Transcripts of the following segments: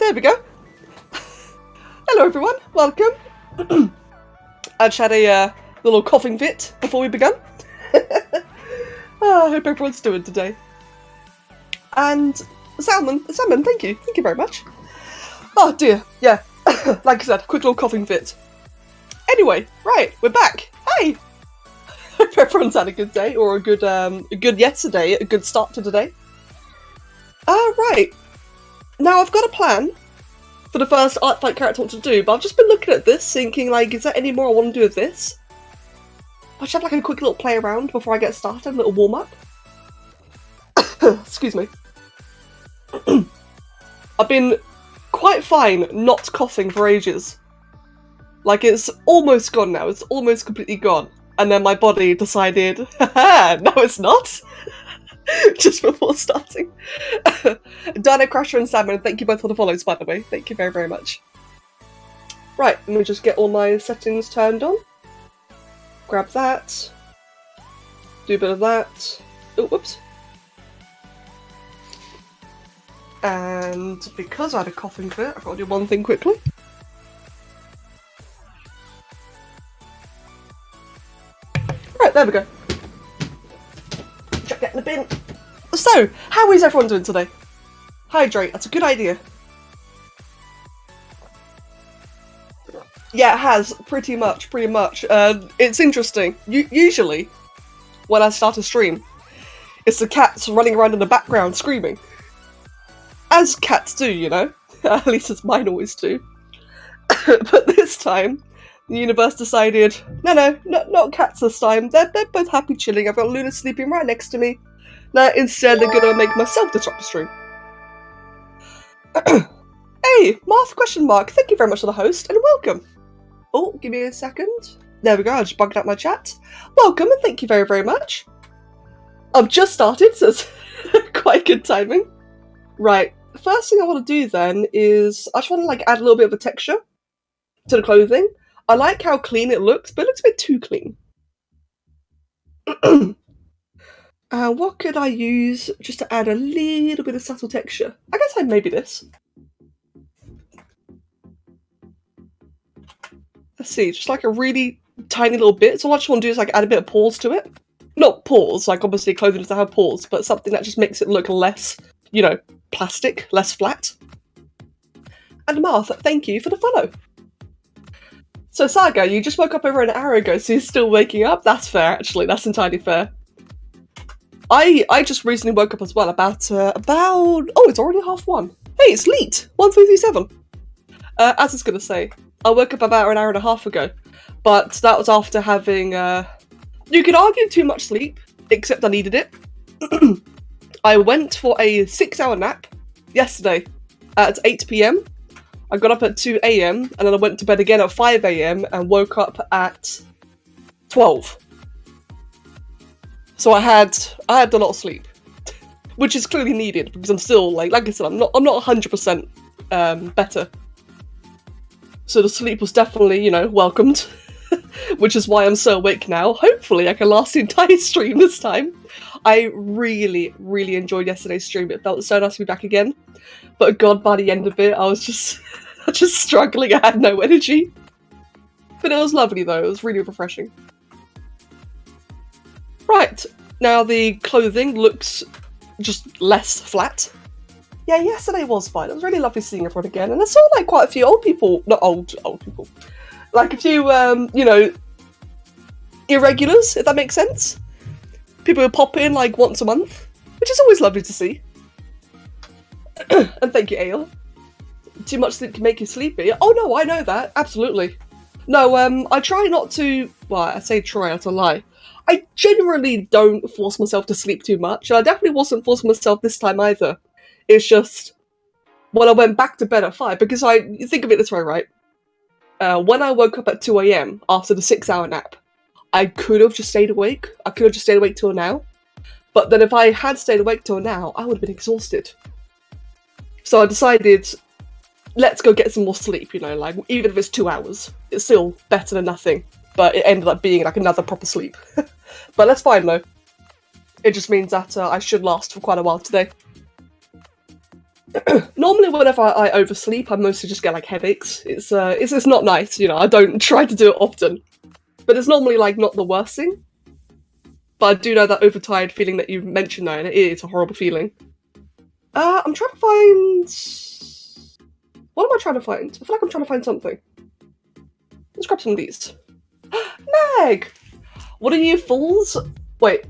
there we go. Hello everyone, welcome. I just had a little coughing fit before we began. I hope everyone's doing today. And Salmon, thank you very much. Oh dear, yeah, like I said, quick little coughing fit. Anyway, right, we're back. Hey! Hope everyone's had a good day, or a good yesterday, a good start to today. Right. Now I've got a plan for the first ArtFight character what to do, but I've just been looking at this, thinking, like, is there any more I want to do with this? I should have, like, a quick little play around before I get started, a little warm-up. Excuse me. I've been quite fine not coughing for ages. Like, it's almost gone now, it's almost completely gone. And then my body decided, haha, no it's not! Just before starting. Dino, Crasher and Salmon, thank you both for the follows, by the way. Thank you very, very much. Right, let me just get all my settings turned on. Grab that. Do a bit of that. Oh, whoops. And because I had a coughing fit, I've got to do one thing quickly. Right, there we go. Chuck that in the bin. So, how is everyone doing today? Hydrate, that's a good idea. Yeah, it has, pretty much. It's interesting. Usually, when I start a stream, it's the cats running around in the background screaming. As cats do, you know? At least as mine always do. But this time, the universe decided, no, not cats this time. They're both happy chilling. I've got Luna sleeping right next to me. Now, instead, they're gonna make myself disrupt the stream. Hey, Martha question mark. Thank you very much for the host, and welcome. Oh, give me a second. There we go, I just bugged out my chat. Welcome, and thank you very, very much. I've just started, so it's quite good timing. Right, the first thing I want to do then is, I just want to like add a little bit of a texture to the clothing. I like how clean it looks, but it looks a bit too clean. What could I use just to add a little bit of subtle texture? I guess maybe this. Let's see, just like a really tiny little bit. So all I just want to do is like add a bit of pause to it. Not pause, like obviously clothing doesn't have pause, but something that just makes it look less, you know, plastic, less flat. And Martha, thank you for the follow. So Saga, you just woke up over an hour ago, so you're still waking up? That's fair, actually. That's entirely fair. I just recently woke up as well, about, oh, it's already 1:30. Hey, it's late! 1:37. As I was going to say, I woke up about an hour and a half ago, but that was after having, you could argue too much sleep, except I needed it. I went for a 6-hour nap yesterday at 8 PM. I got up at 2 AM, and then I went to bed again at 5 AM and woke up at 12. So I had a lot of sleep, which is clearly needed because I'm still like I said, I'm not 100% better. So the sleep was definitely, you know, welcomed, which is why I'm so awake now. Hopefully I can last the entire stream this time. I really, really enjoyed yesterday's stream. It felt so nice to be back again. But God, by the end of it, I was just struggling. I had no energy. But it was lovely though. It was really refreshing. Right, now the clothing looks just less flat. Yeah, yesterday was fine. It was really lovely seeing everyone again, and I saw like quite a few old people, not old people, like a few, you know, irregulars, if that makes sense. People who pop in like once a month, which is always lovely to see. And thank you, Ale. Too much sleep can make you sleepy. Oh no, I know that, absolutely. No, I try not to, well, I say try, that's a lie. I generally don't force myself to sleep too much, and I definitely wasn't forcing myself this time either. It's just, when I went back to bed at 5, because you think of it this way, right? When I woke up at 2 AM after the 6-hour nap, I could have just stayed awake. I could have just stayed awake till now. But then if I had stayed awake till now, I would have been exhausted. So I decided, let's go get some more sleep, you know, like, even if it's 2 hours. It's still better than nothing. But it ended up being like another proper sleep. But that's fine though. It just means that I should last for quite a while today. Normally, whenever I oversleep, I mostly just get like headaches. It's not nice, you know. I don't try to do it often, but it's normally like not the worst thing. But I do know that overtired feeling that you mentioned though, and it is a horrible feeling. I'm trying to find. What am I trying to find? I feel like I'm trying to find something. Let's grab some of these. Meg! What are you fools? Wait.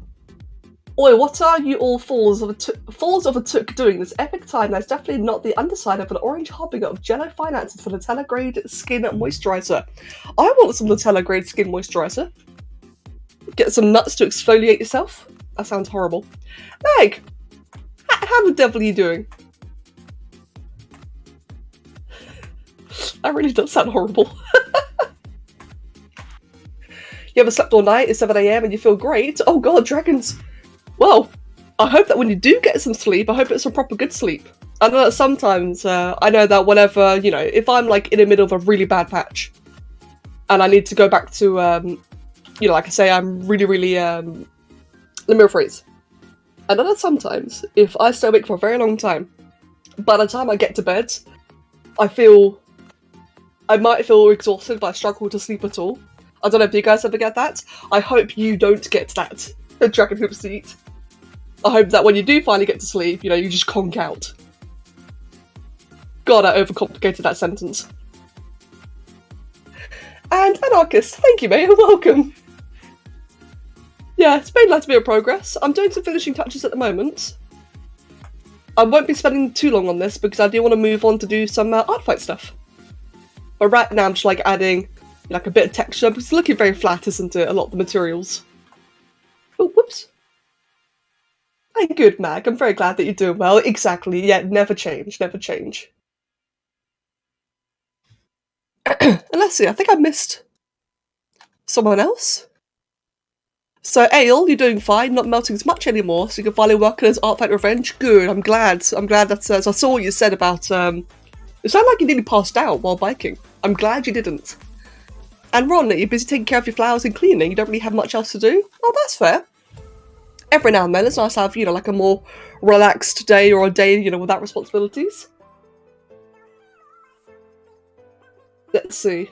Oi, what are you all fools of a took doing this epic time? That's definitely not the underside of an orange harbinger of jello finances for Nutella grade skin moisturizer. I want some Nutella grade skin moisturizer. Get some nuts to exfoliate yourself. That sounds horrible. Meg! How the devil are you doing? That really does sound horrible. You ever slept all night at 7 AM and you feel great? Oh god, dragons! Well, I hope that when you do get some sleep, I hope it's a proper good sleep. I know that sometimes, I know that whenever, you know, if I'm like in the middle of a really bad patch, and I need to go back to, you know, like I say, I'm really, let me rephrase. I know that sometimes, if I stay awake for a very long time, by the time I get to bed, I might feel exhausted, but I struggle to sleep at all. I don't know if you guys ever get that. I hope you don't get that. Dragon Hoop Seat. I hope that when you do finally get to sleep, you know, you just conk out. God, I overcomplicated that sentence. And Anarchist, thank you, mate, welcome. Yeah, it's made a bit of progress. I'm doing some finishing touches at the moment. I won't be spending too long on this because I do want to move on to do some ArtFight stuff. But right now I'm just like adding like a bit of texture because it's looking very flat, isn't it? A lot of the materials. Oh, whoops. I'm good, Mag. I'm very glad that you're doing well. Exactly. Yeah, never change. Never change. And let's see. I think I missed someone else. So, Ale, you're doing fine. Not melting as much anymore, so you can finally work on his ArtFight Revenge. Good. I'm glad. I'm glad that. I saw what you said about. It sounded like you nearly passed out while biking. I'm glad you didn't. And Ron, you're busy taking care of your flowers and cleaning. You don't really have much else to do. Oh, that's fair. Every now and then, it's nice to have, you know, like a more relaxed day or a day, you know, without responsibilities. Let's see.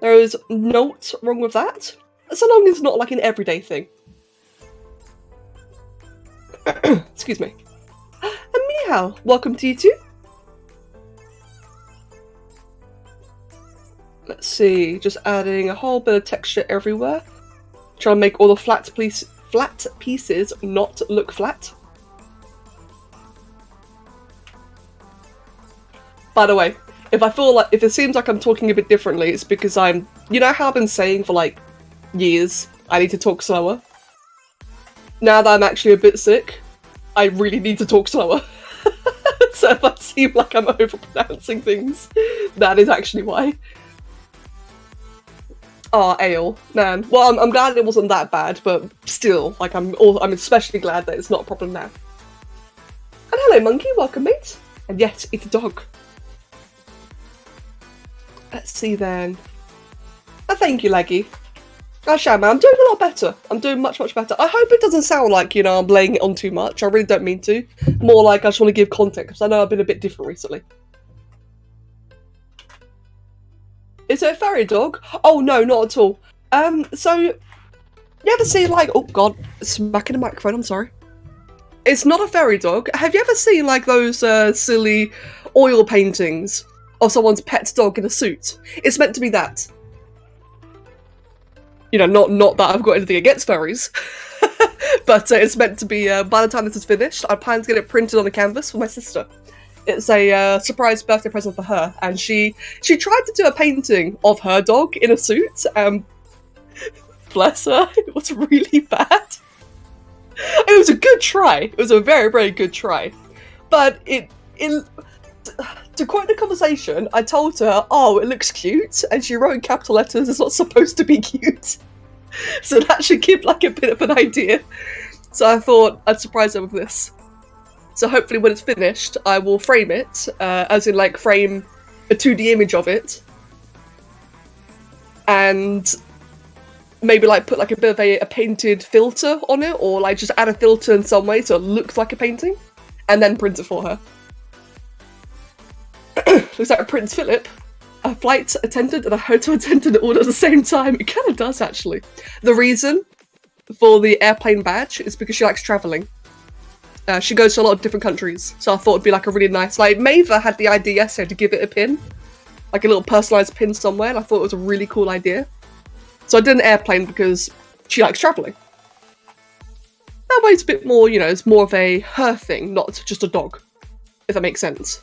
There is naught wrong with that. So long as it's not like an everyday thing. Excuse me. And Meow, welcome to you too. Let's see, just adding a whole bit of texture everywhere. Trying to make all the flat pieces not look flat. By the way, if it seems like I'm talking a bit differently, it's because you know how I've been saying for like years, I need to talk slower? Now that I'm actually a bit sick, I really need to talk slower. So if I seem like I'm overpronouncing things, that is actually why. Oh, Ale, man. Well, I'm glad it wasn't that bad, but still, like, I'm especially glad that it's not a problem now. And hello, monkey, welcome, mate. And yet, it's a dog. Let's see then. Oh, thank you, Leggy. Gosh, man, I'm doing a lot better. I'm doing much, much better. I hope it doesn't sound like, you know, I'm laying it on too much. I really don't mean to. More like I just want to give context, because I know I've been a bit different recently. Is it a fairy dog? Oh no, not at all. So you ever see like, oh god, smacking the microphone, I'm sorry. It's not a fairy dog. Have you ever seen like those silly oil paintings of someone's pet dog in a suit? It's meant to be that. You know, not that I've got anything against fairies. But it's meant to be, by the time this is finished, I plan to get it printed on a canvas for my sister. It's a surprise birthday present for her, and she tried to do a painting of her dog in a suit, bless her, it was really bad. It was a good try. It was a very, very good try. But to quote the conversation, I told her, oh, it looks cute, and she wrote in capital letters, it's not supposed to be cute. So that should give like a bit of an idea. So I thought I'd surprise her with this. So hopefully when it's finished, I will frame it, as in like frame a 2D image of it. And maybe like put like a bit of a painted filter on it, or like just add a filter in some way so it looks like a painting, and then print it for her. Looks like Prince Philip, a flight attendant and a hotel attendant all at the same time. It kind of does, actually. The reason for the airplane badge is because she likes travelling. She goes to a lot of different countries, so I thought it'd be like a really nice... Like, Maeva had the idea yesterday to give it a pin. Like a little personalised pin somewhere, and I thought it was a really cool idea. So I did an airplane because she likes travelling. That way it's a bit more, you know, it's more of a her thing, not just a dog. If that makes sense.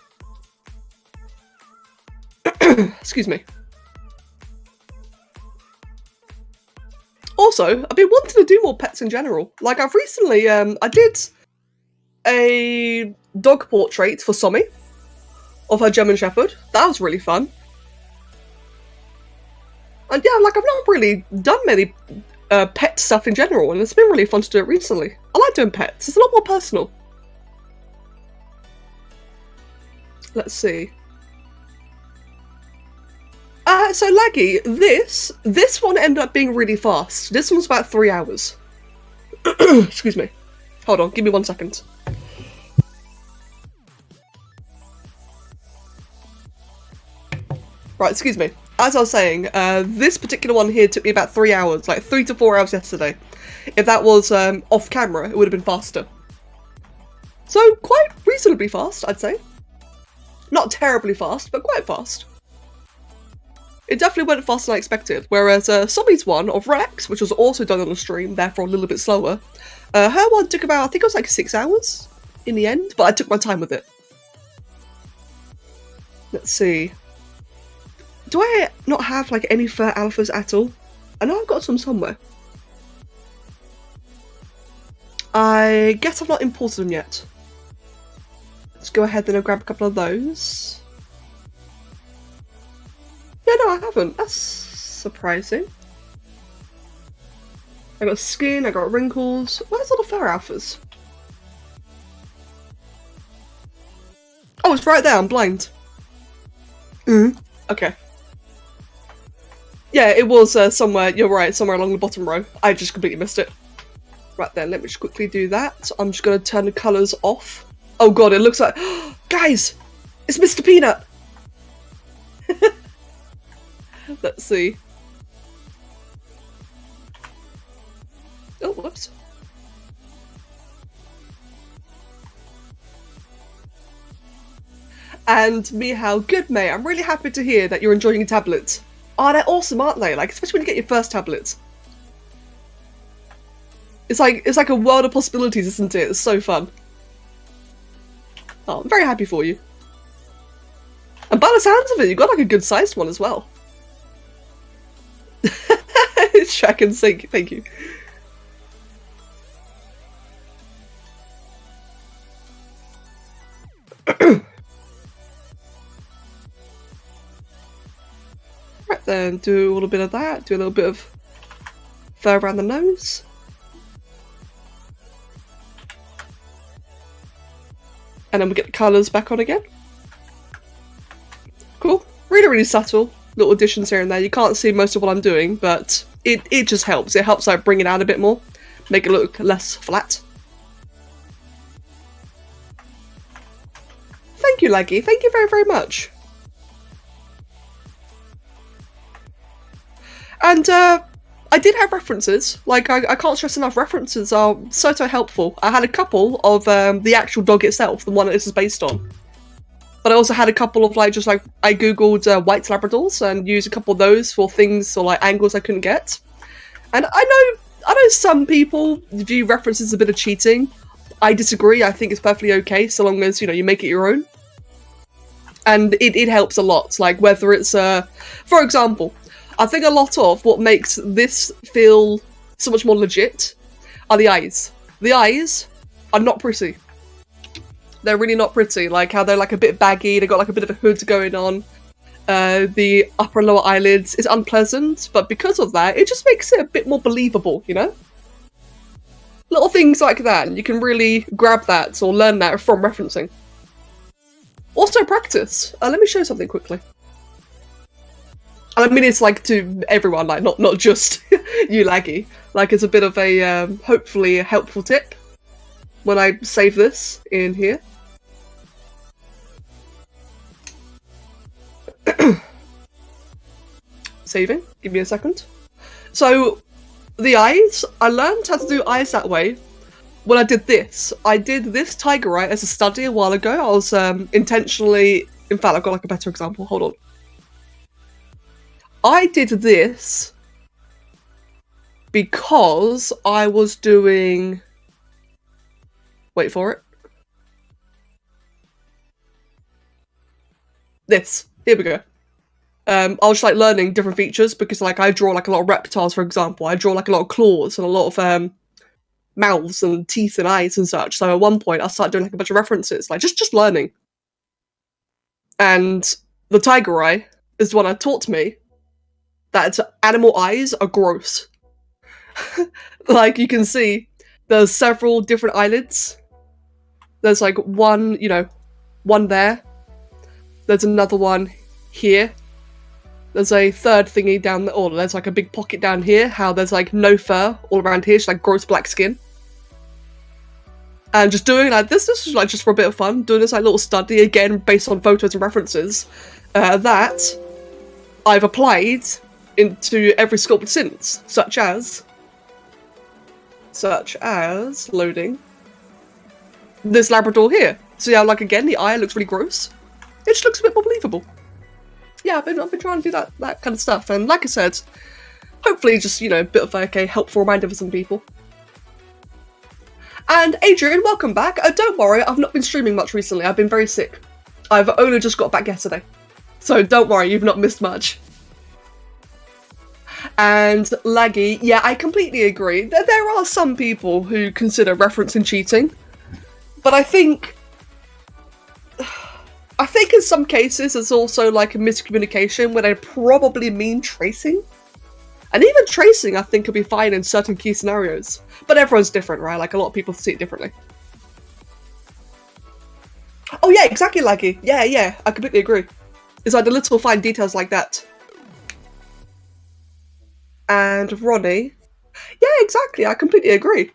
Excuse me. Also, I've been wanting to do more pets in general. Like, I've recently, I did a dog portrait for Somi of her German Shepherd. That was really fun. And yeah, like, I've not really done many pet stuff in general, and it's been really fun to do it recently. I like doing pets. It's a lot more personal. Let's see. So Laggy, this one ended up being really fast. This one's about 3 hours. Excuse me. Hold on, give me 1 second. Right, excuse me. As I was saying, this particular one here took me about 3 hours, like 3 to 4 hours yesterday. If that was off camera, it would have been faster. So, quite reasonably fast, I'd say. Not terribly fast, but quite fast. It definitely went faster than I expected, whereas Somi's one of Rex, which was also done on the stream, therefore a little bit slower, her one took about, I think it was like 6 hours in the end, but I took my time with it. Let's see. Do I not have like any fur alphas at all? I know I've got some somewhere. I guess I've not imported them yet. Let's go ahead and grab a couple of those. Yeah, no, I haven't. That's surprising. I got skin, I got wrinkles. Where's all the fur alphas? Oh, it's right there, I'm blind. Okay. Yeah, it was somewhere, you're right, somewhere along the bottom row. I just completely missed it. Right then, let me just quickly do that. I'm just going to turn the colours off. Oh god, it looks like... Guys! It's Mr. Peanut! Let's see. Oh, whoops. And Meow, good mate, I'm really happy to hear that you're enjoying your tablets. Oh, they're awesome, aren't they? Like, especially when you get your first tablets. It's like a world of possibilities, isn't it? It's so fun. Oh, I'm very happy for you. And by the sounds of it, you've got like a good sized one as well. It's track and sync, thank you. Right then, do a little bit of that, do a little bit of fur around the nose. And then we get the colours back on again. Cool. Really, really subtle. Little additions here and there. You can't see most of what I'm doing, but it just helps. It helps like bring it out a bit more. Make it look less flat. Thank you, Laggy. Thank you very, very much. And I did have references. Like, I can't stress enough, references are so helpful. I had a couple of the actual dog itself, the one that this is based on. But I also had a couple of, like, just like, I googled white Labradors and used a couple of those for things or, like, angles I couldn't get. And I know some people view references as a bit of cheating. I disagree. I think it's perfectly okay so long as, you know, you make it your own. And it helps a lot. Like, whether it's, for example, I think a lot of what makes this feel so much more legit are the eyes. The eyes are not pretty. They're really not pretty. Like how they're like a bit baggy, they've got like a bit of a hood going on. The upper and lower eyelids is unpleasant, but because of that, it just makes it a bit more believable, you know? Little things like that, and you can really grab that or learn that from referencing. Also practice. Let me show you something quickly. I mean, it's like to everyone, like not just you, Laggy. Like, it's a bit of a hopefully a helpful tip when I save this in here. Saving. Give me a second. So, the eyes, I learned how to do eyes that way when I did this. I did this tiger eye as a study a while ago. I was intentionally... In fact, I've got like a better example. Hold on. I did this because I was doing... Wait for it. This. Here we go. I was just like learning different features because like I draw like a lot of reptiles, for example. I draw like a lot of claws and a lot of mouths and teeth and eyes and such. So at one point I started doing like a bunch of references, like just learning. And the tiger eye is the one that taught me that animal eyes are gross. Like you can see, there's several different eyelids. There's like one, you know, one there. There's another one here. There's a third thingy down there. Oh, there's like a big pocket down here. How there's like no fur all around here. Just like gross black skin. And just doing like this is like just for a bit of fun. Doing this like little study again based on photos and references that I've applied into every sculpt since, such as loading this Labrador here. So yeah, like again, the eye looks really gross. It just looks a bit more believable. Yeah, I've been trying to do that kind of stuff, and like I said, hopefully just, you know, a bit of like a helpful reminder for some people. And Adrian, welcome back. Don't worry, I've not been streaming much recently. I've been very sick. I've only just got back yesterday. So don't worry, you've not missed much. And Laggy, yeah, I completely agree. There are some people who consider referencing cheating, but I think in some cases it's also like a miscommunication where they probably mean tracing. And even tracing, I think, could be fine in certain key scenarios. But everyone's different, right? Like, a lot of people see it differently. Oh yeah, exactly, Laggy. Yeah, I completely agree. It's like the little fine details like that. And Ronnie. Yeah, exactly, I completely agree.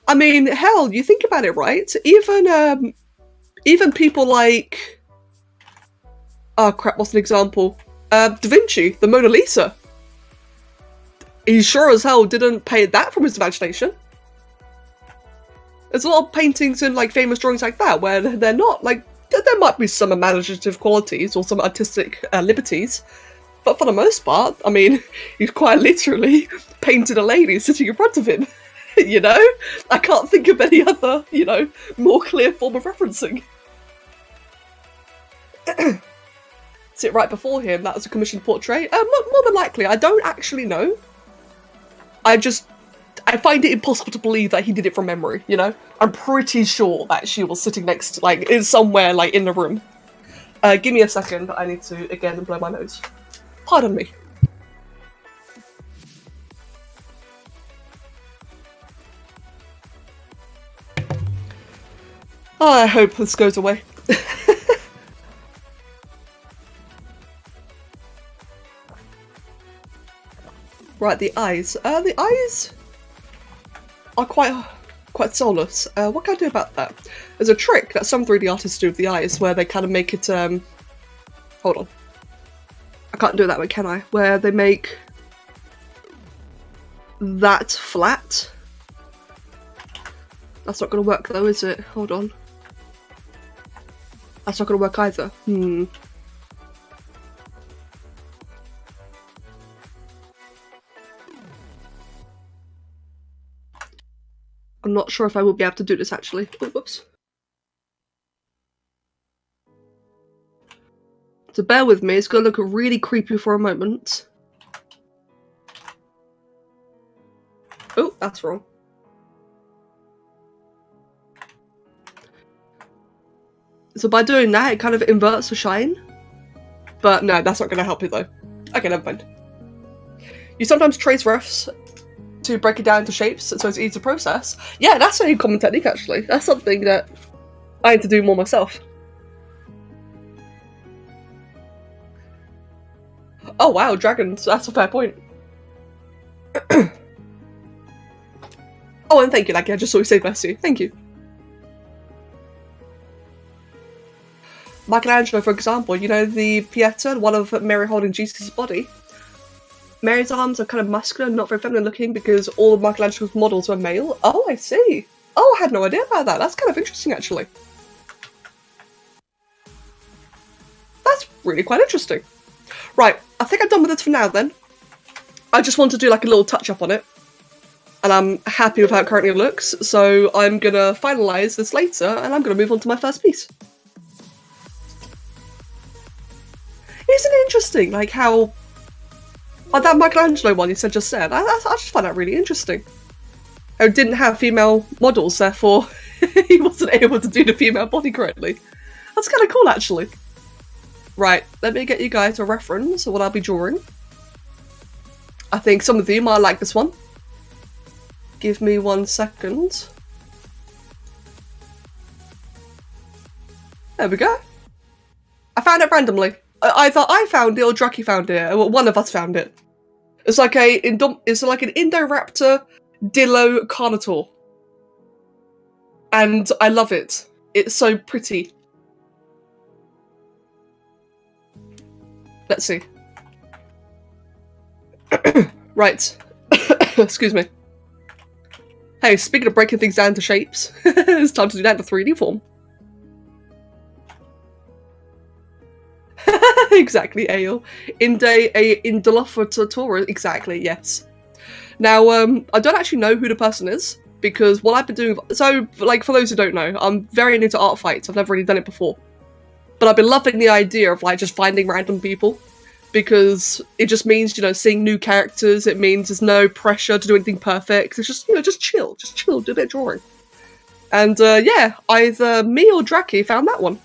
I mean, hell, you think about it, right? Even people like... Oh crap, what's an example? Da Vinci, the Mona Lisa. He sure as hell didn't paint that from his imagination. There's a lot of paintings and like famous drawings like that where they're not like... There might be some imaginative qualities or some artistic liberties, but for the most part, I mean, he's quite literally painted a lady sitting in front of him. You know? I can't think of any other, you know, more clear form of referencing. Sit right before him, that was a commissioned portrait? More than likely, I don't actually know. I find it impossible to believe that he did it from memory, you know? I'm pretty sure that she was sitting next, like, in somewhere, like, in the room. Give me a second, I need to, again, blow my nose. Pardon me. Oh, I hope this goes away. Right, the eyes. The eyes are quite soulless. What can I do about that? There's a trick that some 3D artists do with the eyes where they kind of make it, hold on. I can't do it that way, can I? Where they make that flat. That's not going to work though, is it? Hold on. That's not going to work either. I'm not sure if I will be able to do this actually. Oh, whoops. So bear with me, it's going to look really creepy for a moment. Oh, that's wrong. So by doing that, it kind of inverts the shine. But no, that's not going to help it though. Okay, never mind. You sometimes trace refs to break it down into shapes so it's easy to process. Yeah, that's a common technique actually. That's something that I need to do more myself. Oh wow, dragons. That's a fair point. Oh, and thank you, Laggy. I just saw you say bless you. Thank you. Michelangelo, for example, you know the Pieta, one of Mary holding Jesus' body? Mary's arms are kind of muscular, not very feminine looking, because all of Michelangelo's models were male. Oh, I see. Oh, I had no idea about that. That's kind of interesting, actually. That's really quite interesting. Right, I think I'm done with this for now, then. I just want to do like a little touch-up on it. And I'm happy with how it currently looks, so I'm gonna finalise this later, and I'm gonna move on to my first piece. Isn't it interesting, like how... Like that Michelangelo one you said just said, I just find that really interesting. It didn't have female models, therefore he wasn't able to do the female body correctly. That's kind of cool, actually. Right, let me get you guys a reference of what I'll be drawing. I think some of you might like this one. Give me 1 second. There we go. I found it randomly. Either I found it or Drucky found it. One of us found it. It's like an Indoraptor Dillo Carnotaur. And I love it. It's so pretty. Let's see. Right. Excuse me. Hey, speaking of breaking things down to shapes, it's time to do that in 3D form. Exactly, Ale. Indolophosaurus, exactly, yes. Now, I don't actually know who the person is, because what I've been doing... So, like, for those who don't know, I'm very into ArtFight. I've never really done it before. But I've been loving the idea of, like, just finding random people. Because it just means, you know, seeing new characters. It means there's no pressure to do anything perfect. It's just, you know, just chill, do a bit of drawing. And yeah, either me or Draki found that one.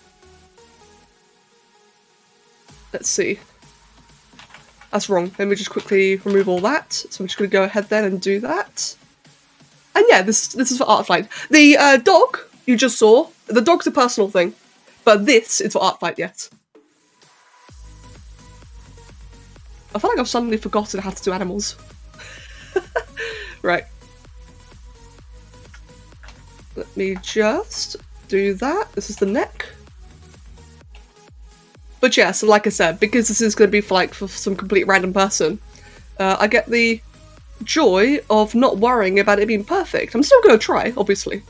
Let's see. That's wrong. Let me just quickly remove all that. So I'm just going to go ahead then and do that. And yeah, this is for ArtFight. The dog you just saw, the dog's a personal thing. But this is for ArtFight, yes. I feel like I've suddenly forgotten how to do animals. Right. Let me just do that. This is the neck. But yeah, so like I said, because this is going to be for some complete random person, I get the joy of not worrying about it being perfect. I'm still going to try, obviously.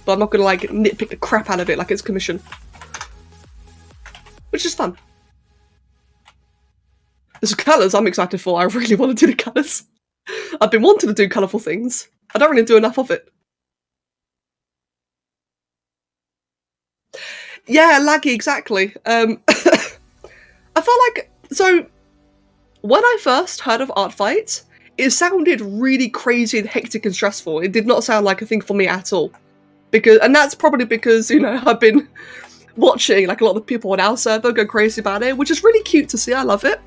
But I'm not going to like nitpick the crap out of it like it's commission. Which is fun. There's colours I'm excited for. I really want to do the colours. I've been wanting to do colourful things. I don't really do enough of it. Yeah, laggy, exactly. I felt like... So, when I first heard of ArtFight, it sounded really crazy and hectic and stressful. It did not sound like a thing for me at all. And that's probably because, you know, I've been watching like a lot of the people on our server go crazy about it, which is really cute to see. I love it.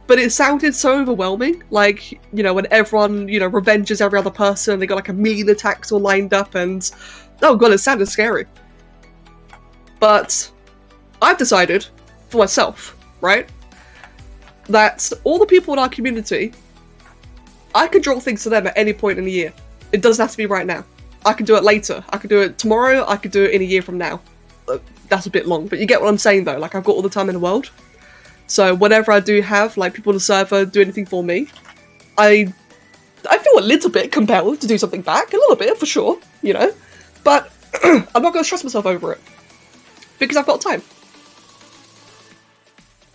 But it sounded so overwhelming, like, you know, when everyone, you know, revenges every other person, they got like 1,000,000 attacks all lined up, and oh god, it sounded scary. But I've decided, for myself, right, that all the people in our community, I could draw things to them at any point in the year. It doesn't have to be right now. I could do it later. I could do it tomorrow, I could do it in a year from now. That's a bit long, but you get what I'm saying though, like I've got all the time in the world. So whenever I do have like people on the server do anything for me, I feel a little bit compelled to do something back, a little bit for sure, you know, but I'm not going to stress myself over it because I've got time,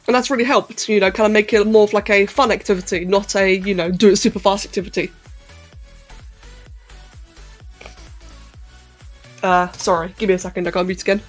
and that's really helped, you know, kind of make it more of like a fun activity, not a, you know, do it super fast activity. Sorry, give me a second, I got mute again.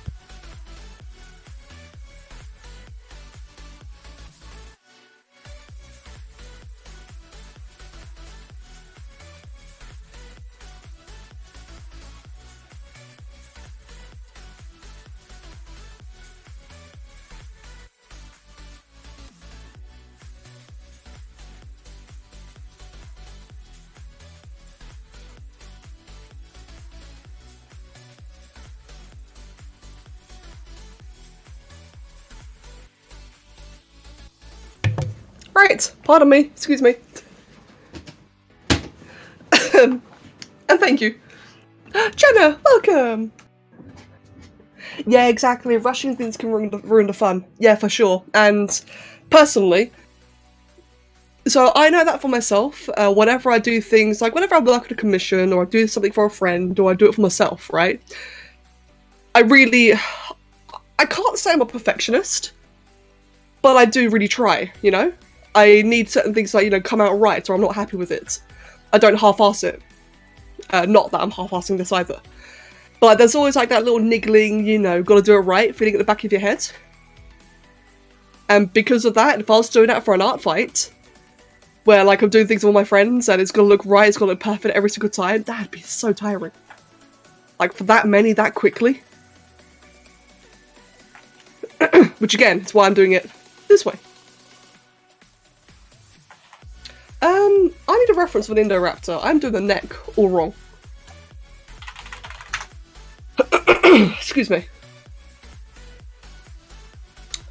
Right, pardon me, excuse me. And thank you. Jenna, welcome! Yeah, exactly. Rushing things can ruin the fun. Yeah, for sure. And personally, so I know that for myself. Whenever I do things, like whenever I work on a commission, or I do something for a friend, or I do it for myself, right? I can't say I'm a perfectionist, but I do really try, you know? I need certain things to, come out right, or I'm not happy with it. I don't half-ass it. Not that I'm half-assing this either. But there's always like that little niggling, gotta do it right, feeling at the back of your head. And because of that, if I was doing that for an art fight, where like I'm doing things with my friends and it's gonna look right, it's gonna look perfect every single time, that'd be so tiring. Like for that many, that quickly. Which again, is why I'm doing it this way. I need a reference for an Indoraptor. I'm doing the neck all wrong. Excuse me.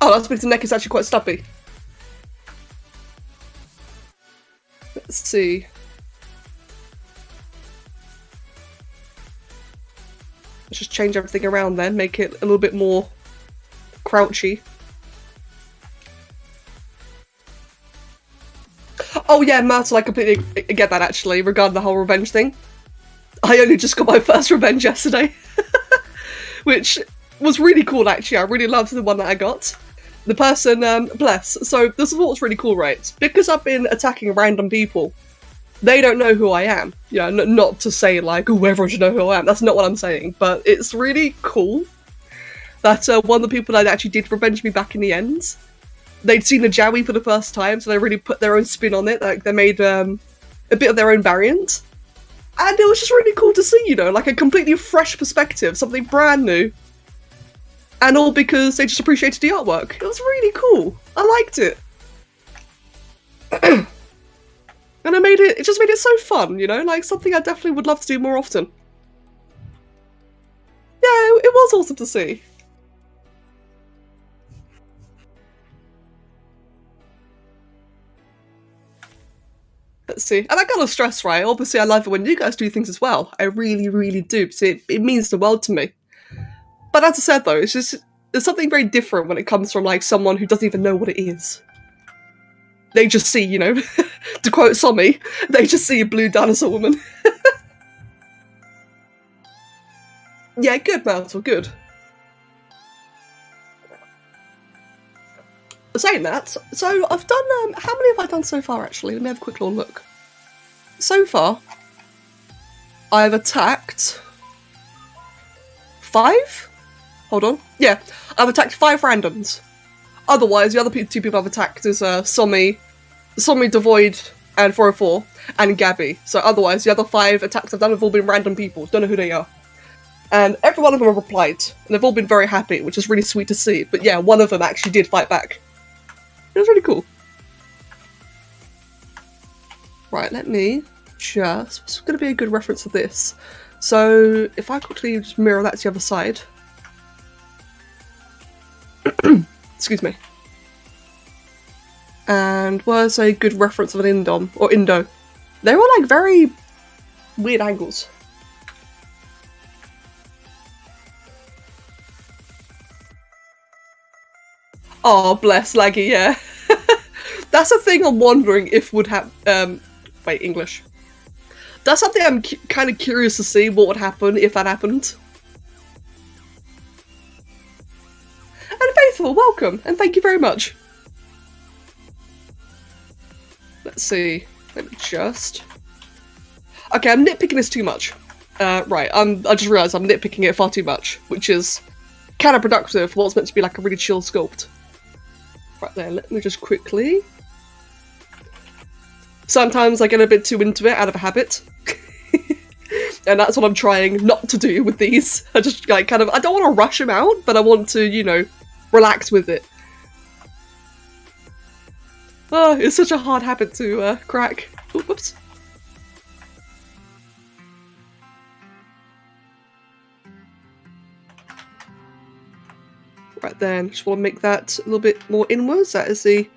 Oh, that's because the neck is actually quite stubby. Let's see. Let's just change everything around then, make it a little bit more crouchy. Oh yeah, Myrtle, I completely get that actually, regarding the whole revenge thing. I only just got my first revenge yesterday. Which was really cool actually, I really loved the one that I got. The person, bless. So this is what's really cool, right? Because I've been attacking random people, they don't know who I am. Yeah, not to say like, oh, everyone should know who I am. That's not what I'm saying. But it's really cool that one of the people that actually did revenge me back in the end, they'd seen the Jowie for the first time, so they really put their own spin on it. Like they made a bit of their own variant. And it was just really cool to see, like a completely fresh perspective, something brand new. And all because they just appreciated the artwork. It was really cool. I liked it. And it just made it so fun, like something I definitely would love to do more often. Yeah, it was awesome to see. Let's see. And I gotta stress, right, obviously I love it when you guys do things as well. I really, really do. See, it means the world to me. But as I said though, there's something very different when it comes from like someone who doesn't even know what it is. They just see, to quote Somi, they just see a blue dinosaur woman. Yeah, good, Myrtle, good. Saying that, so I've done, how many have I done so far actually? Let me have a quick little look. So far, I've attacked 5? Hold on. Yeah, I've attacked 5 randoms. Otherwise, the other 2 people I've attacked is Somi Devoid, and 404, and Gabby. So otherwise, the other 5 attacks I've done have all been random people. Don't know who they are. And every one of them have replied, and they've all been very happy, which is really sweet to see. But yeah, one of them actually did fight back. It was really cool. Right, let me just... What's going to be a good reference to this? So, if I quickly just mirror that to the other side... Excuse me. And where's a good reference of an Indom, or Indo? They were like very weird angles. Oh, bless Laggy, yeah. That's a thing I'm wondering if would happen. Wait, English. That's something I'm kind of curious to see what would happen if that happened. And Faithful, welcome, and thank you very much. Let's see. Let me just... Okay, I'm nitpicking this too much. Right, I just realised I'm nitpicking it far too much, which is counterproductive for what's meant to be like a really chill sculpt. Right there, let me just quickly... Sometimes I get a bit too into it out of a habit. And that's what I'm trying not to do with these. I just like kind of... I don't want to rush them out, but I want to, relax with it. Oh, it's such a hard habit to crack. Ooh, whoops. Right then, just want to make that a little bit more inwards. That is the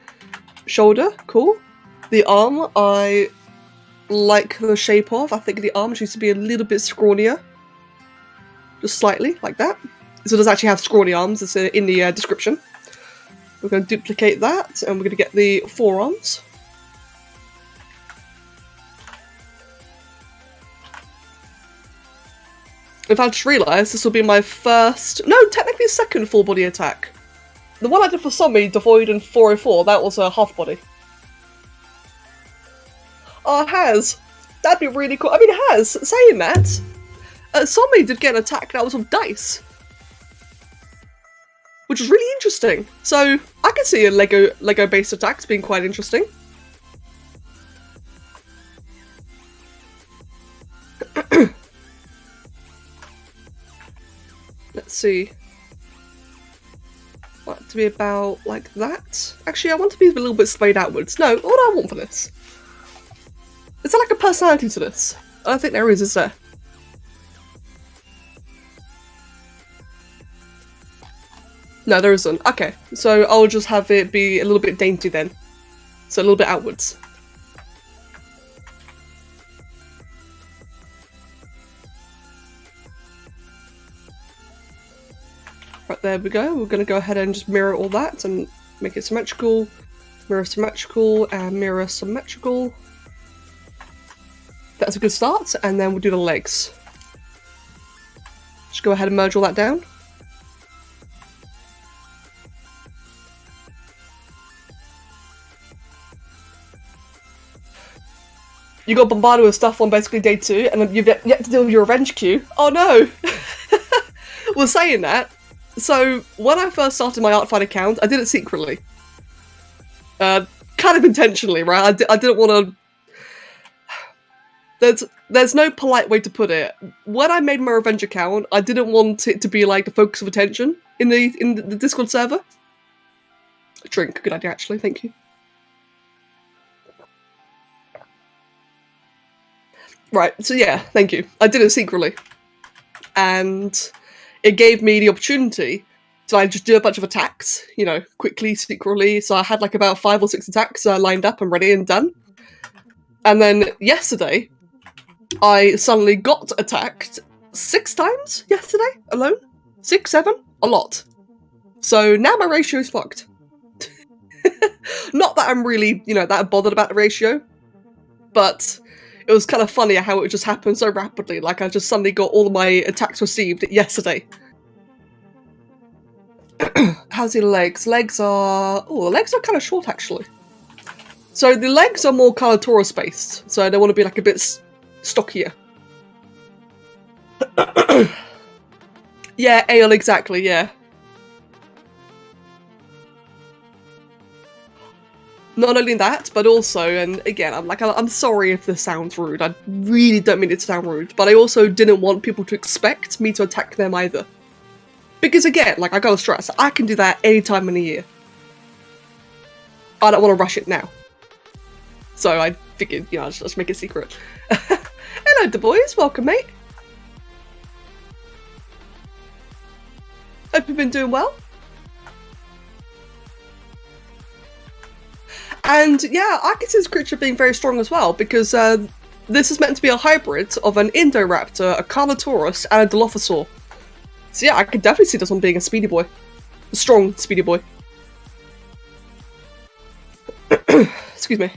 shoulder, cool. The arm, I like the shape of. I think the arm needs to be a little bit scrawnier. Just slightly, like that. So it does actually have scrawny arms. It's in the description. We're going to duplicate that, and we're going to get the forearms. If I just realised, this will be my first... No, technically second full body attack. The one I did for Zombie, Devoid and 404, that was a half body. Oh, it has. That'd be really cool. I mean, it has. Saying that, Zombie did get an attack that was of dice. Which was really interesting. So, I can see a Lego-based attacks being quite interesting. Let's see. I want it to be about like that. Actually, I want to be a little bit splayed outwards. No, what do I want for this? Is there like a personality to this? I don't think there is there? No, there isn't. Okay, so I'll just have it be a little bit dainty then. So a little bit outwards. Right, there we go. We're going to go ahead and just mirror all that and make it symmetrical, mirror symmetrical, and mirror symmetrical. That's a good start, and then we'll do the legs. Just go ahead and merge all that down. You got bombarded with stuff on basically day 2, and then you've yet to deal with your revenge queue. Oh no! Well, saying that, so when I first started my ArtFight account, I did it secretly. Kind of intentionally, right? I didn't want to... There's no polite way to put it. When I made my revenge account, I didn't want it to be like the focus of attention in the Discord server. A drink, good idea actually, thank you. Right, so yeah, thank you. I did it secretly. And it gave me the opportunity to like, just do a bunch of attacks, you know, quickly, secretly. So I had like about 5 or 6 attacks lined up and ready and done. And then yesterday, I suddenly got attacked 6 times yesterday alone. 6, 7, a lot. So now my ratio is fucked. Not that I'm really, you know, that bothered about the ratio, but it was kind of funny how it just happened so rapidly. Like I just suddenly got all of my attacks received yesterday. How's your legs? Legs are... Oh, the legs are kind of short actually. So the legs are more kind of Taurus based, so they want to be like a bit stockier. Yeah, ale, exactly, yeah. Not only that, but also, and again, I'm sorry if this sounds rude, I really don't mean it to sound rude, but I also didn't want people to expect me to attack them either. Because again, like I gotta stress, I can do that any time in the year. I don't want to rush it now. So I figured, you know, let's make it secret. Hello, the boys. Welcome, mate. Hope you've been doing well. And yeah, I can see this creature being very strong as well, because this is meant to be a hybrid of an Indoraptor, a Carnotaurus, and a Dilophosaur. So yeah, I could definitely see this one being a speedy boy. A strong speedy boy. Excuse me.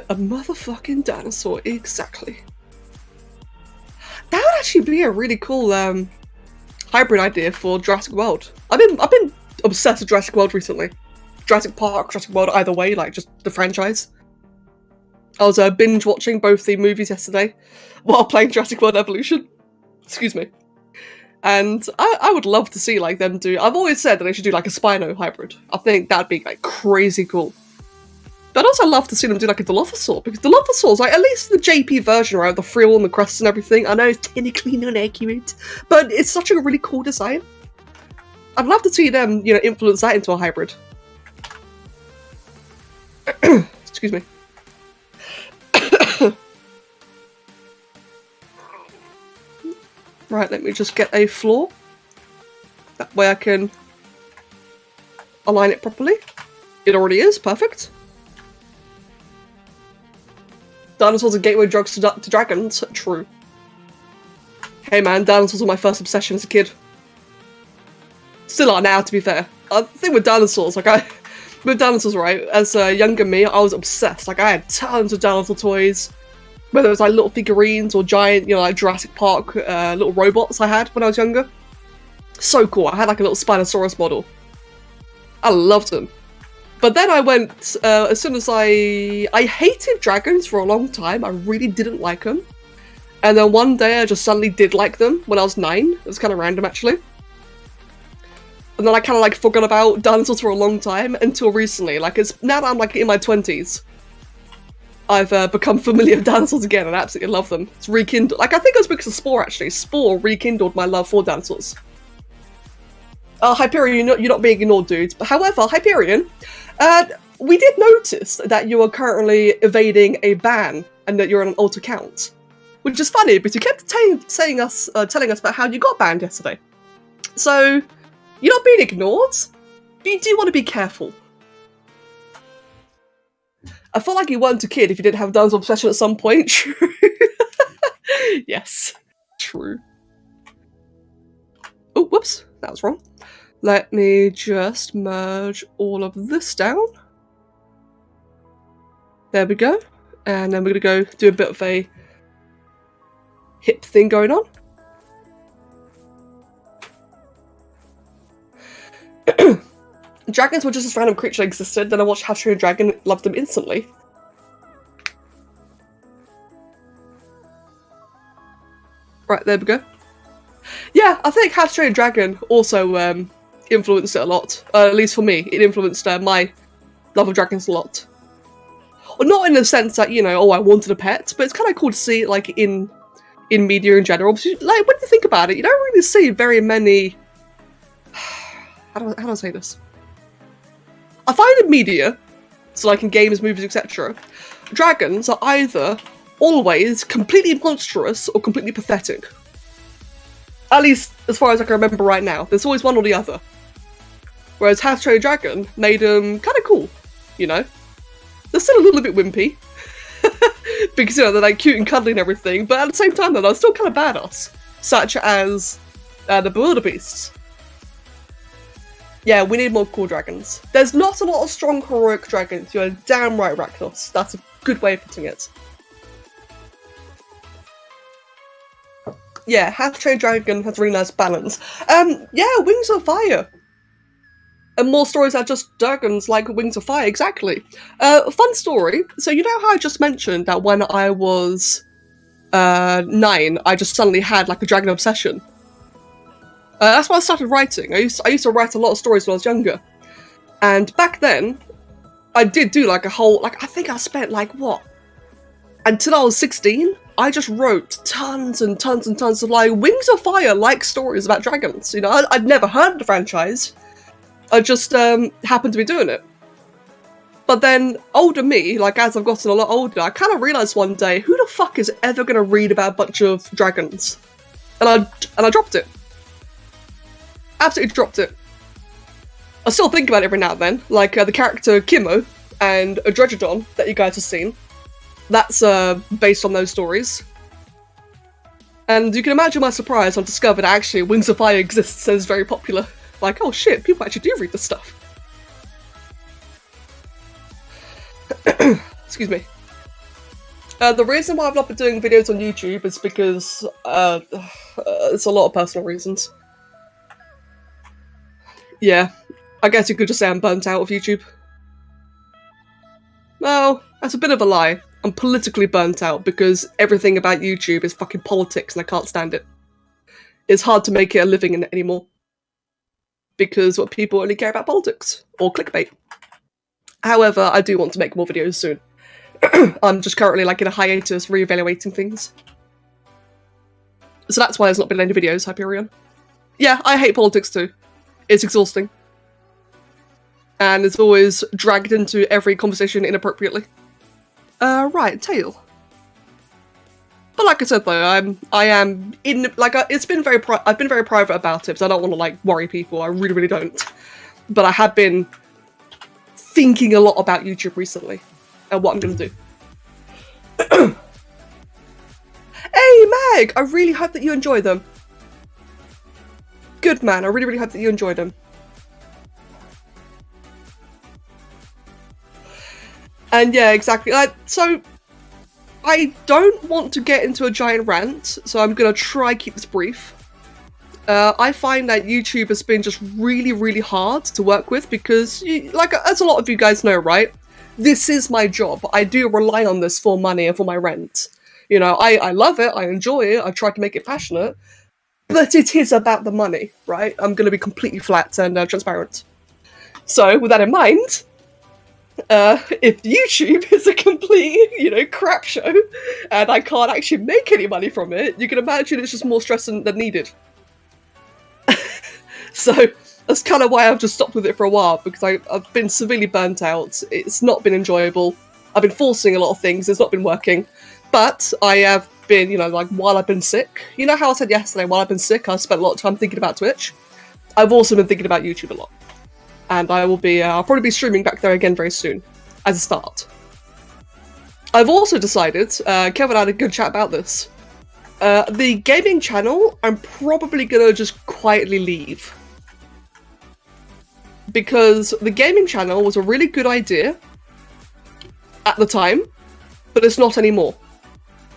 A motherfucking dinosaur, exactly. That would actually be a really cool hybrid idea for Jurassic World. I've been obsessed with Jurassic World recently. Jurassic Park, Jurassic World, either way, like just the franchise. I was binge watching both the movies yesterday while playing Jurassic World Evolution. Excuse me. And I would love to see like them do... I've always said that they should do like a Spino hybrid. I think that'd be like crazy cool. But I'd also love to see them do like a Dilophosaur, because Dilophosaur's like at least the JP version, right? The frill and the crest and everything. I know it's technically not accurate, but it's such a really cool design. I'd love to see them, you know, influence that into a hybrid. Excuse me. Right, let me just get a floor. That way I can align it properly. It already is, perfect. Dinosaurs are gateway drugs to dragons, true. Hey man, dinosaurs were my first obsession as a kid. Still are now, to be fair. I think with dinosaurs, with dinosaurs, right, as a younger me, I was obsessed. Like, I had tons of dinosaur toys, whether it was like little figurines or giant, like Jurassic Park little robots I had when I was younger. So cool. I had like a little Spinosaurus model. I loved them. But then I went, as soon as I hated dragons for a long time. I really didn't like them. And then one day I just suddenly did like them when I was 9. It was kind of random, actually. And then I kind of like forgot about dinosaurs for a long time until recently. Like, it's now that I'm like in my 20s, I've become familiar with dinosaurs again and I absolutely love them. It's rekindled. Like, I think it was because of Spore, actually. Spore rekindled my love for dinosaurs. Hyperion, you're not being ignored, dudes. But however, Hyperion, we did notice that you are currently evading a ban and that you're on an alt account. Which is funny, because you kept telling us about how you got banned yesterday. So, you're not being ignored, but you do want to be careful. I felt like you weren't a kid if you didn't have a dinosaur obsession at some point. True. Yes. True. Oh, whoops. That was wrong. Let me just merge all of this down. There we go. And then we're going to go do a bit of a hip thing going on. Dragons were just this random creature that existed, then I watched How to Train Your Dragon and loved them instantly. Right, there we go. Yeah, I think How to Train Your Dragon also influenced it a lot. At least for me, it influenced my love of dragons a lot. Well, not in the sense that, oh, I wanted a pet, but it's kind of cool to see, like, in media in general. Like, when you think about it, you don't really see very many... How do I say this? I find in media, so like in games, movies, etc., dragons are either always completely monstrous or completely pathetic. At least as far as I can remember right now. There's always one or the other. Whereas How to Train Your Dragon made them kind of cool, They're still a little bit wimpy. Because, they're like cute and cuddly and everything, but at the same time though, they're still kind of badass. Such as the Wildebeests. Yeah, we need more cool dragons. There's not a lot of strong heroic dragons. You're damn right, Rachnos. That's a good way of putting it. Yeah, How to Train Dragon has a really nice balance. Yeah, Wings of Fire. And more stories are just dragons like Wings of Fire, exactly. Fun story. So you know how I just mentioned that when I was 9, I just suddenly had like a dragon obsession? That's why I started writing. I used to write a lot of stories when I was younger. And back then, I did do like a whole, I think I spent until I was 16, I just wrote tons and tons and tons of Wings of Fire stories about dragons. I'd never heard of the franchise. I just happened to be doing it. But then, older me, as I've gotten a lot older, I kind of realised one day, who the fuck is ever going to read about a bunch of dragons? And I dropped it. Absolutely dropped it. I still think about it every now and then, the character Kimo and a Dredgeodon that you guys have seen. That's based on those stories. And you can imagine my surprise when I discovered that actually Wings of Fire exists and is very popular. Oh shit, people actually do read this stuff. Excuse me. The reason why I've not been doing videos on YouTube is because it's a lot of personal reasons. Yeah, I guess you could just say I'm burnt out of YouTube. Well, that's a bit of a lie. I'm politically burnt out because everything about YouTube is fucking politics and I can't stand it. It's hard to make it a living in it anymore. Because what people only care about politics or clickbait. However, I do want to make more videos soon. I'm just currently in a hiatus reevaluating things. So that's why there's not been any videos, Hyperion. Yeah, I hate politics too. It's exhausting. And it's always dragged into every conversation inappropriately. Right, Tail. But like I said though, I am in, it's been very, I've been very private about it, because I don't want to worry people, I really, really don't. But I have been thinking a lot about YouTube recently, and what I'm gonna do. Hey Mag! I really hope that you enjoy them. Good man, I really, really hope that you enjoy them. And yeah, exactly. So, I don't want to get into a giant rant, so I'm going to try keep this brief. I find that YouTube has been just really, really hard to work with because, like, as a lot of you guys know, right? This is my job. I do rely on this for money and for my rent. You know, I love it, I enjoy it, I try to make it passionate, but it is about the money, right? I'm going to be completely flat and transparent. So, with that in mind, if YouTube is a complete, crap show, and I can't actually make any money from it, you can imagine it's just more stress than needed. So that's kind of why I've just stopped with it for a while, because I've been severely burnt out. It's not been enjoyable. I've been forcing a lot of things. It's not been working. But I have been, while I've been sick, you know how I said yesterday, while I've been sick, I spent a lot of time thinking about Twitch. I've also been thinking about YouTube a lot. And I'll probably be streaming back there again very soon, as a start. I've also decided, Kevin and I had a good chat about this, the gaming channel, I'm probably gonna just quietly leave. Because the gaming channel was a really good idea at the time, but it's not anymore.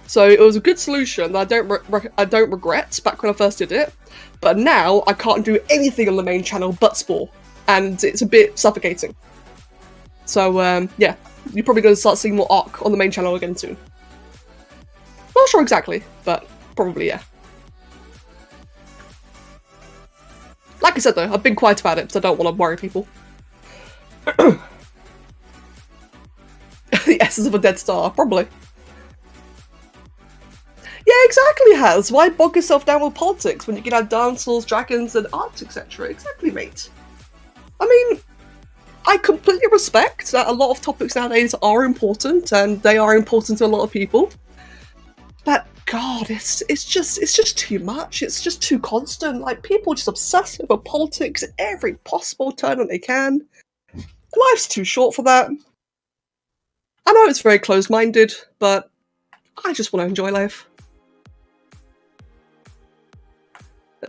So it was a good solution that I don't regret back when I first did it, but now I can't do anything on the main channel but Spore, and it's a bit suffocating. So yeah, you're probably going to start seeing more Arc on the main channel again soon. Not sure exactly, but probably yeah. Like I said though, I've been quiet about it because I don't want to worry people. The essence of a dead star, probably. Yeah, exactly, Has. Why bog yourself down with politics when you can have dinosaurs, dragons, and arts, etc.? Exactly, mate. I mean, I completely respect that a lot of topics nowadays are important, and they are important to a lot of people. But God, it's just too much. It's just too constant. Like, people just obsess over politics at every possible turn that they can. Life's too short for that. I know it's very closed-minded, but I just want to enjoy life.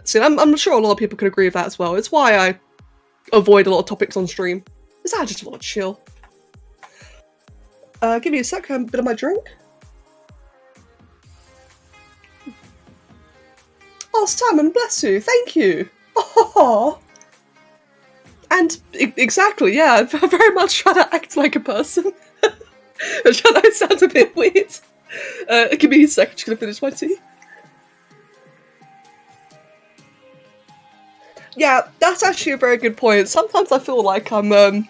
See, I'm sure a lot of people can agree with that as well. It's why I avoid a lot of topics on stream. Is I just want to chill. Give me a sec, a bit of my drink. Oh, Salmon, bless you, thank you. Oh. And exactly, yeah, I very much try to act like a person. Shall I sound a bit weird? Give me a sec, I'm just gonna finish my tea. Yeah, that's actually a very good point. Sometimes I feel like I'm,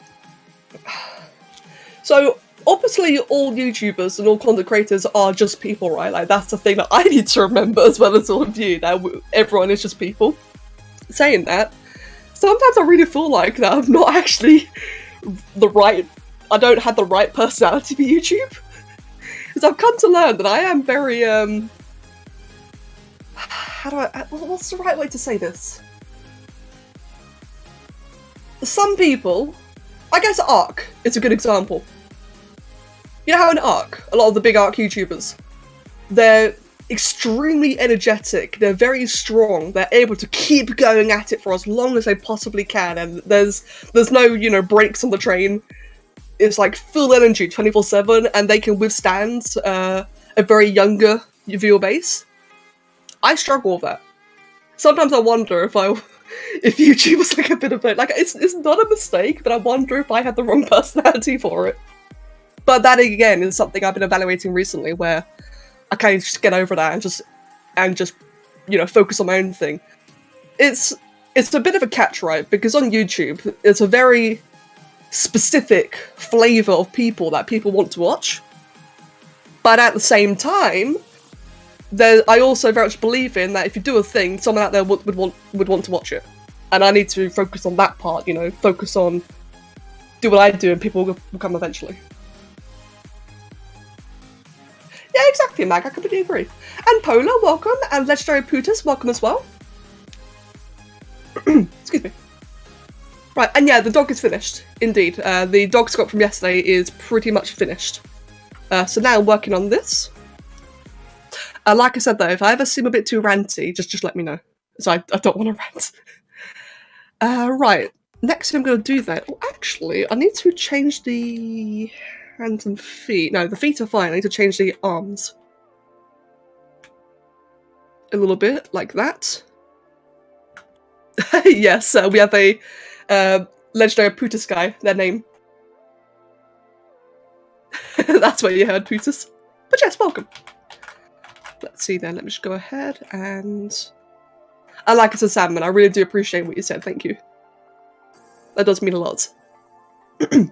So, obviously all YouTubers and all content creators are just people, right? Like, that's the thing that I need to remember as well as all of you, that everyone is just people. Saying that, sometimes I really feel like that I'm not actually I don't have the right personality for YouTube. Because I've come to learn that I am very, what's the right way to say this? Some people, I guess Arc is a good example. You know how in Arc, a lot of the big Arc YouTubers, they're extremely energetic, they're very strong, they're able to keep going at it for as long as they possibly can, and there's no, breaks on the train. It's like full energy 24/7, and they can withstand a very younger viewer base. I struggle with that. Sometimes I wonder if YouTube was like a bit of it's not a mistake, but I wonder if I had the wrong personality for it. But that again is something I've been evaluating recently, where I kind of just get over that and just focus on my own thing. It's a bit of a catch, right? Because on YouTube, it's a very specific flavour of people that people want to watch. But at the same time, I also very much believe in that if you do a thing, someone out there would want to watch it. And I need to focus on that part, focus on do what I do and people will come eventually. Yeah, exactly, Mag, I completely agree. And Polar, welcome, and Legendary Putus, welcome as well. Excuse me. Right, and yeah, the dog is finished, indeed. The dog sculpt from yesterday is pretty much finished. So now I'm working on this. Like I said though, if I ever seem a bit too ranty, just let me know. So I don't want to rant. Right. Next thing I'm going to do then. Oh, actually, I need to change the hands and feet. No, the feet are fine. I need to change the arms. A little bit, like that. Yes, we have a legendary Putus guy, their name. That's where you heard Putus. But yes, welcome. Let's see then, let me just go ahead and... I like it as salmon, I really do appreciate what you said, thank you. That does mean a lot. But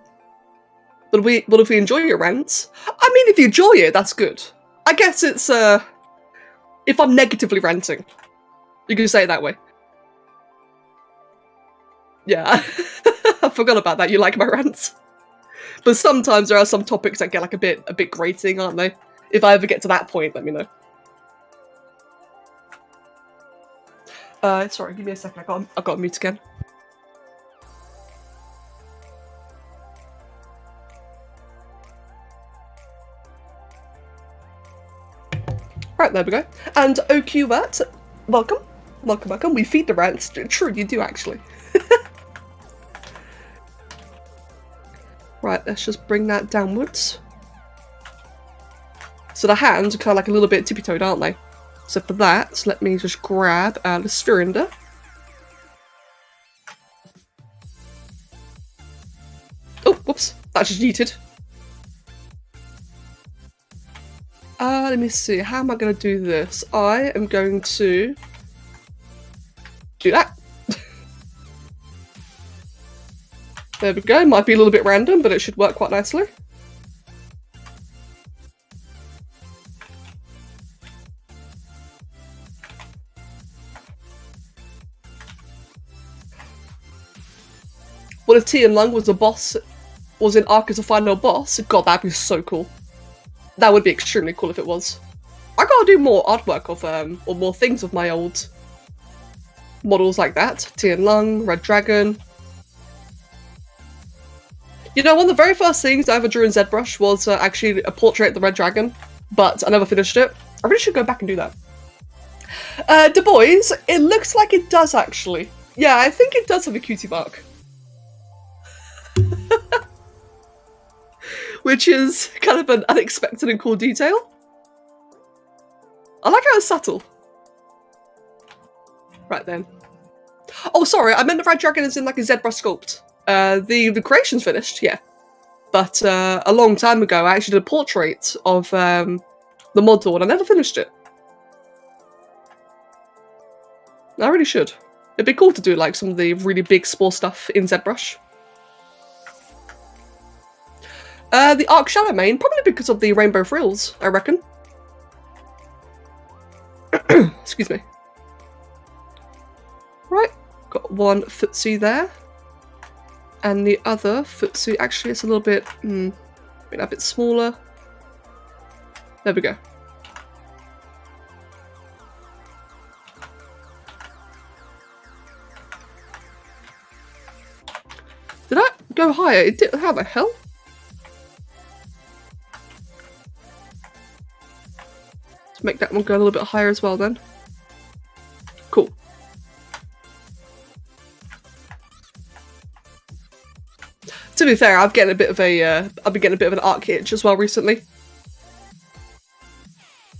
if we enjoy your rants... I mean, if you enjoy it, that's good. I guess it's, if I'm negatively ranting. You can say it that way. Yeah, I forgot about that, you like my rants. But sometimes there are some topics that get like a bit grating, aren't they? If I ever get to that point, let me know. Sorry, give me a second, I got to mute again. Right, there we go. And OQVert, welcome. Welcome. We feed the rants. True, you do actually. Right, let's just bring that downwards. So the hands are kind of like a little bit tippy-toed, aren't they? So for that, let me just grab the Spherinde. Oh, whoops. That just yeeted. Let me see. How am I going to do this? I am going to do that. There we go. Might be a little bit random, but it should work quite nicely. What if Tian Lung was in Ark as a final boss? God, that'd be so cool. That would be extremely cool if it was. I gotta do more artwork of, or more things of my old models like that. Tian Lung, Red Dragon. You know, one of the very first things I ever drew in ZBrush was actually a portrait of the Red Dragon, but I never finished it. I really should go back and do that. Du Bois, it looks like it does actually. Yeah, I think it does have a cutie mark. Which is kind of an unexpected and cool detail. I like how it's subtle. Right then. Oh, sorry, I meant the Red Dragon is in like a ZBrush sculpt. The creation's finished, yeah. But a long time ago, I actually did a portrait of the model, and I never finished it. I really should. It'd be cool to do like some of the really big spore stuff in ZBrush. The Arc Shadow Mane, probably because of the rainbow frills, I reckon. Excuse me. Right, got one footsie there. And the other footsie, actually it's a little bit, a bit smaller. There we go. Did I go higher? It did, how the hell? Let's make that one go a little bit higher as well then. Cool. To be fair, I've been getting a bit of an arc itch as well recently.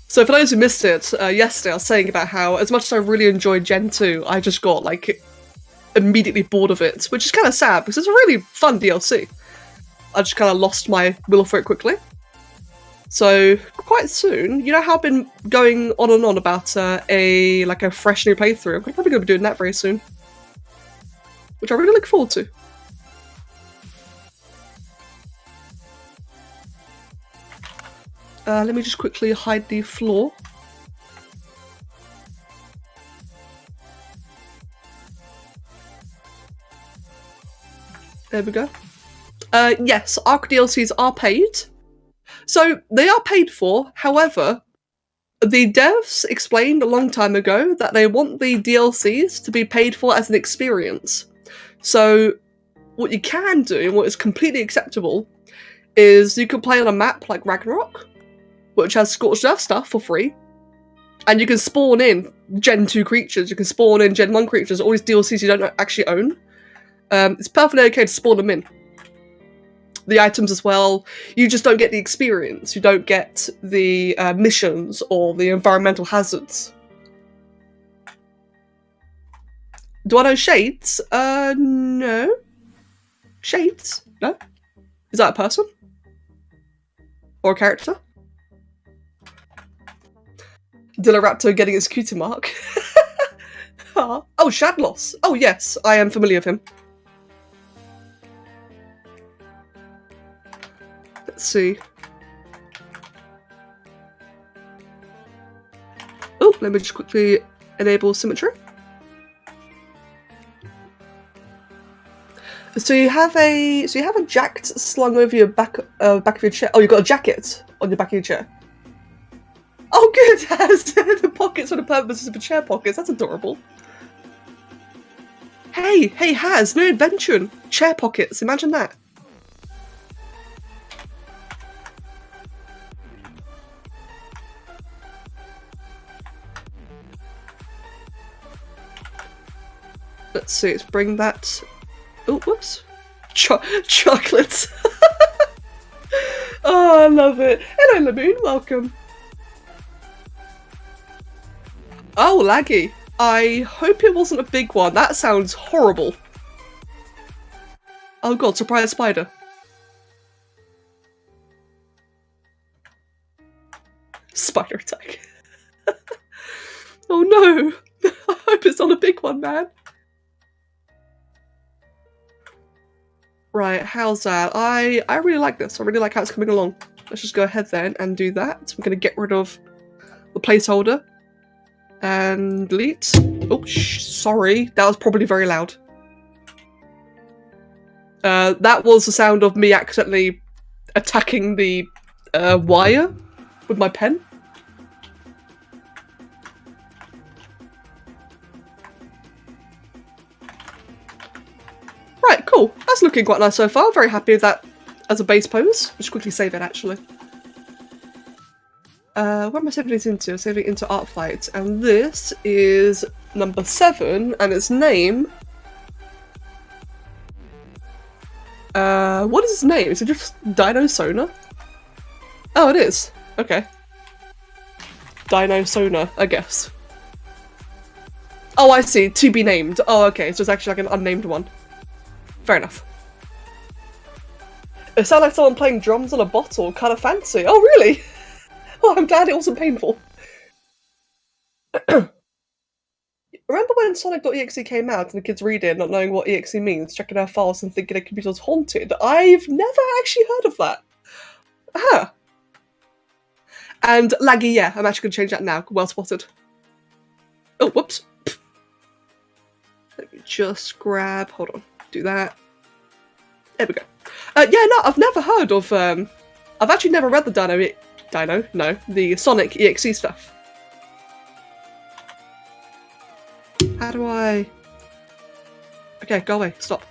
So for those who missed it, yesterday I was saying about how, as much as I really enjoyed Gen 2, I just got, like, immediately bored of it, which is kind of sad, because it's a really fun DLC. I just kind of lost my will for it quickly. So, quite soon, you know how I've been going on and on about a fresh new playthrough? I'm probably going to be doing that very soon. Which I really look forward to. Let me just quickly hide the floor. There we go. Yes, Arc DLCs are paid. So, they are paid for, however, the devs explained a long time ago that they want the DLCs to be paid for as an experience. So, what you can do, and what is completely acceptable, is you can play on a map like Ragnarok, which has Scorched Earth stuff for free, And you can spawn in Gen 2 creatures, you can spawn in Gen 1 creatures, all these DLCs you don't actually own. It's perfectly okay to spawn them in. The items as well, you just don't get the experience. You don't get the missions or the environmental hazards. Do I know Shades? No. Shades? No? Is that a person? Or a character? Dillaraptor getting its cutie mark. Oh, Shadloss. Oh yes, I am familiar with him. Let's see. Oh, let me just quickly enable symmetry. So you have a jacket slung over your back of your chair. Oh, you've got a jacket on your back of your chair. Oh, good. It has the pockets for the purposes of the chair pockets. That's adorable. Hey, Haz, new invention. Chair pockets. Imagine that. Let's see. Let's bring that. Oh, whoops. Chocolates. Oh, I love it. Hello, Lamoon. Welcome. Oh, laggy. I hope it wasn't a big one. That sounds horrible. Oh god, surprise spider. Spider attack. Oh no. I hope it's not a big one, man. Right, how's that? I really like this. I really like how it's coming along. Let's just go ahead then and do that. I'm going to get rid of the placeholder. And delete. Oh, sorry. That was probably very loud. That was the sound of me accidentally attacking the wire with my pen. Right, cool. That's looking quite nice so far. Very happy with that as a base pose. Just quickly save it, actually. What am I saving it into? I'm saving it into ArtFight, and this is number 7, and its name. What is its name? Is it just Dino Sona? Oh, it is. Okay. Dino Sona, I guess. Oh, I see. To be named. Oh, okay. So it's actually like an unnamed one. Fair enough. It sounded like someone playing drums on a bottle. Kind of fancy. Oh, really? Oh, I'm glad it wasn't painful. Remember when Sonic.exe came out and the kids read it, not knowing what exe means, checking their files and thinking their computer was haunted? I've never actually heard of that. Huh. And laggy, yeah, I'm actually going to change that now. Well spotted. Oh, whoops. Let me just grab, hold on, do that. There we go. Yeah, no, I've never heard of, I've actually never read the the Sonic EXE stuff. How do I... Okay, go away, stop.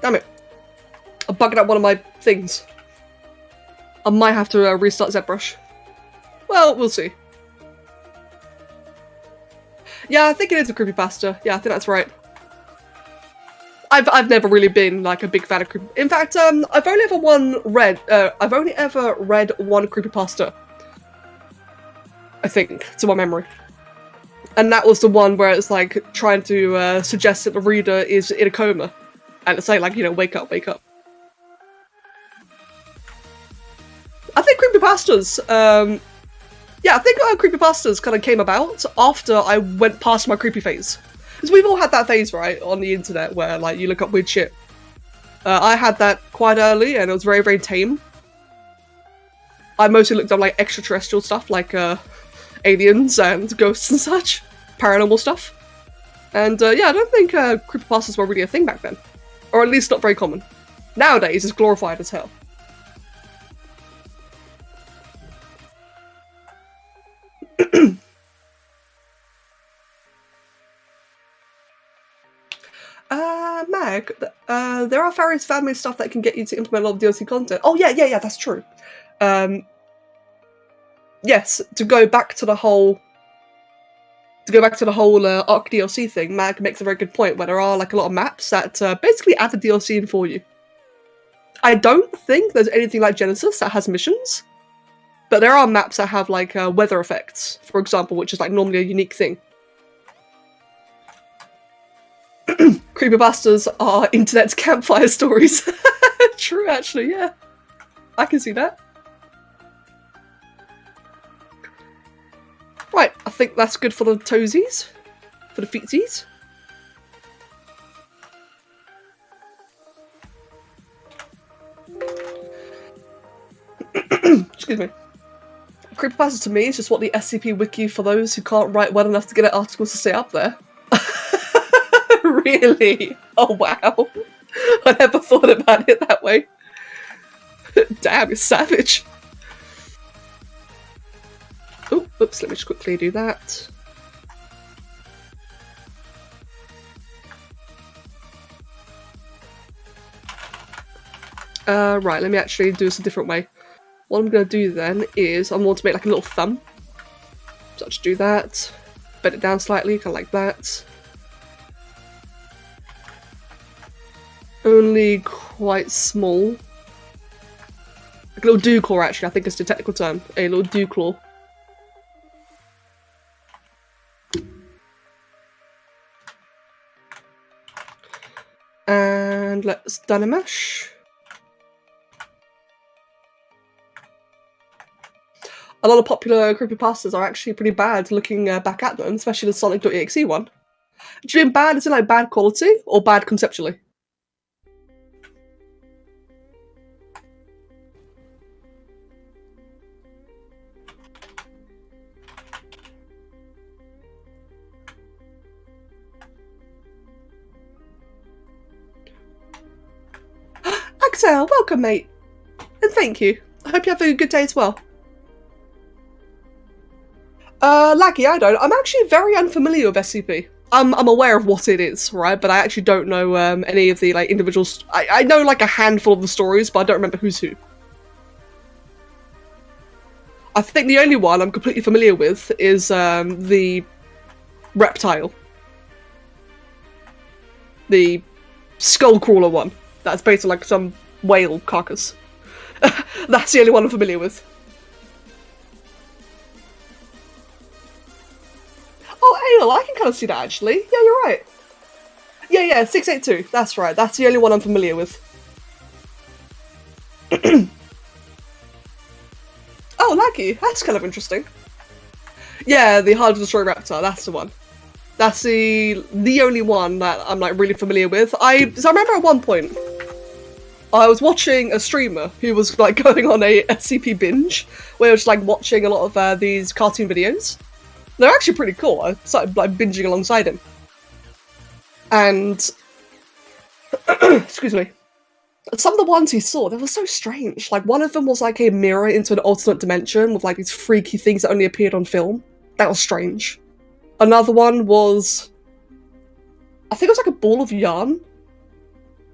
Damn it. I'm bugging out one of my things. I might have to restart ZBrush. Well, we'll see. Yeah, I think it is a creepypasta. Yeah, I think that's right. I've never really been like a big fan of creepy. In fact, I've only ever read one creepypasta. I think, to my memory, and that was the one where it's like trying to suggest that the reader is in a coma, and it's like you know, wake up, wake up. I think creepypastas. Yeah, I think creepypastas kind of came about after I went past my creepy phase. Because we've all had that phase, right, on the internet where, like, you look up weird shit. I had that quite early, and it was very, very tame. I mostly looked up, like, extraterrestrial stuff, like, aliens and ghosts and such. Paranormal stuff. And, yeah, I don't think creepypastas were really a thing back then. Or at least not very common. Nowadays, it's glorified as hell. Mag, there are various family stuff that can get you to implement a lot of DLC content. Oh yeah, that's true. Yes, to go back to the whole Arc DLC thing, Mag makes a very good point where there are like a lot of maps that basically add the DLC in for you. I don't think there's anything like Genesis that has missions, but there are maps that have like weather effects, for example, which is like normally a unique thing. Creepypastas are internet's campfire stories. True, actually, yeah. I can see that. Right, I think that's good for the toesies. For the feetsies. Excuse me. Creepypasta to me is just what the SCP wiki for those who can't write well enough to get articles to stay up there. Really? Oh wow. I never thought about it that way. Damn, you're savage. Oh, oops, let me just quickly do that. Right, let me actually do this a different way. What I'm going to do then is I want to make like a little thumb. So I'll just do that. Bend it down slightly, kind of like that. Only quite small. Like a little dew claw, actually, I think is the technical term. A little dew claw. And let's Dynamash. A lot of popular creepypastas are actually pretty bad looking back at them, especially the Sonic.exe one. Do you mean bad as in like bad quality, or bad conceptually? Axel, welcome mate! And thank you. I hope you have a good day as well. Laggy, I don't. I'm actually very unfamiliar with SCP. I'm aware of what it is, right? But I actually don't know any of the like individuals. I know like a handful of the stories, but I don't remember who's who. I think the only one I'm completely familiar with is the reptile. The skullcrawler one. That's based on like some whale carcass. That's the only one I'm familiar with. Oh, Ale, I can kind of see that actually. Yeah, you're right. Yeah, 682. That's right. That's the only one I'm familiar with. Oh, Laggy. That's kind of interesting. Yeah, the Hard to Destroy Raptor. That's the one. That's the only one that I'm like really familiar with. So I remember at one point I was watching a streamer who was like going on a SCP binge where I was like watching a lot of these cartoon videos. They're actually pretty cool. I started like binging alongside him. And excuse me. Some of the ones he saw, they were so strange. Like one of them was like a mirror into an alternate dimension with like these freaky things that only appeared on film. That was strange. Another one was, I think it was like a ball of yarn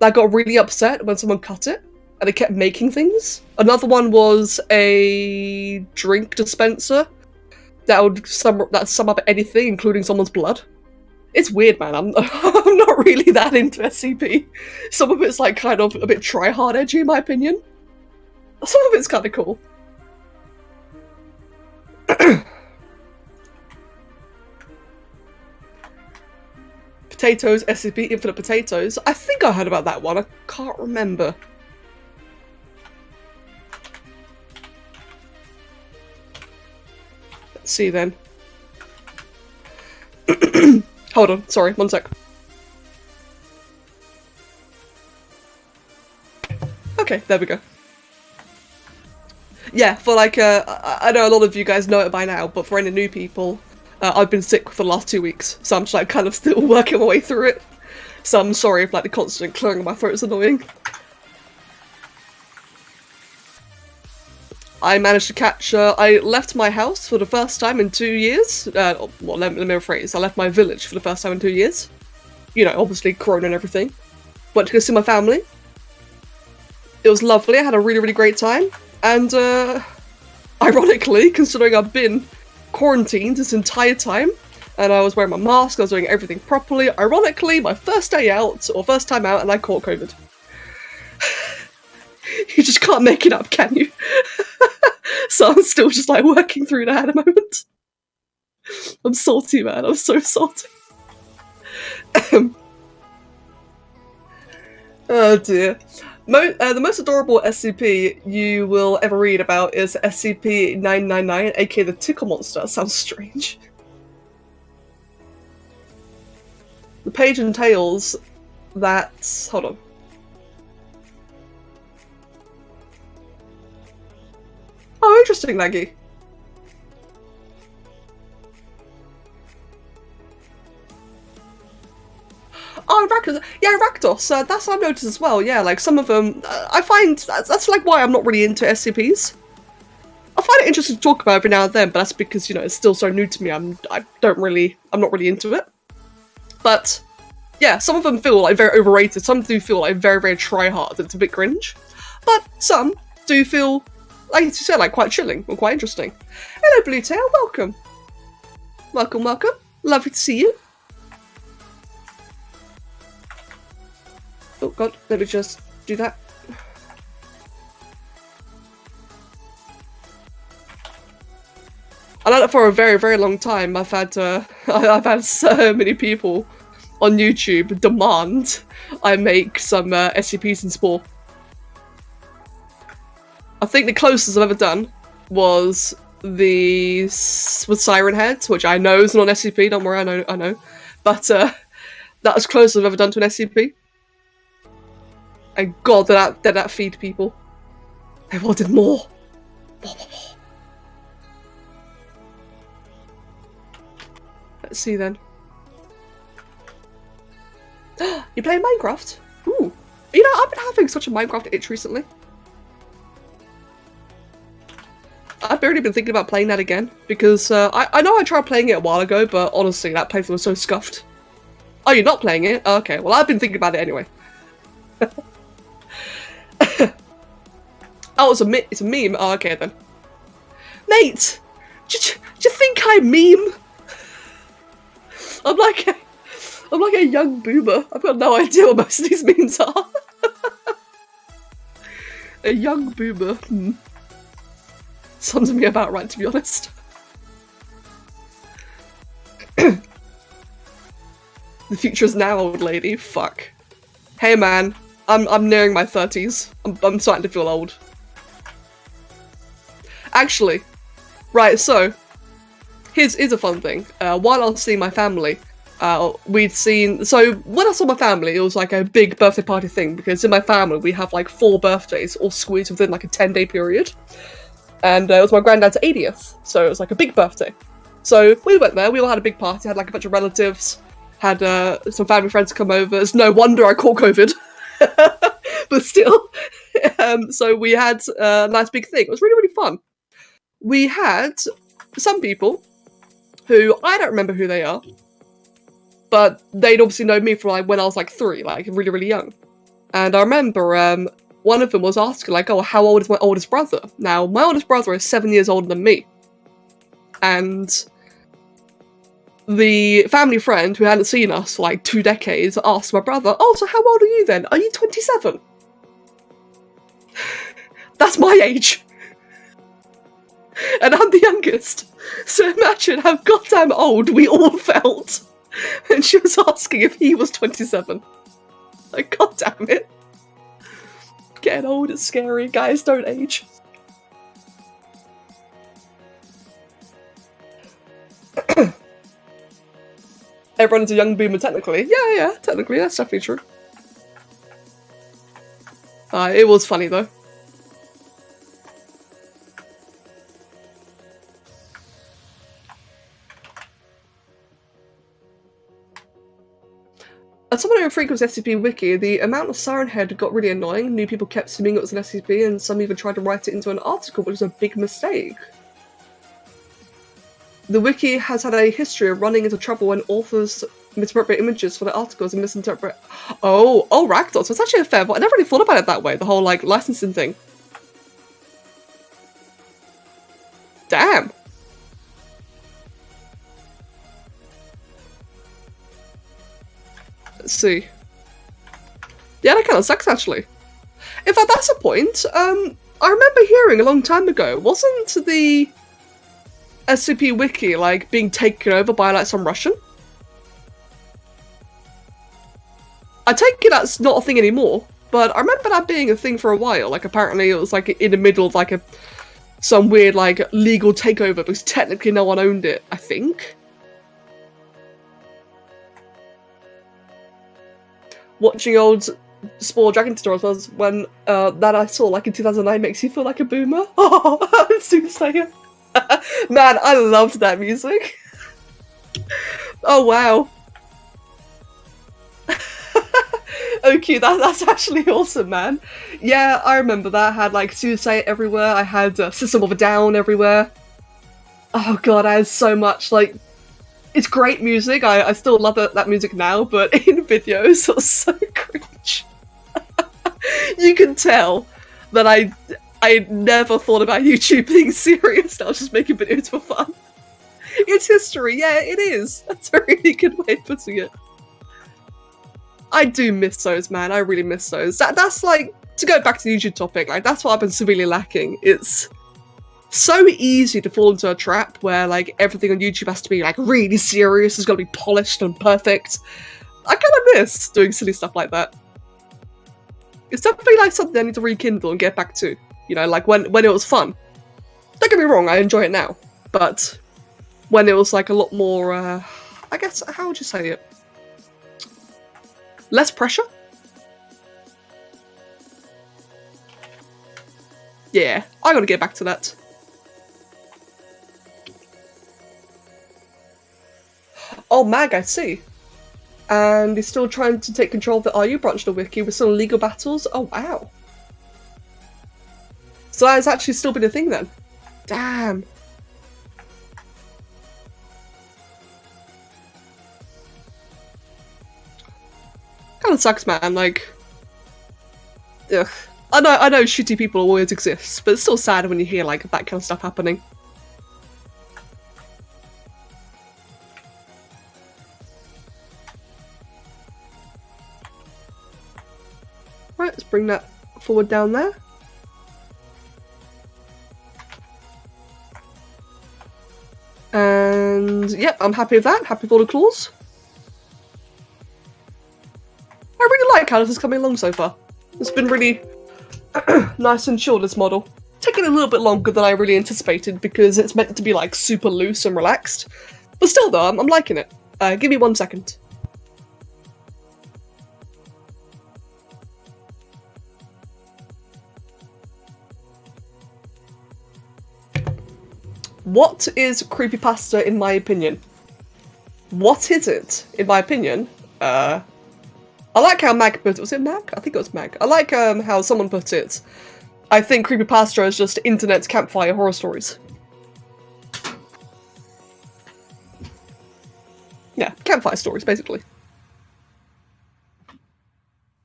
that got really upset when someone cut it, and it kept making things. Another one was a drink dispenser that would sum up anything, including someone's blood. It's weird, man. I'm not really that into SCP. Some of it's like kind of a bit try-hard edgy, in my opinion. Some of it's kind of cool. Potatoes, SCP, Infinite Potatoes. I think I heard about that one. I can't remember. Let's see then. Hold on, sorry, one sec. Okay, there we go. Yeah, for like, I know a lot of you guys know it by now, but for any new people, I've been sick for the last 2 weeks, so I'm just like kind of still working my way through it. So I'm sorry if like the constant clearing of my throat is annoying. I managed to catch, I left my house for the first time in 2 years. Well, let me rephrase. I left my village for the first time in 2 years. You know, obviously Corona and everything. Went to go see my family. It was lovely. I had a really, really great time. And ironically, considering I've been quarantined this entire time, and I was wearing my mask, I was doing everything properly, ironically, my first day out, or first time out, and I caught COVID. You just can't make it up, can you? So I'm still just like working through that at the moment. I'm salty, man. I'm so salty. Oh dear. The most adorable SCP you will ever read about is SCP-999, aka the Tickle Monster. Sounds strange. The page entails that... Hold on. Oh, interesting, Maggie. Oh, Rakdos. Yeah, Rakdos. That's what I've noticed as well. Yeah, like some of them, I find that's like why I'm not really into SCPs. I find it interesting to talk about every now and then, but that's because, you know, it's still so new to me. I'm not really into it. But yeah, some of them feel like very overrated. Some do feel like very, very try-hard. It's a bit cringe. But some do feel, like you said, like quite chilling or quite interesting. Hello, Blue Tail. Welcome. Welcome, welcome. Lovely to see you. Oh god, let me just do that. I know that for a very, very long time I've had so many people on YouTube demand I make some SCPs in Spore. I think the closest I've ever done was with Siren Heads, which I know is not an SCP, don't worry, I know. But that was close I've ever done to an SCP. And god, did that feed people. They wanted more. More. Let's see then. You playing Minecraft? Ooh. You know, I've been having such a Minecraft itch recently. I've barely been thinking about playing that again, because I know I tried playing it a while ago, but honestly, that playthrough was so scuffed. Oh, you're not playing it? Oh, okay, well I've been thinking about it anyway. Oh, it's a meme? Oh, okay then. Nate! Do you think I meme? I'm like a young boomer. I've got no idea what most of these memes are. A young boomer. Sums me about right, to be honest. The future is now, old lady. Fuck. Hey man, I'm nearing my 30s. I'm starting to feel old. Actually, right, so here's a fun thing. While I was seeing my family, we'd seen... So when I saw my family, it was like a big birthday party thing, because in my family we have like 4 birthdays all squeezed within like a 10-day period. And it was my granddad's 80th, so it was like a big birthday. So we went there, we all had a big party, had like a bunch of relatives, had some family friends come over. It's no wonder I caught COVID. But still. So we had a nice big thing. It was really, really fun. We had some people who, I don't remember who they are, but they'd obviously known me from like when I was like 3, like really, really young. And I remember one of them was asking like, oh, how old is my oldest brother? Now, my oldest brother is 7 years older than me. And the family friend who hadn't seen us for like 2 decades asked my brother, oh, so how old are you then? Are you 27? That's my age. And I'm the youngest. So imagine how goddamn old we all felt. And she was asking if he was 27. Like, goddamn it. Getting old is scary. Guys, don't age. Everyone is a young boomer, technically. Yeah, technically, that's definitely true. It was funny, though. As someone who frequents SCP Wiki, the amount of Siren Head got really annoying. New people kept assuming it was an SCP, and some even tried to write it into an article, which was a big mistake. The Wiki has had a history of running into trouble when authors Misappropriate images for the articles and misinterpret. Oh, ragdoll. So it's actually a fair point. I never really thought about it that way. The whole like licensing thing. Damn. Let's see. Yeah, that kind of sucks actually. In fact, that's a point. I remember hearing a long time ago. Wasn't the SCP wiki like being taken over by like some Russian? I take it that's not a thing anymore, but I remember that being a thing for a while. Like apparently it was like in the middle of like some weird like legal takeover because technically no one owned it, I think. Watching old Spore Dragon tutorials was when that I saw like in 2009 makes you feel like a boomer. Oh, I'm Soothsayer. Man, I loved that music. Oh wow. Okay, that's actually awesome, man. Yeah, I remember that. I had like Soothsayer everywhere. I had System of a Down everywhere. Oh god, I had so much like. It's great music. I still love that music now, but in videos it was so cringe. You can tell that I never thought about YouTube being serious. I was just making videos for fun. It's history, yeah, it is. That's a really good way of putting it. I do miss those, man. I really miss those. That's like, to go back to the YouTube topic, like that's what I've been severely lacking. It's so easy to fall into a trap where like everything on YouTube has to be like really serious, it's got to be polished and perfect. I kind of miss doing silly stuff like that. It's definitely like something I need to rekindle and get back to. You know, like when it was fun. Don't get me wrong, I enjoy it now. But when it was like a lot more, I guess, how would you say it? Less pressure? Yeah, I gotta get back to that. Oh, Mag, I see. And he's still trying to take control of the RU branch of the wiki with some legal battles. Oh, wow. So that has actually still been a thing then. Damn. Kind of sucks, man. Like, ugh. I know shitty people always exist, but it's still sad when you hear like that kind of stuff happening. Right, let's bring that forward down there. And yep, I'm happy with that. Happy with all the claws. I really like how this is coming along so far. It's been really nice and chill, this model. Taking a little bit longer than I really anticipated because it's meant to be like super loose and relaxed. But still though, I'm liking it. Give me 1 second. What is creepypasta in my opinion? What is it, in my opinion? I like how Mag put it. Was it Mag? I think it was Mag. I like how someone put it. I think creepypasta is just internet's campfire horror stories. Yeah, campfire stories, basically.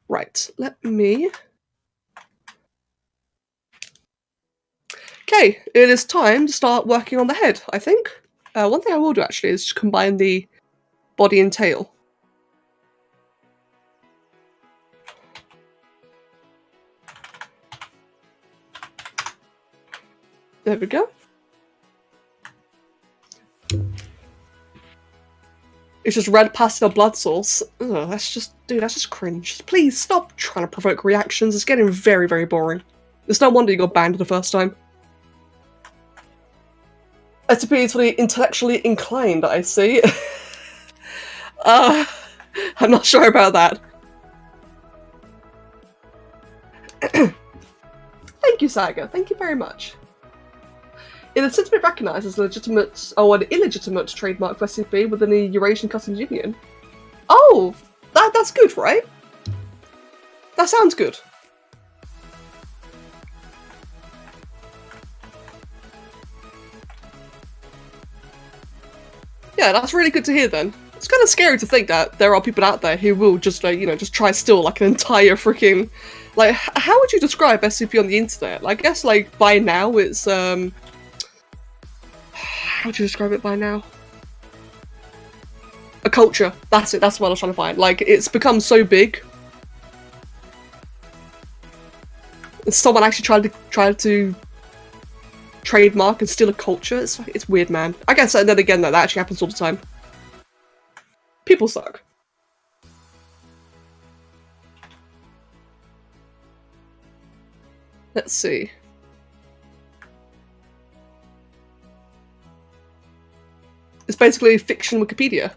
Right, let me... Okay, it is time to start working on the head, I think. One thing I will do, actually, is combine the body and tail. There we go. It's just red pastel blood sauce. Ugh, that's just, dude, that's just cringe. Please stop trying to provoke reactions. It's getting very, very boring. It's no wonder you got banned the first time. SCP is for the intellectually inclined, I see. I'm not sure about that. Thank you, Saga. Thank you very much. It has since been recognised as legitimate, an illegitimate trademark for SCP within the Eurasian Customs Union. Oh, that's good, right? That sounds good. Yeah, that's really good to hear then. It's kind of scary to think that there are people out there who will just, you know, just try steal like an entire freaking, like, how would you describe SCP on the internet? I guess like by now it's how would you describe it by now? A culture. That's it. That's what I was trying to find. Like, it's become so big. Someone actually tried to trademark and steal a culture. It's weird, man. I guess and then again, though, that actually happens all the time. People suck. Let's see. It's basically fiction Wikipedia.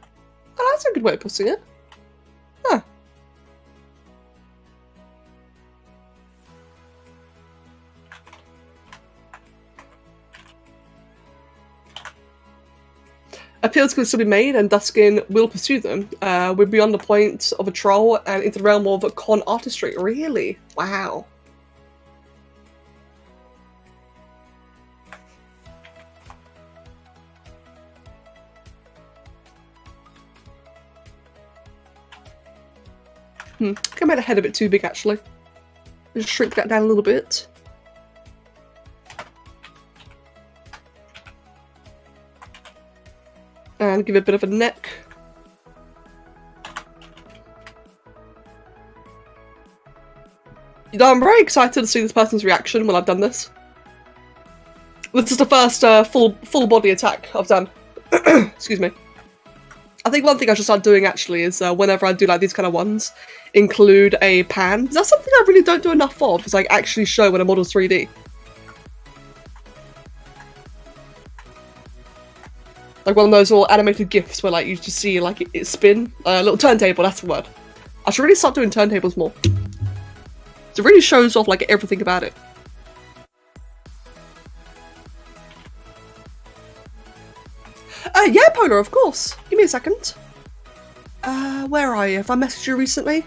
Oh, that's a good way of putting it. Huh. Appeals can still be made, and Duskin will pursue them. We're beyond the point of a troll and into the realm of con artistry. Really? Wow. I think I made a head a bit too big, actually. Just shrink that down a little bit. And give it a bit of a neck. You know, I'm very excited to see this person's reaction when I've done this. This is the first full body attack I've done. Excuse me. I think one thing I should start doing actually is whenever I do like these kind of ones, include a pan. That's something I really don't do enough of, is like actually show when a model's 3D. Like one of those little animated GIFs where like you just see like it spin. A little turntable, that's the word. I should really start doing turntables more. It really shows off like everything about it. Yeah, Polar, of course. Give me a second. Where are you? Have I messaged you recently?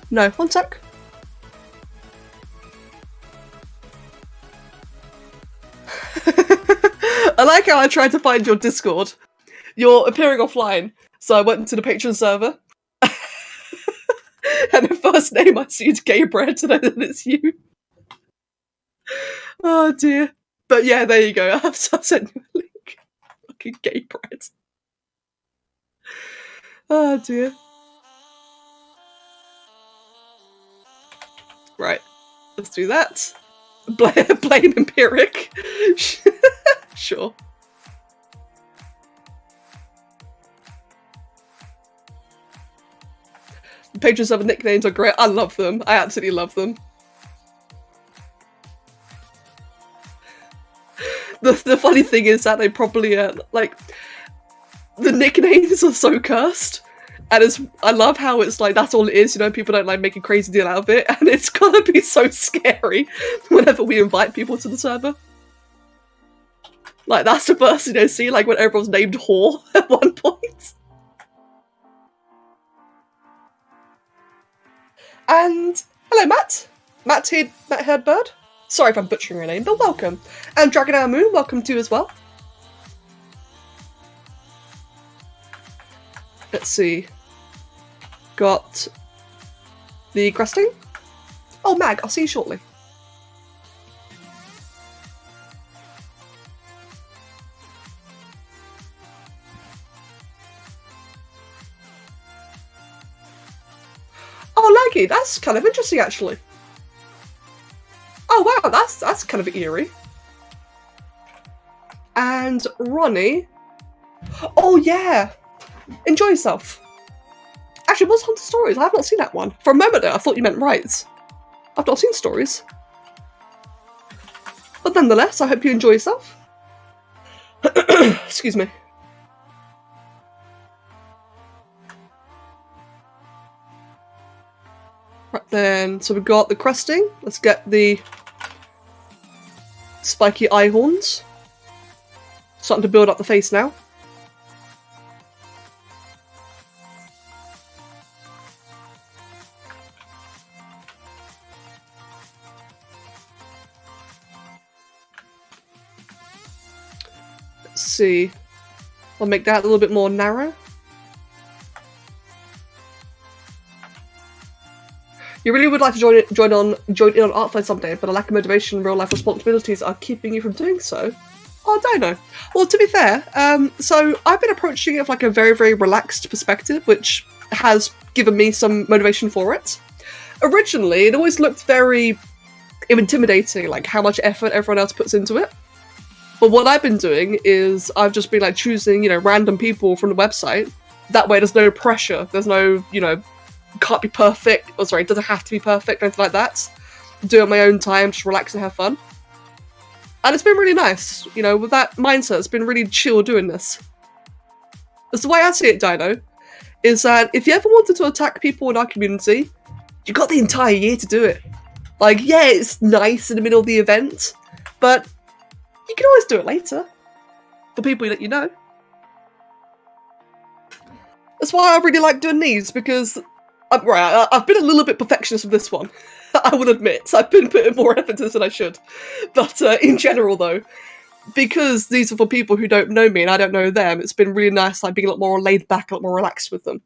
No, one sec. I like how I tried to find your Discord. You're appearing offline, so I went into the Patreon server. And the first name I see is Gabriel, and then it's you. Oh dear. But yeah, there you go. I've sent you a link. Fucking gay bread. Oh dear. Right, let's do that. Blame Empiric. Sure. The pages of nicknames are great. I love them. I absolutely love them. The funny thing is that they probably like the nicknames are so cursed, and I love how it's like that's all it is. You know, people don't like make a crazy deal out of it, and it's gonna be so scary whenever we invite people to the server. Like that's the first thing I see, like when everyone's named whore at one point. And hello, Matt. Matt Hairdbird. Sorry if I'm butchering your name, but welcome. And Dragon Hour Moon, welcome too as well. Let's see. Got the cresting. Oh, Mag, I'll see you shortly. Oh, Laggy, that's kind of interesting, actually. Oh wow, that's kind of eerie. And Ronnie. Oh yeah! Enjoy yourself. Actually, what's Hunter Stories? I have not seen that one. For a moment there, I thought you meant Rights. I've not seen Stories. But nonetheless, I hope you enjoy yourself. Excuse me. Right then, so we've got the cresting. Let's get the spiky eye horns. Starting to build up the face now. Let's see. I'll make that a little bit more narrow. You really would like to join in on ArtFight someday, but a lack of motivation and real-life responsibilities are keeping you from doing so. Oh, Dino. Well, to be fair, so I've been approaching it with like a very, very relaxed perspective, which has given me some motivation for it. Originally, it always looked very intimidating, like how much effort everyone else puts into it. But what I've been doing is I've just been like choosing, you know, random people from the website. That way there's no pressure. There's no, you know, can't be perfect. Oh, sorry, it doesn't have to be perfect or anything like that. Do it on my own time, just relax and have fun. And it's been really nice, you know, with that mindset, it's been really chill doing this. That's the way I see it, Dino, is that if you ever wanted to attack people in our community, you got the entire year to do it. Like, yeah, it's nice in the middle of the event, but you can always do it later. For people that you know. That's why I really like doing these, because I've been a little bit perfectionist with this one. I will admit, I've been putting more effort into this than I should. But in general, though, because these are for people who don't know me and I don't know them, it's been really nice, like being a lot more laid back, a lot more relaxed with them.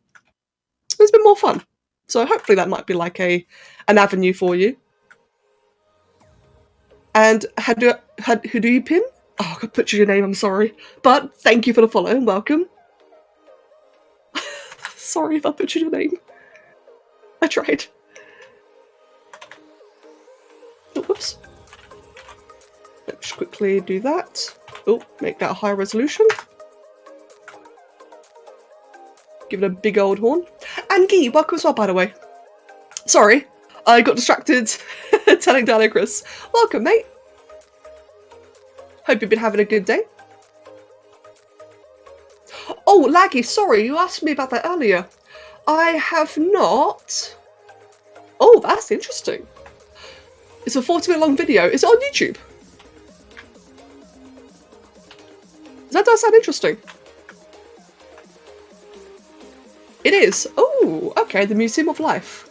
It's been more fun. So hopefully that might be like an avenue for you. And who do you pin? Oh, I could butcher your name, I'm sorry. But thank you for the follow and welcome. Sorry if I butchered your name. I tried. Oh, whoops. Let's quickly do that. Oh, make that a higher resolution. Give it a big old horn. And Guy, welcome as well, by the way. Sorry, I got distracted telling Dino Chris. Welcome, mate. Hope you've been having a good day. Oh, Laggy, sorry, you asked me about that earlier. I have not. Oh, that's interesting. It's a 40-minute long video. Is it on YouTube? That does sound interesting. It is. Oh, okay, the Museum of Life.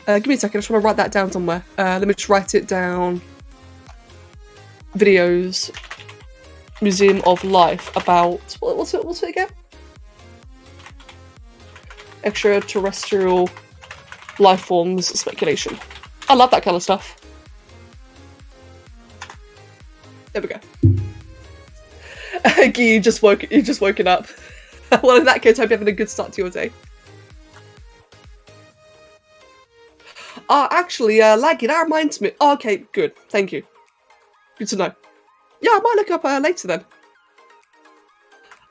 Give me a second, I just want to write that down somewhere. Let me just write it down. Videos. Museum of Life about... What's it again? Extraterrestrial life forms speculation. I love that kind of stuff. There we go. You just woken up. Well, in that case, I hope you're having a good start to your day. Actually, Laggy, that reminds me. Oh, okay, good. Thank you. Good to know. Yeah, I might look up later then.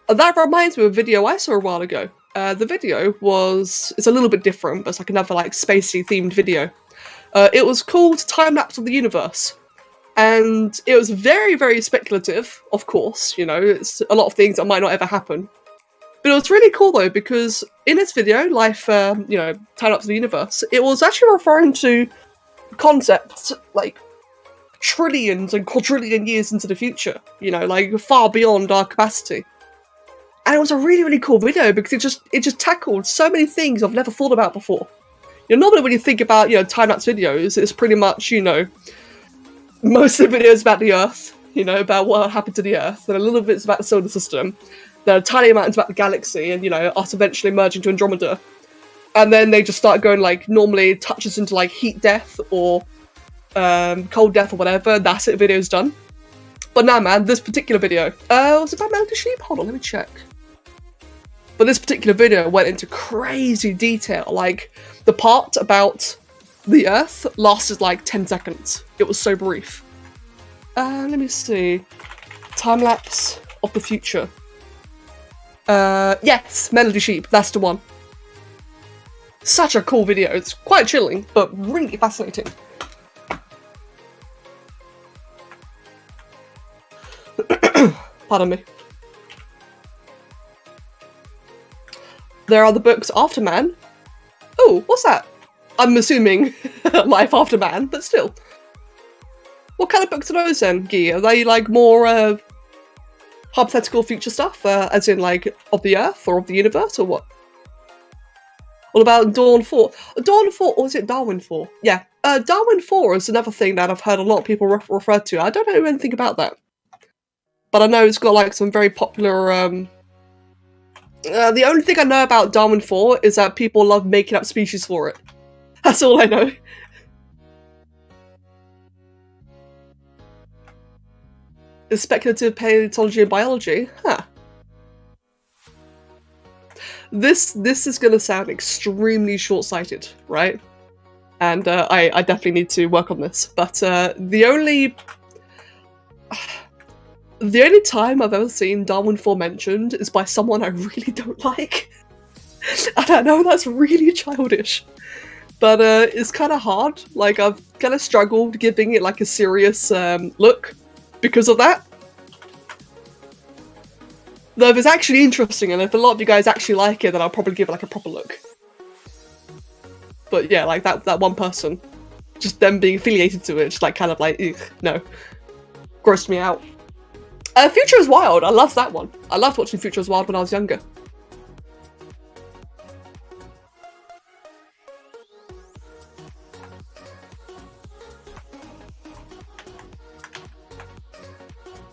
That reminds me of a video I saw a while ago. The video it's a little bit different, but it's like another like spacey themed video. It was called Time Lapse of the Universe. And it was very, very speculative, of course, you know, it's a lot of things that might not ever happen. But it was really cool though, because in this video, Life, you know, Time Lapse of the Universe, it was actually referring to concepts like trillions and quadrillion years into the future, you know, like far beyond our capacity. And it was a really, really cool video because it just tackled so many things I've never thought about before. You know, normally when you think about, you know, time-lapse videos, it's pretty much, you know, most of the videos about the Earth, you know, about what happened to the Earth, and a little bit about the solar system, then a tiny amount about the galaxy, and, you know, us eventually merging to Andromeda. And then they just start going, like, normally it touches into, like, heat death or cold death or whatever, and that's it, the video's done. But now, man, this particular video, was it about Melody Sheep? Hold on, let me check. But this particular video went into crazy detail, like, the part about the Earth lasted like 10 seconds. It was so brief. Let me see. Time-lapse of the future. Yes, Melody Sheep, that's the one. Such a cool video. It's quite chilling, but really fascinating. Pardon me. There are the books After Man. Oh, what's that? I'm assuming Life After Man, but still. What kind of books are those then, Guy? Are they like more hypothetical future stuff, as in like of the Earth or of the universe, or what? What about Dawn 4? Dawn 4, or is it Darwin 4? Yeah, Darwin 4 is another thing that I've heard a lot of people refer to. I don't know anything about that. But I know it's got like some very popular The only thing I know about Darwin 4 is that people love making up species for it. That's all I know. Is speculative paleontology and biology? Huh. This is going to sound extremely short-sighted, right? And I definitely need to work on this. But the only time I've ever seen Darwin 4 mentioned is by someone I really don't like. And I know that's really childish, but it's kind of hard. Like, I've kind of struggled giving it like a serious look because of that. Though if it's actually interesting and if a lot of you guys actually like it, then I'll probably give it like a proper look. But yeah, like that one person, just them being affiliated to it, just like kind of like, ugh, no. Grossed me out. Future is Wild, I loved that one. I loved watching Future is Wild when I was younger.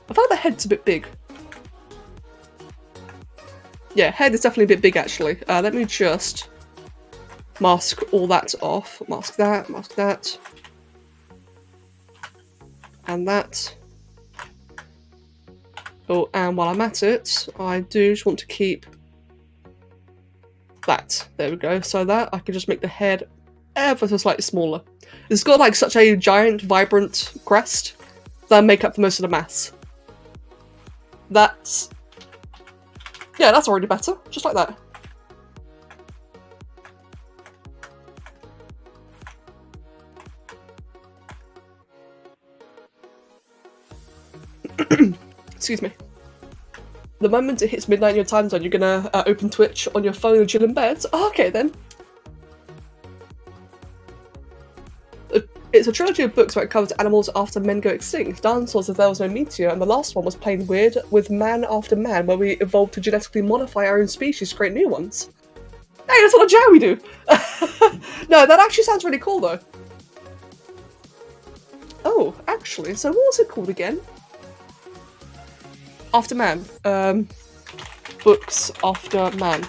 I thought the head's a bit big. Yeah, head is definitely a bit big actually. Let me just mask all that off. Mask that, and that. Oh, and while I'm at it, I do just want to keep that. There we go. So that I can just make the head ever so slightly smaller. It's got like such a giant, vibrant crest that make up for most of the mass. That's... yeah, that's already better. Just like that. Excuse me. The moment it hits midnight in your time zone, you're gonna open Twitch on your phone and chill in bed? Oh, okay then. It's a trilogy of books where it covers animals after men go extinct, dinosaurs if there was no meteor, and the last one was plain weird with man after man, where we evolved to genetically modify our own species to create new ones. Hey, that's what a Joey do! No, that actually sounds really cool though. Oh, actually, so what was it called again? After Man. Books After Man.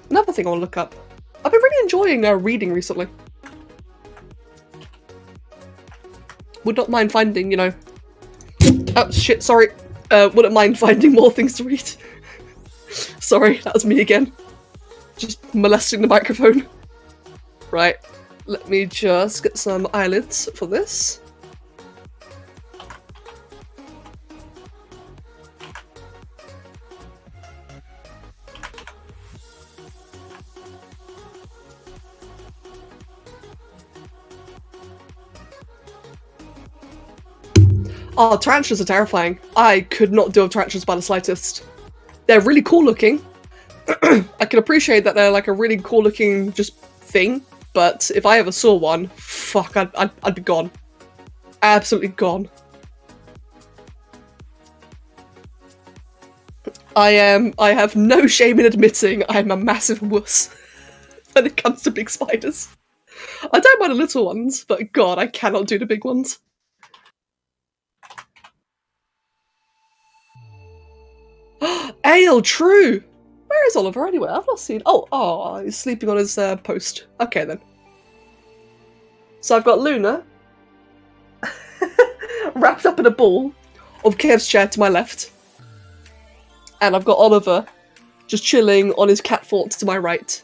Another thing I want to look up. I've been really enjoying reading recently. Would not mind finding, you know... oh, shit, sorry. Wouldn't mind finding more things to read. Sorry, that was me again. Just molesting the microphone. Right, let me just get some eyelids for this. Oh, tarantulas are terrifying. I could not deal with tarantulas by the slightest. They're really cool looking. I can appreciate that they're like a really cool looking just thing, but if I ever saw one, fuck, I'd be gone. Absolutely gone. I have no shame in admitting I'm a massive wuss when it comes to big spiders. I don't mind the little ones, but god, I cannot do the big ones. Ale, true! Where is Oliver anyway? I've not seen... oh, he's sleeping on his post. Okay then. So I've got Luna wrapped up in a ball of Kev's chair to my left. And I've got Oliver just chilling on his cat fort to my right.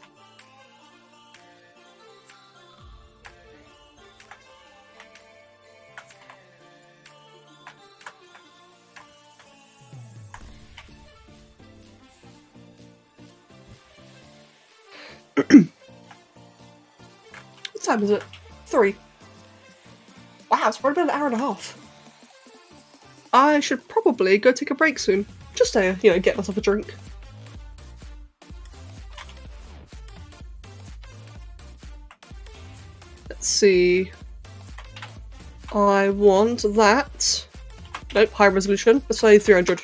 What time is it? 3. Wow, it's probably been an hour and a half. I should probably go take a break soon. Just to, you know, get myself a drink. Let's see. I want that. Nope, high resolution. Let's say 300.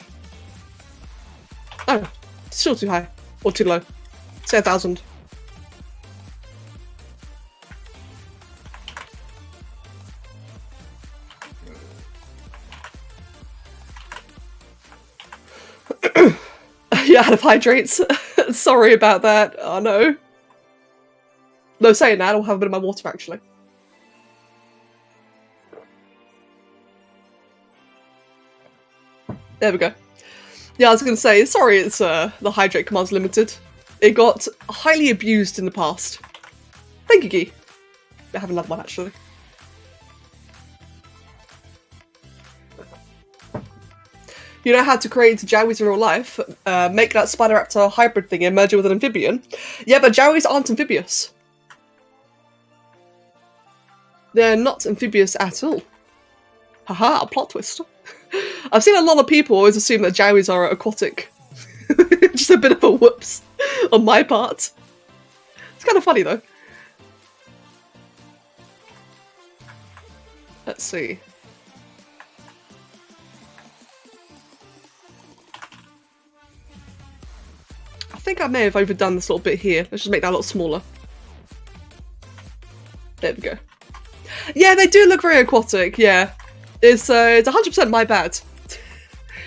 Oh, still too high. Or too low. Say 1,000. You're out of hydrates. Sorry about that. Oh no. No, saying that, I'll have a bit of my water actually. There we go. Yeah, I was going to say, sorry it's the hydrate command's limited. It got highly abused in the past. Thank you, Guy. I have another one actually. You know how to create Jowies in real life? Make that Spider-Raptor hybrid thing and merge it with an amphibian? Yeah, but Jowies aren't amphibious. They're not amphibious at all. Haha, a plot twist. I've seen a lot of people always assume that Jowies are aquatic. Just a bit of a whoops on my part. It's kind of funny though. Let's see. I think I may have overdone this little bit here. Let's just make that a little smaller. There we go. Yeah, they do look very aquatic, yeah. It's 100% my bad.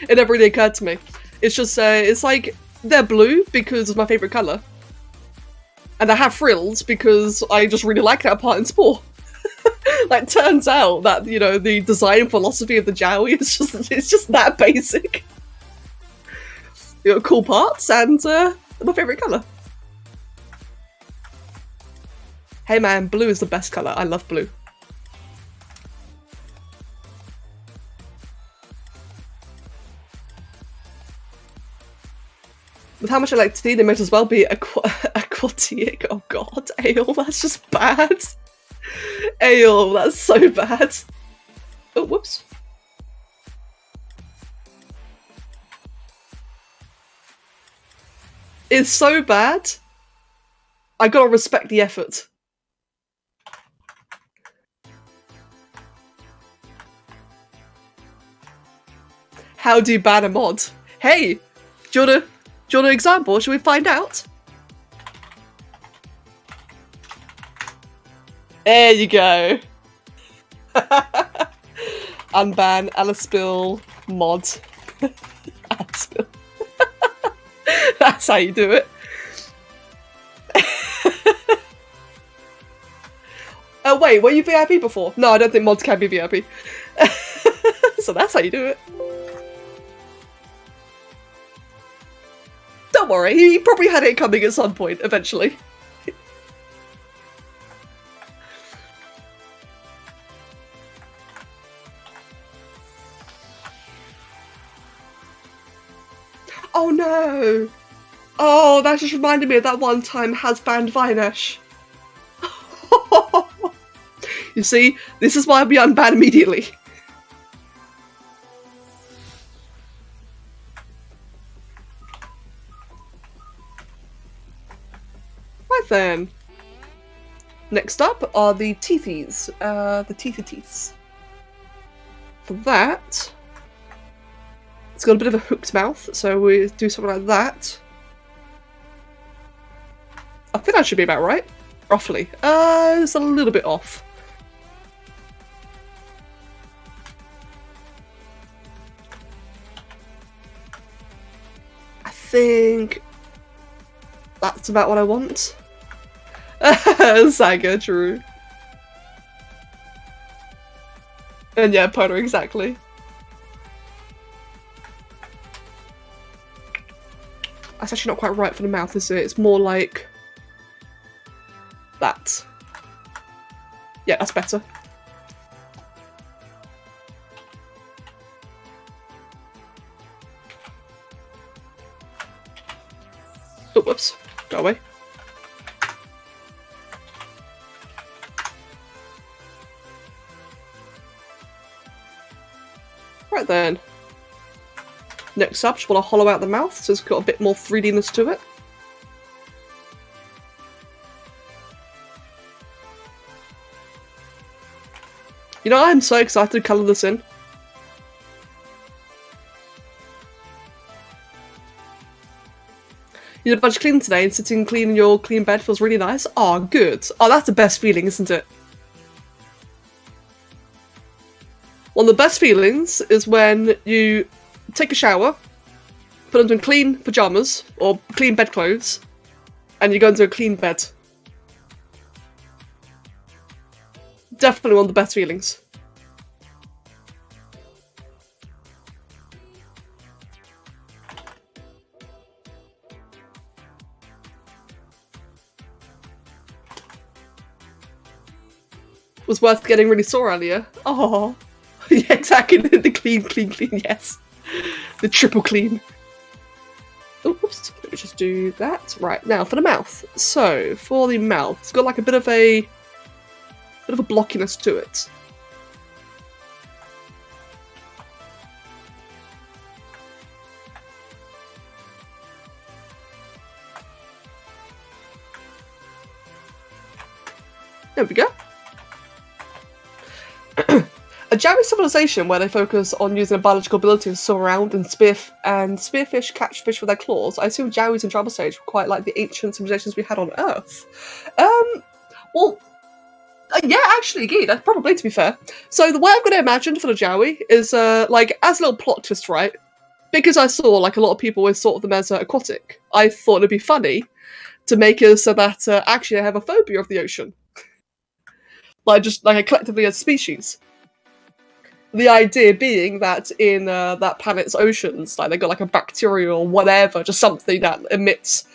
It never really occurred to me. It's just, it's like, they're blue because it's my favourite colour. And they have frills because I just really like that part in Spore. Like, turns out that, you know, the design philosophy of the Jowie is just that basic. You know, cool parts and my favourite colour. Hey man, blue is the best colour. I love blue. With how much I like tea, they might as well be aquatic. Oh god, ale, that's just bad. Ale, that's so bad. Oh, whoops. It's so bad. I gotta respect the effort. How do you ban a mod? Hey, do you want an example? Shall we find out? There you go. Unban Alispill mod. Alispill. That's how you do it. Oh wait, were you VIP before? No, I don't think mods can be VIP. So that's how you do it. Don't worry, he probably had it coming at some point, eventually. Oh no! Oh, that just reminded me of that one time Has banned Vinesh. You see, this is why we unban immediately. Right then. Next up are the teethies. The teethies. For that, it's got a bit of a hooked mouth, so we do something like that. I think that should be about right. Roughly. It's a little bit off. I think that's about what I want. Saga, true. And yeah, Pono, exactly. That's actually not quite right for the mouth, is it? It's more like that. Yeah, that's better. Oh, whoops. Go away. Right then. Next up, just want to hollow out the mouth so it's got a bit more 3D-ness to it. You know, I'm so excited to colour this in. You did a bunch of cleaning today and sitting clean in your clean bed feels really nice. Oh, good. Oh, that's the best feeling, isn't it? One of the best feelings is when you take a shower put onto clean pajamas or clean bedclothes, and you go into a clean bed. Definitely one of the best feelings. Was worth getting really sore earlier. Oh, yeah, exactly. The clean, yes. The triple clean. Oops, let me just do that. Right, now for the mouth. So, for the mouth, it's got like a bit of a blockiness to it. There we go. A Jawi civilization where they focus on using a biological ability to soar around and spearfish catch fish with their claws. I assume Jawi's in Tribal Stage were quite like the ancient civilizations we had on Earth. Well, yeah, actually, that's probably, to be fair. So the way I'm going to imagine for the Jawi is, like, as a little plot twist, right? Because I saw, like, a lot of people always thought of them as aquatic, I thought it'd be funny to make it so that actually I have a phobia of the ocean. Like, just, like, collectively as a species. The idea being that in that planet's oceans, like, they got, like, a bacteria or whatever, just something that emits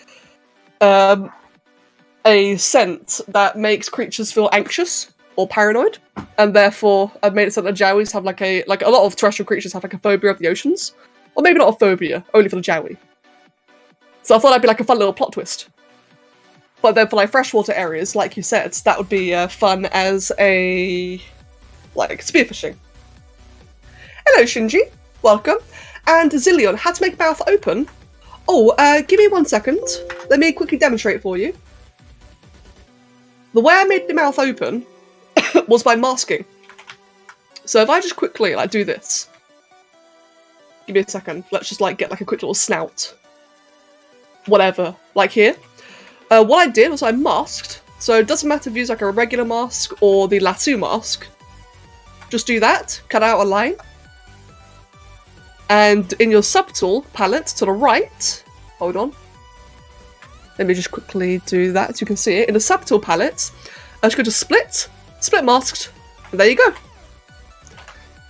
a scent that makes creatures feel anxious or paranoid, and therefore I've made it so that Jawis have, like a lot of terrestrial creatures have, like, a phobia of the oceans. Or maybe not a phobia, only for the Jawi. So I thought that'd be, like, a fun little plot twist. But then for, like, freshwater areas, like you said, that would be fun as a, like, spearfishing. Hello, Shinji. Welcome. And Zillion, how to make mouth open? Oh, give me 1 second. Let me quickly demonstrate for you. The way I made the mouth open was by masking. So if I just quickly, like, do this. Give me a second. Let's just, like, get, like, a quick little snout. Whatever. Like here. What I did was I masked. So it doesn't matter if you use, like, a regular mask or the lasso mask. Just do that. Cut out a line. And in your subtool palette to the right, hold on. Let me just quickly do that so you can see it. In the subtool palette, I just go to split masked, and there you go.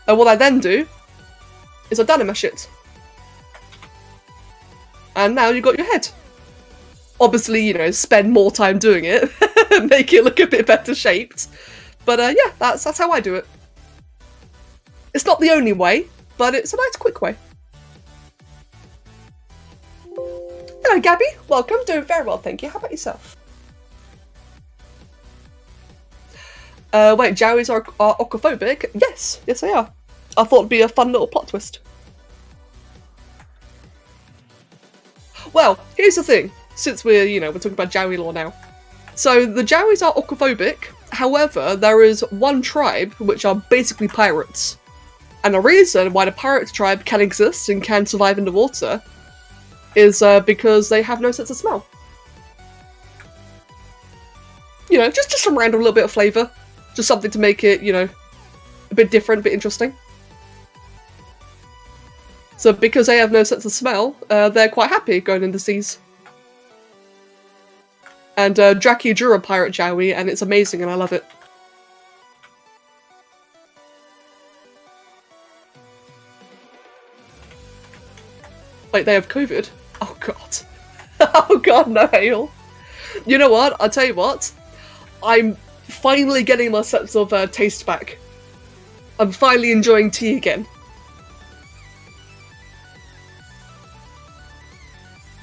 And what I then do is I dynamesh it. And now you've got your head. Obviously, you know, spend more time doing it, make it look a bit better shaped. But yeah, that's how I do it. It's not the only way, but it's a nice quick way. Hello Gabby, welcome, doing very well, thank you. How about yourself? Wait, Jawis are aquaphobic? Yes, they are. I thought it'd be a fun little plot twist. Well, here's the thing, since we're talking about Jawi lore now. So the Jawis are aquaphobic, however, there is one tribe which are basically pirates. And the reason why the pirate tribe can exist and can survive in the water is because they have no sense of smell. You know, just some random little bit of flavour. Just something to make it, you know, a bit different, a bit interesting. So because they have no sense of smell, they're quite happy going in the seas. And Draki drew a pirate Jawi, and it's amazing and I love it. Wait, they have COVID? Oh god. Oh god, no, Hale. You know what? I'll tell you what. I'm finally getting my sense of taste back. I'm finally enjoying tea again.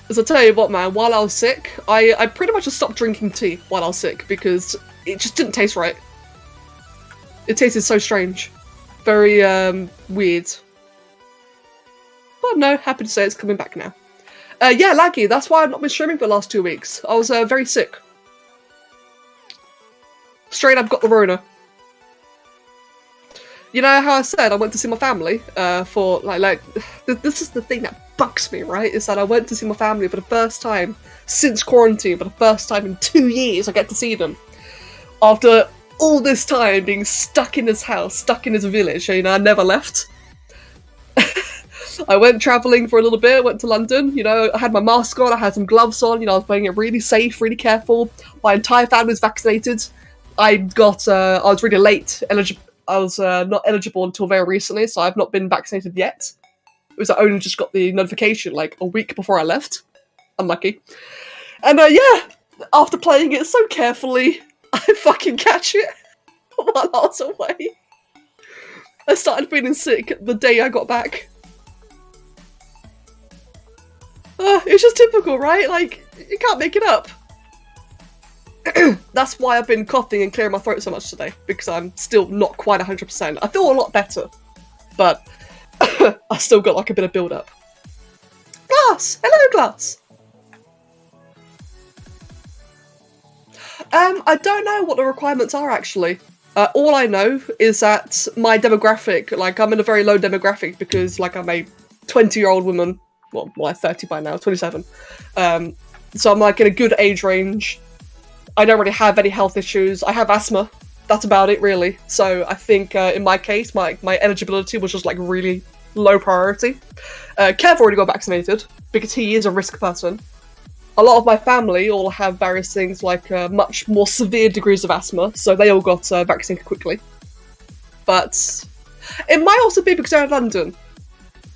As I tell you what, man, while I was sick, I pretty much just stopped drinking tea while I was sick because it just didn't taste right. It tasted so strange. Very, weird. But no, happy to say it's coming back now. Yeah, laggy, that's why I've not been streaming for the last 2 weeks. I was very sick. Straight up got the Rona. You know how I said I went to see my family for, like, this is the thing that bugs me, right? Is that I went to see my family for the first time since quarantine, for the first time in 2 years I get to see them. After all this time being stuck in this house, stuck in this village, you know, I never left. I went travelling for a little bit, went to London, you know, I had my mask on, I had some gloves on, you know, I was playing it really safe, really careful. My entire family was vaccinated. I was really late, I was not eligible until very recently, so I've not been vaccinated yet. It was I only just got the notification like a week before I left. Unlucky. And yeah, after playing it so carefully, I fucking catch it while I was away. I started feeling sick the day I got back. It's just typical, right? Like, you can't make it up. That's why I've been coughing and clearing my throat so much today, because I'm still not quite 100%. I feel a lot better, but I still got like a bit of build-up. Glass! Hello, Glass! I don't know what the requirements are, actually. All I know is that my demographic, like, I'm in a very low demographic because, like, I'm a 20-year-old woman. Well, I'm 30 by now, 27. So I'm, like, in a good age range. I don't really have any health issues. I have asthma. That's about it, really. So I think, in my case, my eligibility was just, like, really low priority. Kev already got vaccinated because he is a risk person. A lot of my family all have various things like much more severe degrees of asthma, so they all got vaccinated quickly. But it might also be because they're in London.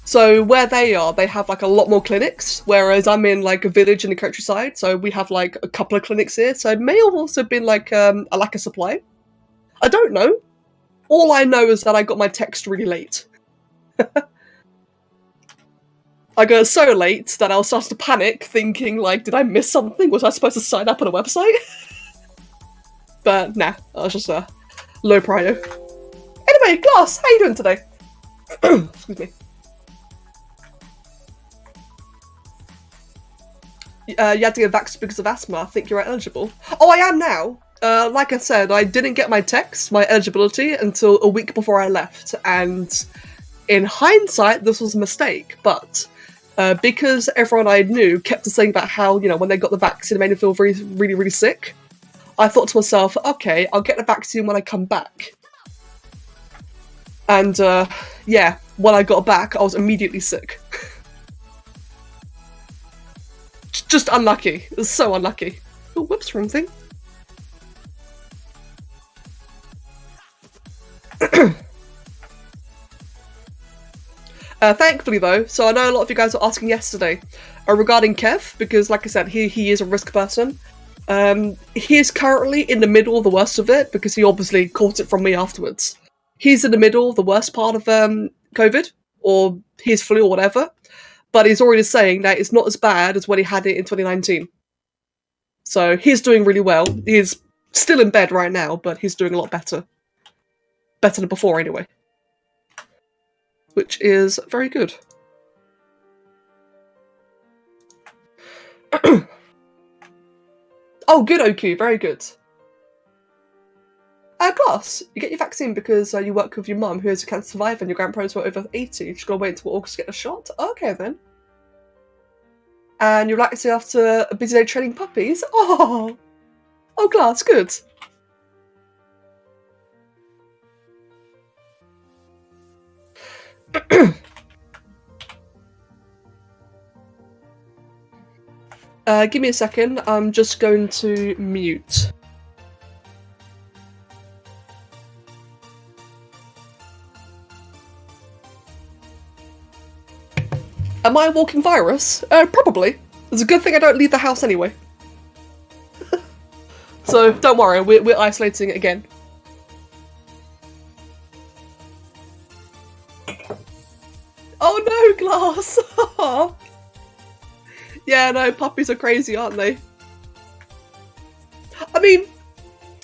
So where they are, they have like a lot more clinics, whereas I'm in like a village in the countryside, so we have like a couple of clinics here, so it may have also been like a lack of supply. I don't know. All I know is that I got my text really late. I got so late that I was starting to panic, thinking, like, did I miss something? Was I supposed to sign up on a website? But nah, I was just low prio. Anyway, Glass, how you doing today? Excuse me. You had to get vaxxed because of asthma. I think you're eligible. Oh, I am now. Like I said, I didn't get my text, my eligibility, until a week before I left. And in hindsight, this was a mistake, but because everyone I knew kept saying about how, you know, when they got the vaccine, it made them feel really, really sick, I thought to myself, okay, I'll get the vaccine when I come back. And, yeah, when I got back, I was immediately sick. Just unlucky. It was so unlucky. Oh, whoops, wrong thing. Thankfully, though, so I know a lot of you guys were asking yesterday regarding Kev, because, like I said, he is a risk person. He is currently in the middle of the worst of it, because he obviously caught it from me afterwards. He's in the middle, the worst part of COVID, or his flu or whatever, but he's already saying that it's not as bad as when he had it in 2019. So he's doing really well. He's still in bed right now, but he's doing a lot better. Better than before, anyway. Which is very good. Oh, good, Oku. Very good. Glass, you get your vaccine because you work with your mum, who is a cancer survivor, and your grandparents were over 80. You just gotta wait until August to get a shot. Okay, then. And you're relaxing after a busy day training puppies? Oh! Oh, Glass, good. Give me a second, I'm just going to mute. Am I a walking virus? Probably. It's a good thing I don't leave the house anyway. So, don't worry, we're isolating it again. Oh no, Glass! Yeah, no, puppies are crazy, aren't they? I mean,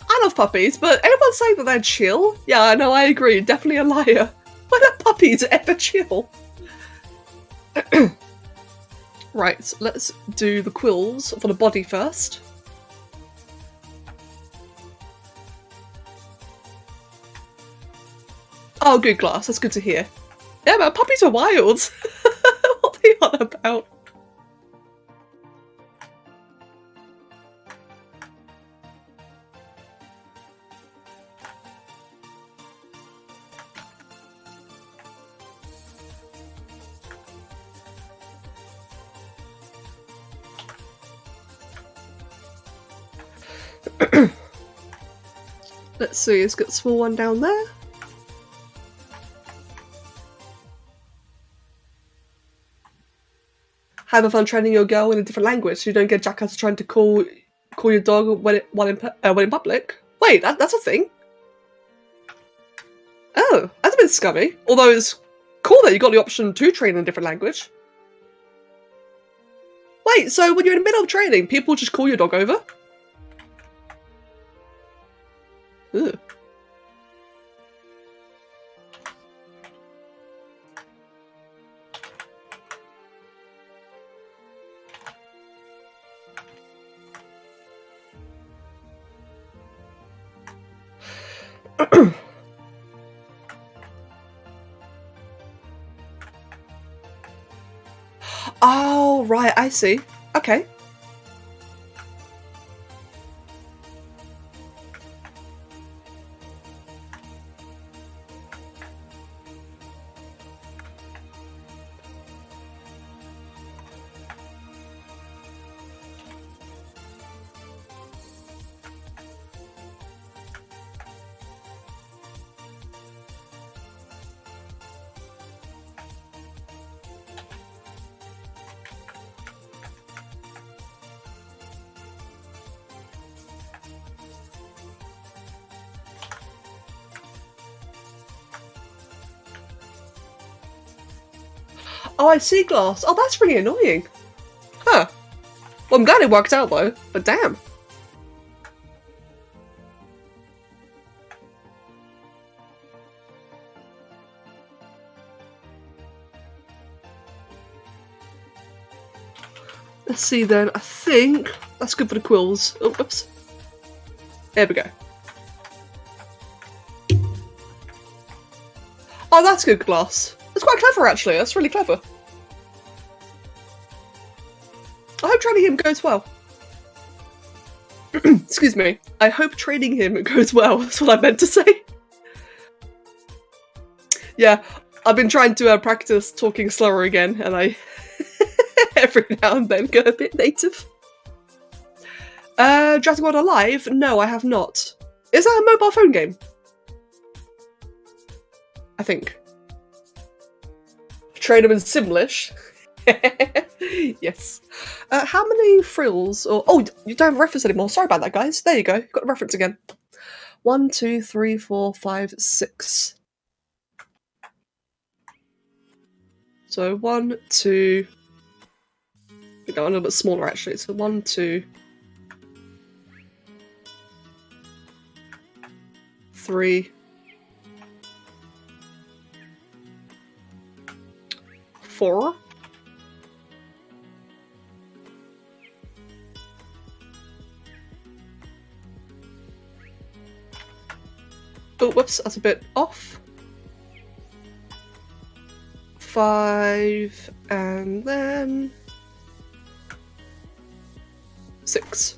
I love puppies, but everyone's saying that they're chill. Yeah, I know, I agree. Definitely a liar. When are puppies ever chill? Right, let's do the quills for the body first. Oh, good, Glass. That's good to hear. Yeah, man, puppies are wild. What are they on about? Let's see, let's get the small one down there. Have fun training your girl in a different language so you don't get jackass trying to call your dog when in public. Wait, that's a thing? Oh, that's a bit scummy. Although it's cool that you got the option to train in a different language. Wait, so when you're in the middle of training, people just call your dog over? Ugh. Oh, right, I see. Okay. Oh, I see glass. Oh, that's really annoying. Huh. Well, I'm glad it worked out though, but damn. Let's see then. I think that's good for the quills. Oh, oops. There we go. Oh, that's good glass. That's quite clever, actually. That's really clever. I hope training him goes well. Excuse me. I hope training him goes well. That's what I meant to say. Yeah, I've been trying to practice talking slower again, and I every now and then go a bit native. Jurassic World Alive? No, I have not. Is that a mobile phone game? I think. Train him in Simlish. Yes. How many frills? Or oh, you don't have a reference anymore. Sorry about that, guys. There you go. Got the reference again. 1, 2, 3, 4, 5, 6. So 1, 2. We go a little bit smaller actually. So 1, 2, 3, 4. Oh, whoops, that's a bit off. 5, and then 6.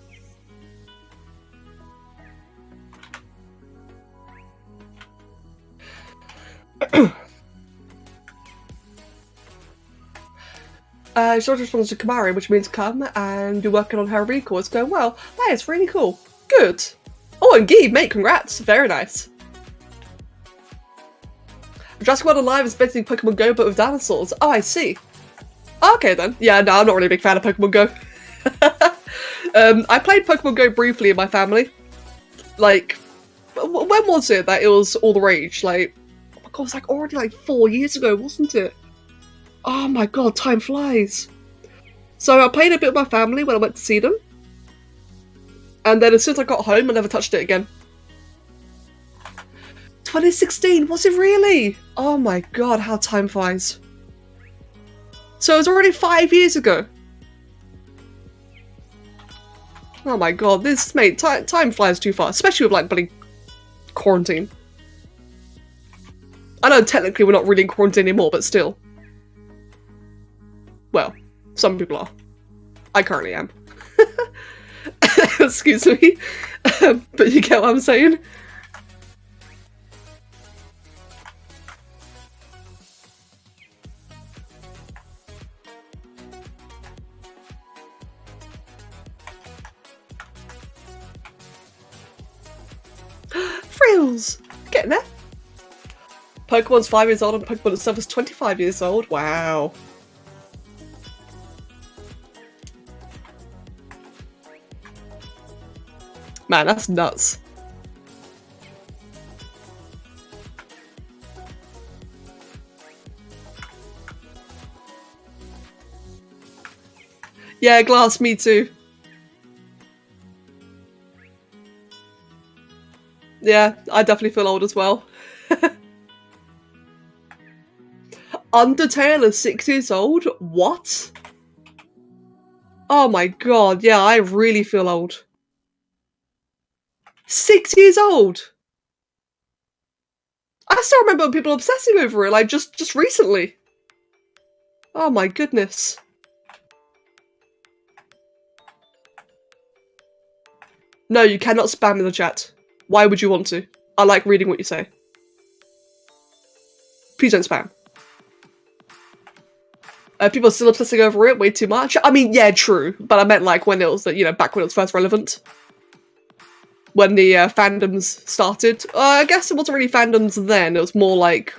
Short response to Kamari, which means come, and you're working on her recall. It's going well. That is really cool. Good. Oh, and Gee, mate, congrats. Very nice. Jurassic World Alive is basically Pokemon Go, but with dinosaurs. Oh, I see. Okay, then. Yeah, no, I'm not really a big fan of Pokemon Go. I played Pokemon Go briefly in my family. Like, when was it that it was all the rage? Like, oh my god, it was like already like 4 years ago, wasn't it? Oh my god, time flies. So I played a bit with my family when I went to see them. And then as soon as I got home, I never touched it again. 2016, was it really? Oh my god, how time flies. So it was already 5 years ago. Oh my god, this, mate, time flies too fast, especially with like bloody quarantine. I know technically we're not really in quarantine anymore, but still. Well, some people are. I currently am. Excuse me. But you get what I'm saying? miles! Getting there. Pokemon's 5 years old and Pokemon itself is 25 years old. Wow. Man, that's nuts. Yeah, Glass, me too. Yeah, I definitely feel old as well. Undertale is 6 years old? What? Oh my god, yeah, I really feel old. 6 years old! I still remember people obsessing over it, like, just recently. Oh my goodness. No, you cannot spam in the chat. Why would you want to? I like reading what you say. Please don't spam. People are still obsessing over it way too much. I mean, yeah, true, but I meant like when it was, you know, back when it was first relevant. When the fandoms started. I guess it wasn't really fandoms then, it was more like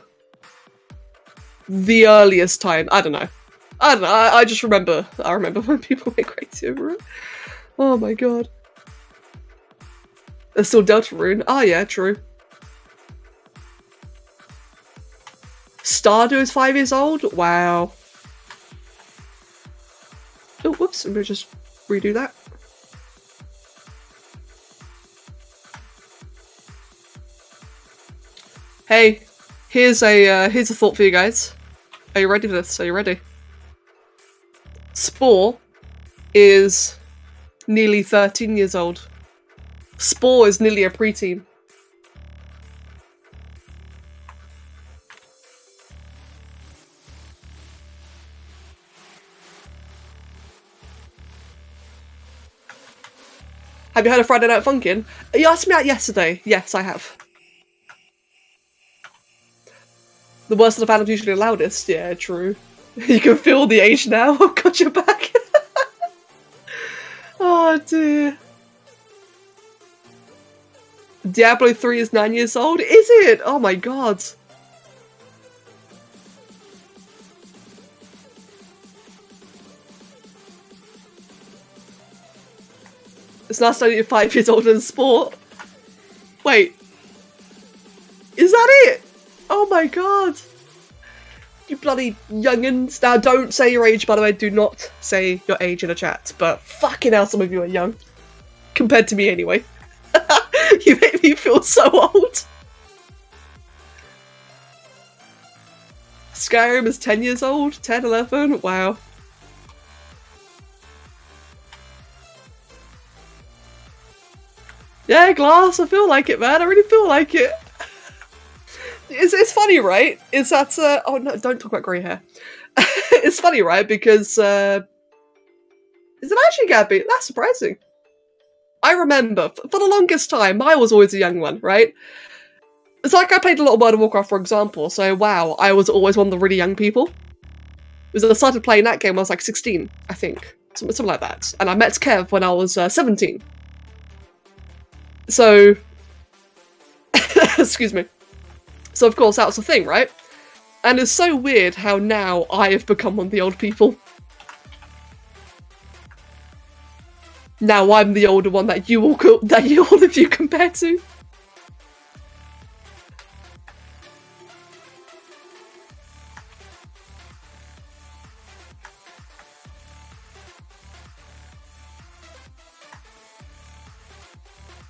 the earliest time. I don't know. I just remember. I remember when people went crazy over it. Oh my god. There's still Deltarune. Oh yeah, true. Stardew is 5 years old? Wow. Oh, whoops, I'm gonna just redo that. Hey, here's a thought for you guys. Are you ready for this? Are you ready? Spore is nearly 13 years old. Spore is nearly a preteen. Have you heard of Friday Night Funkin'? You asked me that yesterday. Yes, I have. The worst of the fandom's usually the loudest. Yeah, true. You can feel the age now. Oh god, you're back. Oh dear. Diablo 3 is 9 years old? Is it? Oh my god. It's now only 5 years older than Sport. Wait. Is that it? Oh my god. You bloody youngins. Now don't say your age, by the way. Do not say your age in a chat. But fucking hell, some of you are young. Compared to me anyway. You make me feel so old. Skyrim is 10 years old? 10, 11? Wow. Yeah, Glass, I feel like it, man. I really feel like it. It's funny, right? Is that, oh no, don't talk about grey hair. It's funny, right? Because, is it actually Gabby? That's surprising. I remember, for the longest time, I was always the young one, right? It's like I played a lot of World of Warcraft, for example, so wow, I was always one of the really young people. Because I started playing that game when I was like 16, I think. Something like that. And I met Kev when I was 17. So, excuse me. So of course that was the thing, right? And it's so weird how now I have become one of the old people. Now I'm the older one that all of you compare to.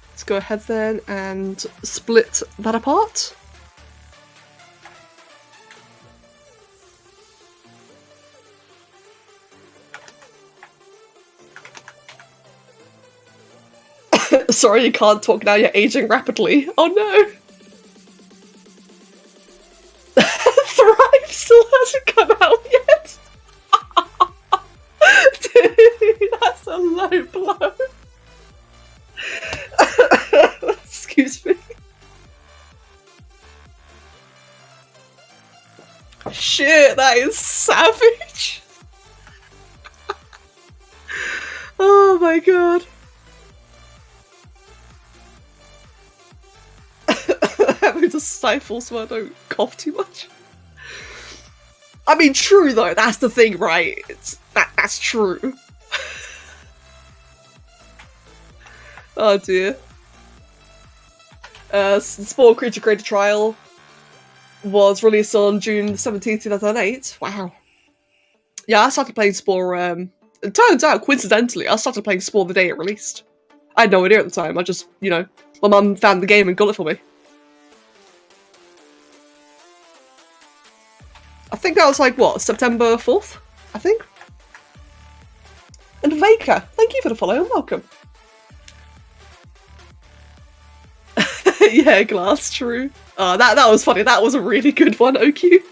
Let's go ahead then and split that apart. Sorry, you can't talk now, you're aging rapidly. Oh no! Thrive still hasn't come out yet! Dude, that's a low blow. Excuse me. Shit, that is savage! Oh my god. having to stifle so I don't cough too much. I mean, true though, that's the thing, right? That's true. Oh dear. Spore Creature Creator Trial was released on June 17th, 2008. Wow. Yeah, I started playing Spore, it turns out, coincidentally, I started playing Spore the day it released. I had no idea at the time, I just, you know, my mum found the game and got it for me. I think that was like, what, September 4th? I think? And Vaka, thank you for the follow and welcome. Yeah, Glass, true. Oh, that was funny, that was a really good one, OQ.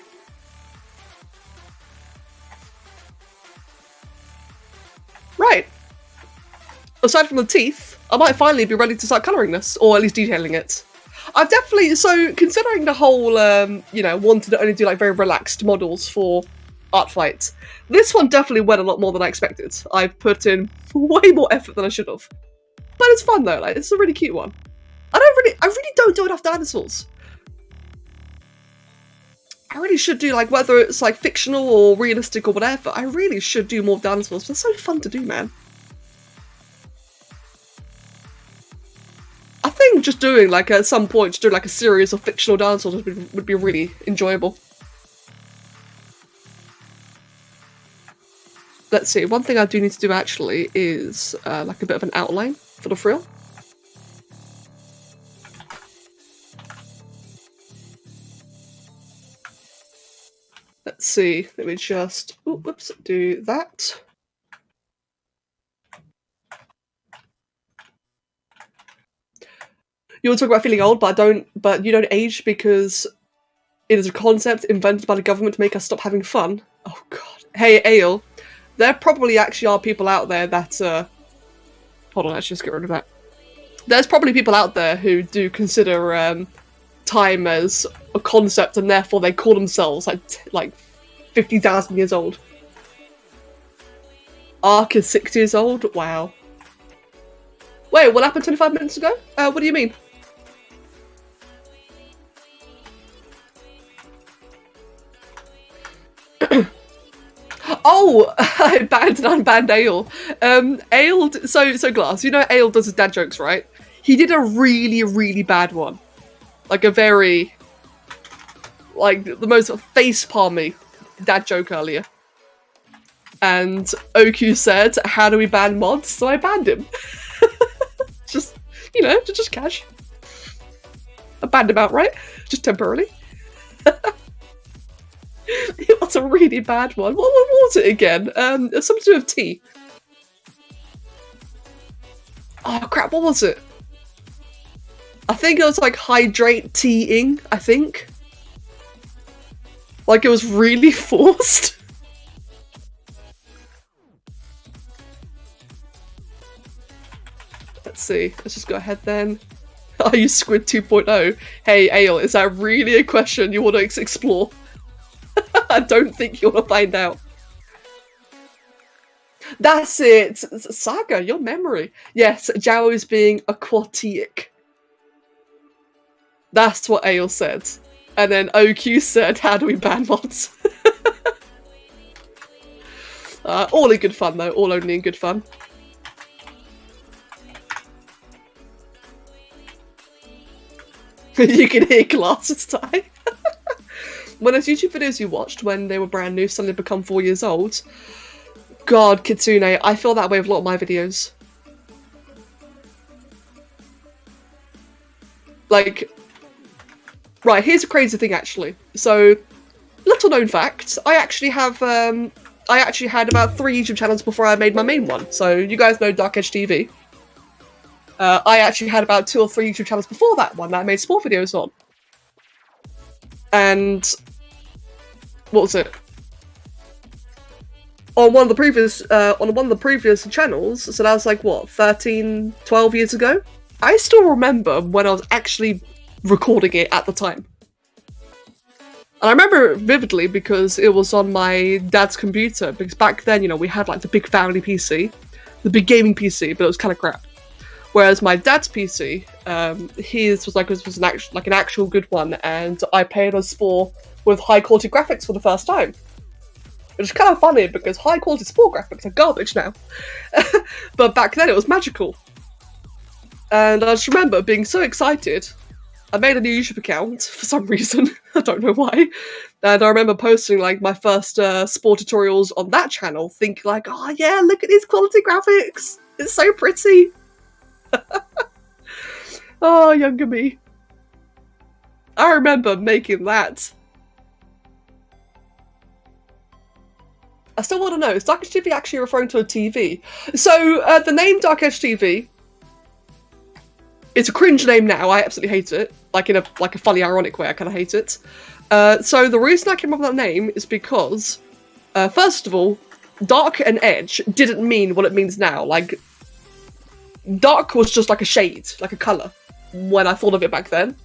Right. Aside from the teeth, I might finally be ready to start colouring this, or at least detailing it. I've definitely, so considering the whole, you know, wanted to only do like very relaxed models for ArtFight, this one definitely went a lot more than I expected. I've put in way more effort than I should have. But it's fun though, like, it's a really cute one. I really don't do enough dinosaurs. I really should do, like, whether it's like fictional or realistic or whatever, I really should do more dinosaurs. They're so fun to do, man. I think just doing, like, at some point, just doing like a series of fictional dinosaurs would be really enjoyable. Let's see, one thing I do need to do actually is like a bit of an outline for the frill. Let's see, let me just, oh, whoops, do that. You want to talk about feeling old, but you don't age because it is a concept invented by the government to make us stop having fun. Oh god. Hey, Ale, there probably actually are people out there that, hold on, let's just get rid of that. There's probably people out there who do consider, time as a concept, and therefore they call themselves like 50,000 years old. Ark is 6 years old? Wow. Wait, what happened 25 minutes ago? What do you mean? Oh, I banned and unbanned Ale. Ale, so Glass, you know Ale does his dad jokes, right? He did a really, really bad one. Like a very, like the most face-palmy dad joke earlier. And OQ said, how do we ban mods? So I banned him. Just, you know, just cash. I banned him outright, just temporarily. It was a really bad one. What was it again? Something to do with tea. Oh crap, what was it? I think it was like hydrate teaing, I think. Like it was really forced. Let's see, let's just go ahead then. Are you Squid 2.0? Hey Ale, is that really a question you want to explore? I don't think you want to find out. That's it! Saga, your memory. Yes, Jao is being aquatic. That's what Ale said. And then OQ said, how do we ban mods? All in good fun though, all only in good fun. You can hear glasses tie. When those YouTube videos you watched when they were brand new suddenly become 4 years old, God, Kitsune, I feel that way with a lot of my videos. Like, right, here's a crazy thing actually. So, little known fact, I actually had about 3 YouTube channels before I made my main one. So, you guys know DarkEdgeTV. I actually had about 2 or 3 YouTube channels before that one that I made sport videos on. And what was it? On one of the previous channels, so that was like what, 13, 12 years ago? I still remember when I was actually recording it at the time. And I remember it vividly because it was on my dad's computer, because back then, you know, we had like the big family PC, the big gaming PC, but it was kind of crap. Whereas my dad's PC His was an actual good one, and I played on Spore with high quality graphics for the first time. Which is kind of funny because high quality Spore graphics are garbage now. But back then it was magical. And I just remember being so excited. I made a new YouTube account for some reason. I don't know why. And I remember posting like my first Spore tutorials on that channel, thinking like, oh yeah, look at these quality graphics. It's so pretty. Oh, younger me. I remember making that. I still want to know, is DarkEdgeTV actually referring to a TV? So, the name DarkEdgeTV, it's a cringe name now. I absolutely hate it. Like in a funny, ironic way, I kind of hate it. So the reason I came up with that name is because, first of all, dark and edge didn't mean what it means now. Like, dark was just like a shade, like a colour, when I thought of it back then.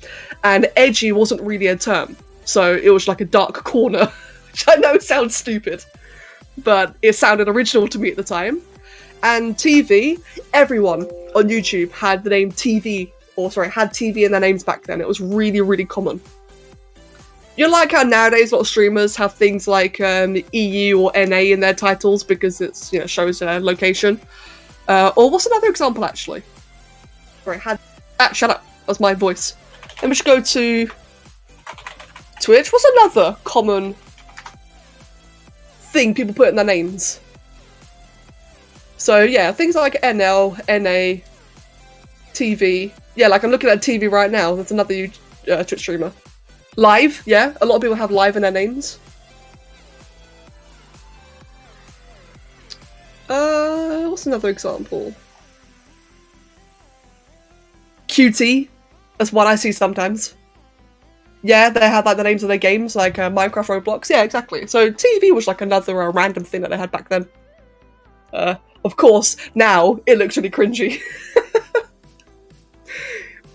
And edgy wasn't really a term. So it was like a dark corner, which I know sounds stupid, but it sounded original to me at the time. And TV, everyone on YouTube had the name TV, had TV in their names back then. It was really, really common. You know, like how nowadays a lot of streamers have things like EU or NA in their titles because it's, you know, shows their location. Or what's another example actually? Where it had shut up. That's my voice. Let me just go to Twitch. What's another common thing people put in their names? So yeah, things like NL, NA, TV. Yeah, like I'm looking at TV right now. That's another Twitch streamer. Live, yeah. A lot of people have live in their names. What's another example? QT. That's what I see sometimes. Yeah, they had like the names of their games, like Minecraft, Roblox. Yeah, exactly. So TV was like another random thing that they had back then. Of course, now it looks really cringy.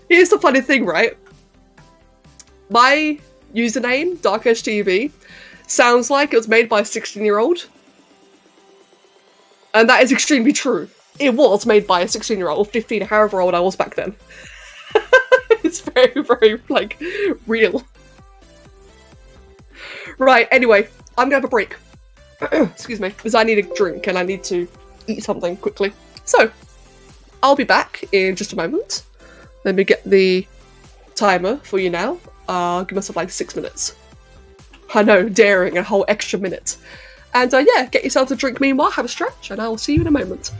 Here's the funny thing, right? My username, DarkEdgeTV, sounds like it was made by a 16-year-old. And that is extremely true. It was made by a 16-year-old, or 15, however old I was back then. It's very, very, like, real. Right, anyway, I'm gonna have a break. Excuse me, because I need a drink and I need to eat something quickly. So, I'll be back in just a moment. Let me get the timer for you now. Give myself like 6 minutes. I know, daring, a whole extra minute. And yeah, get yourself a drink meanwhile, have a stretch, and I'll see you in a moment.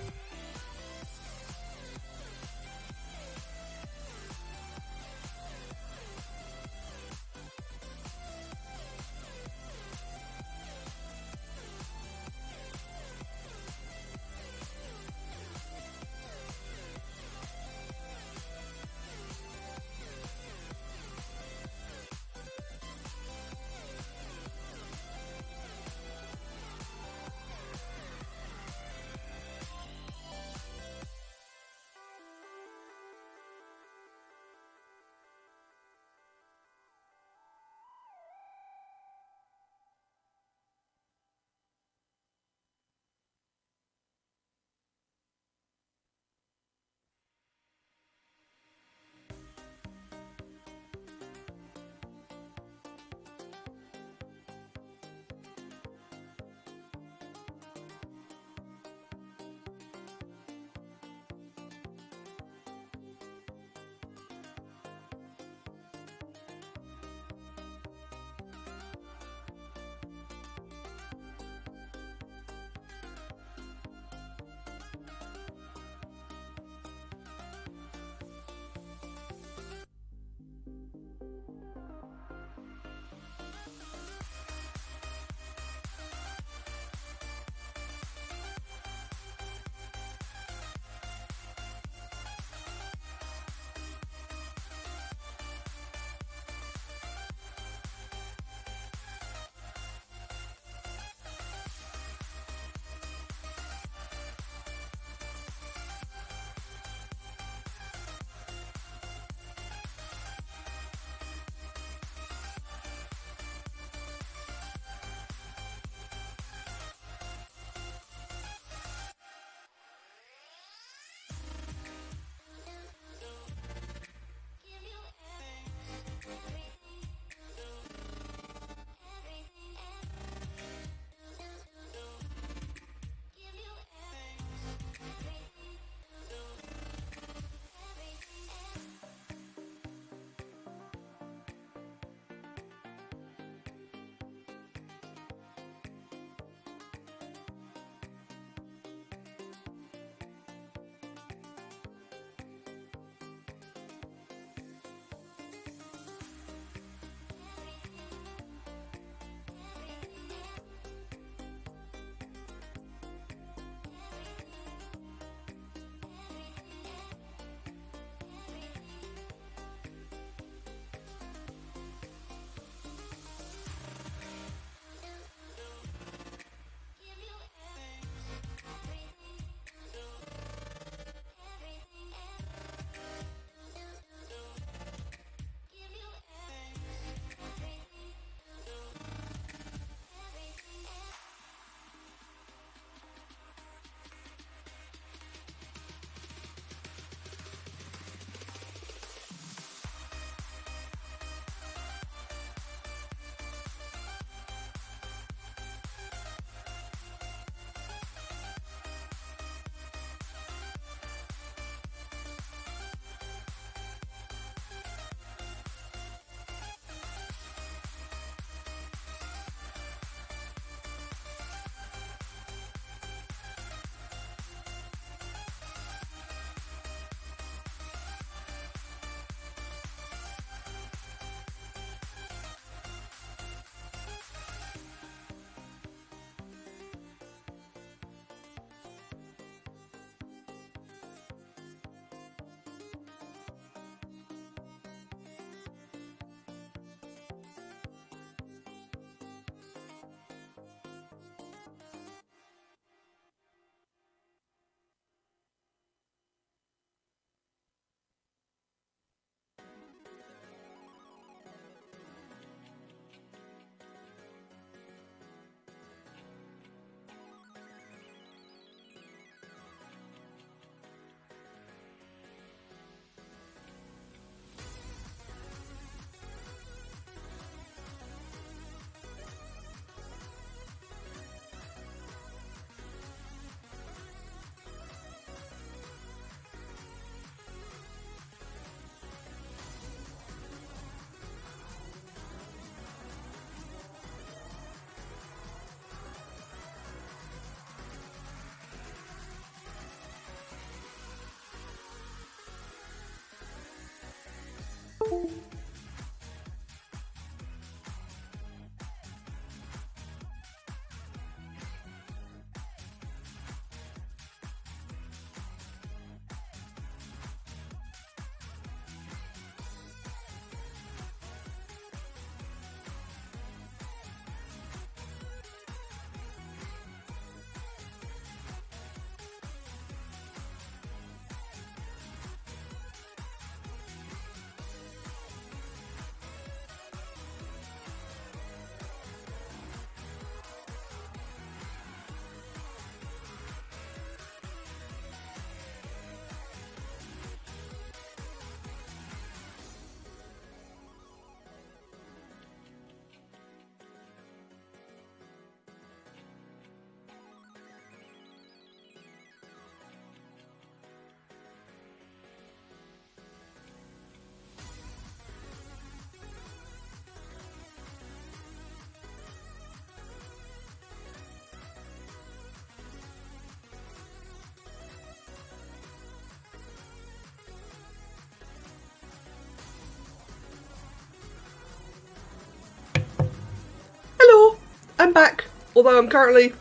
I'm back, although I'm currently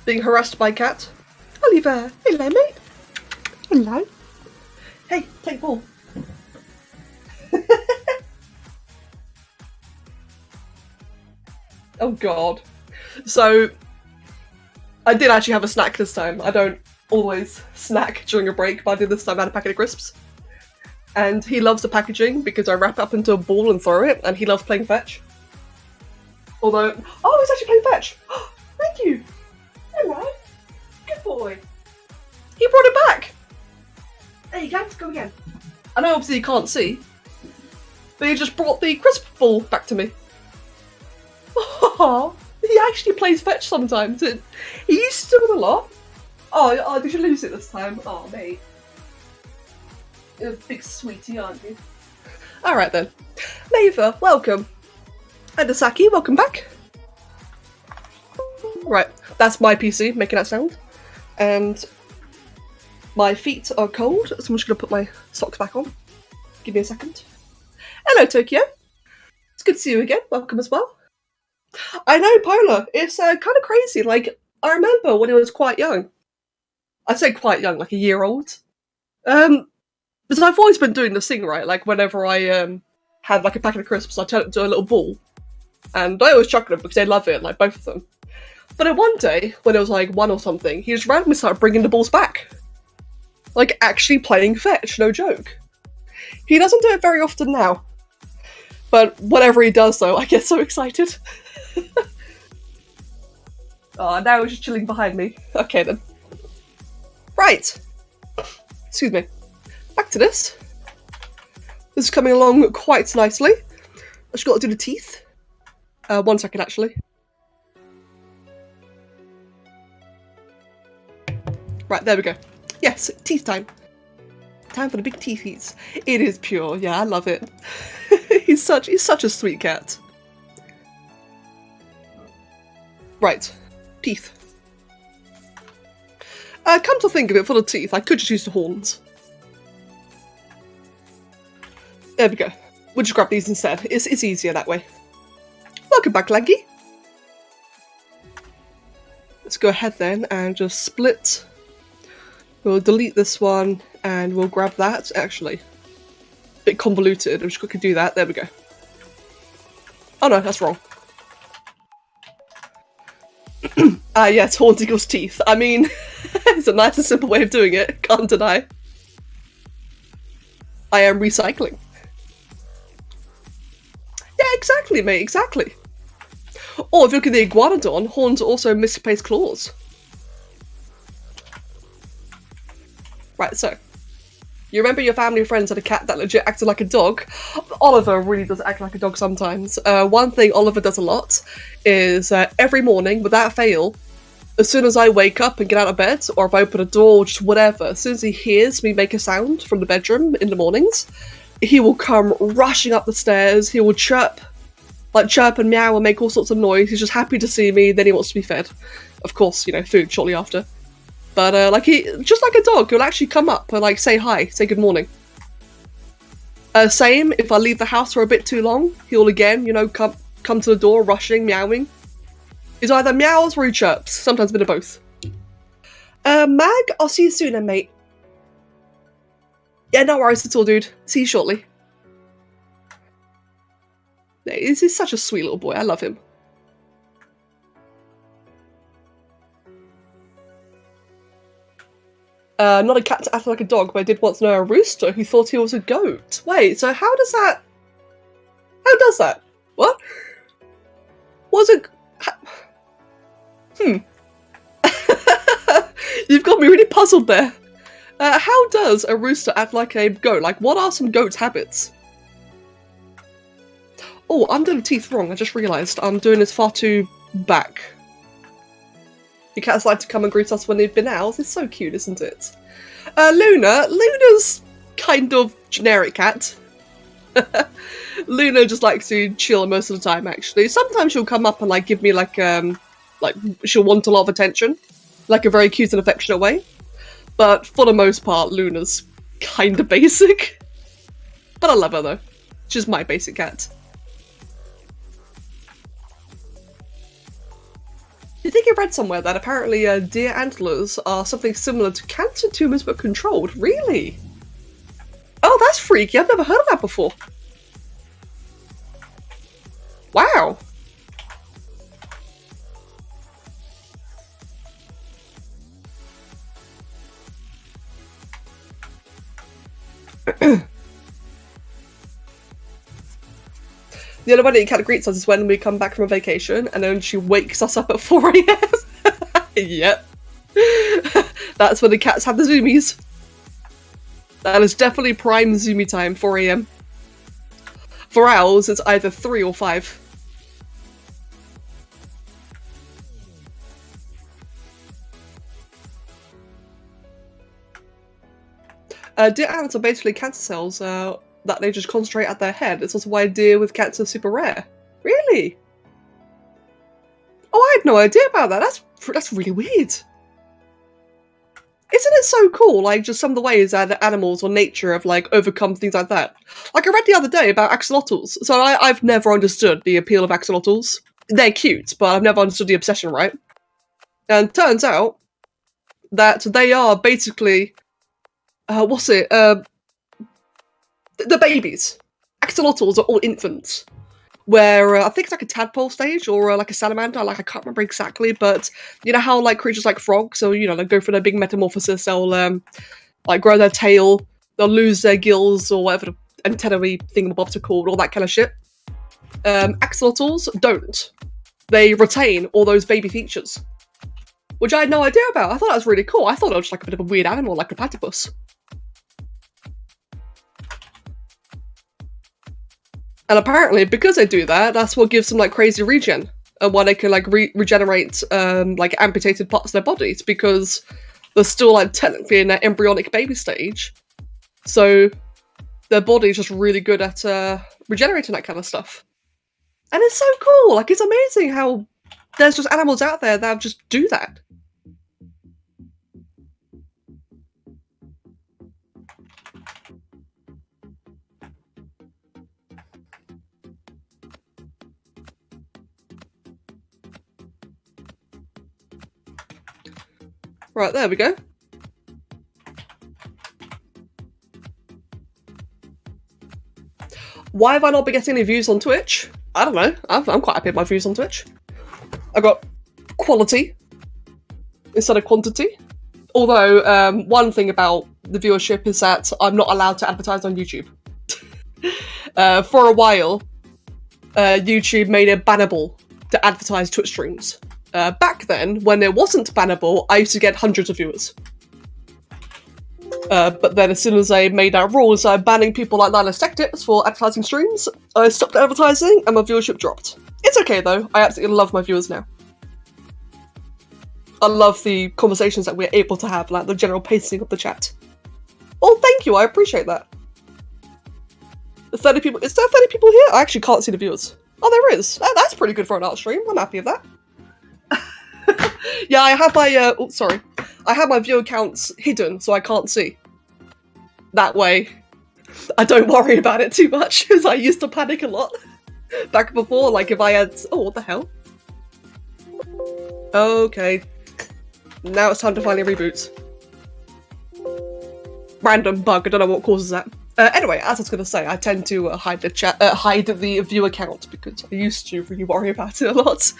being harassed by a cat. Oliver, hello mate. Hello. Hey, take ball. Oh god. So, I did actually have a snack this time. I don't always snack during a break, but I did this time. I had a packet of crisps. And he loves the packaging because I wrap it up into a ball and throw it, and he loves playing fetch. Although, oh, he's actually playing fetch. Thank you. Hello. Good boy. He brought it back. There you go, let's go again. I know obviously you can't see, but he just brought the crisp ball back to me. Oh, he actually plays fetch sometimes. He used to do it a lot. Oh, did you lose it this time? Oh, mate. You're a big sweetie, aren't you? Alright then. Maeva, welcome. And Asaki, welcome back. Right, that's my PC making that sound. And my feet are cold, so I'm just going to put my socks back on. Give me a second. Hello, Tokyo. It's good to see you again. Welcome as well. I know, Polar. It's kind of crazy. Like, I remember when I was quite young. I'd say quite young, like a year old. Because I've always been doing this thing, right? Like, whenever I have like a packet of crisps, I turn it into a little ball. And I always chuck them because they love it, like both of them. But then one day, when it was like 1 or something, he just randomly started bringing the balls back. Like, actually playing fetch, no joke. He doesn't do it very often now. But whenever he does, though, I get so excited. Oh, now he's just chilling behind me. Okay, then. Right. Excuse me. Back to this. This is coming along quite nicely. I just got to do the teeth. 1 second, actually. Right, there we go. Yes, teeth time. Time for the big teeth eats. It is pure. Yeah, I love it. He's such a sweet cat. Right, teeth. Come to think of it, for the teeth, I could just use the horns. There we go. We'll just grab these instead. It's easier that way. Welcome back, Leggy. Let's go ahead then and just split. We'll delete this one and we'll grab that. Actually, a bit convoluted. I'm just quickly do that. There we go. Oh no, that's wrong. Yes, horns equals teeth. I mean, it's a nice and simple way of doing it. Can't deny. I am recycling. Yeah, exactly, mate. Exactly. Or if you look at the iguanodon, horns are also misplaced claws. Right, so. You remember your family and friends had a cat that legit acted like a dog? Oliver really does act like a dog sometimes. One thing Oliver does a lot is every morning, without fail, as soon as I wake up and get out of bed, or if I open a door, or just whatever, as soon as he hears me make a sound from the bedroom in the mornings, he will come rushing up the stairs, he will chirp and meow and make all sorts of noise. He's just happy to see me, then he wants to be fed. Of course, you know, food shortly after. But, like, he, just like a dog, he'll actually come up and, like, say hi, say good morning. Same, if I leave the house for a bit too long, he'll again, you know, come to the door, rushing, meowing. He's either meows or he chirps, sometimes a bit of both. Mag, I'll see you soon then, mate. Yeah, no worries at all, dude. See you shortly. He's such a sweet little boy, I love him. Not a cat to act like a dog, but I did once know a rooster who thought he was a goat. Wait, so how does that... How does that? What? Was it... You've got me really puzzled there. How does a rooster act like a goat? Like, what are some goat's habits? Oh, I'm doing the teeth wrong, I just realised. I'm doing this far too back. Your cats like to come and greet us when they've been out. It's so cute, isn't it? Luna's kind of generic cat. Luna just likes to chill most of the time, actually. Sometimes she'll come up and, like, give me, like, she'll want a lot of attention. Like, a very cute and affectionate way. But for the most part, Luna's kind of basic. But I love her, though. She's my basic cat. I think I read somewhere that apparently deer antlers are something similar to cancer tumours but controlled. Really? Oh, that's freaky. I've never heard of that before. Wow. The only way that cat greets us is when we come back from a vacation, and then she wakes us up at 4 AM. Yep. That's when the cats have the zoomies. That is definitely prime zoomie time, 4 AM. For owls, it's either 3 or 5. Deer ants are basically cancer cells that they just concentrate at their head. It's also why deer with cancer are super rare. Really? Oh, I had no idea about that. That's really weird. Isn't it so cool, like, just some of the ways that animals or nature have, like, overcome things like that? Like, I read the other day about axolotls. So I've never understood the appeal of axolotls. They're cute, but I've never understood the obsession, right? And turns out that they are basically... the babies. Axolotls are all infants. Where I think it's like a tadpole stage or like a salamander, like I can't remember exactly, but you know how like creatures like frogs, so you know, they go through their big metamorphosis, they'll like grow their tail, they'll lose their gills or whatever the antennae thingamabobs are called, all that kind of shit. Axolotls don't. They retain all those baby features. Which I had no idea about. I thought that was really cool. I thought it was just like a bit of a weird animal, like a platypus. And apparently, because they do that, that's what gives them like crazy regen, and why they can like regenerate like amputated parts of their bodies, because they're still like technically in their embryonic baby stage, so their body's just really good at regenerating that kind of stuff. And it's so cool. Like, it's amazing how there's just animals out there that just do that. Right, there we go. Why have I not been getting any views on Twitch? I don't know. I'm quite happy with my views on Twitch. I got quality instead of quantity. Although, one thing about the viewership is that I'm not allowed to advertise on YouTube. For a while, YouTube made it bannable to advertise Twitch streams. Back then, when it wasn't bannable, I used to get hundreds of viewers. But then as soon as I made that rule and started banning people like Linus Tech Tips for advertising streams, I stopped advertising and my viewership dropped. It's okay though, I absolutely love my viewers now. I love the conversations that we're able to have, like the general pacing of the chat. Oh, thank you, I appreciate that. 30 people, is there 30 people here? I actually can't see the viewers. Oh, there is. That's pretty good for an art stream, I'm happy with that. Yeah, I have my, I have my viewer counts hidden, so I can't see. That way, I don't worry about it too much, because I used to panic a lot. Back before, like if I had... Oh, what the hell? Okay. Now it's time to finally reboot. Random bug, I don't know what causes that. Anyway, as I was going to say, I tend to hide the view account because I used to really worry about it a lot.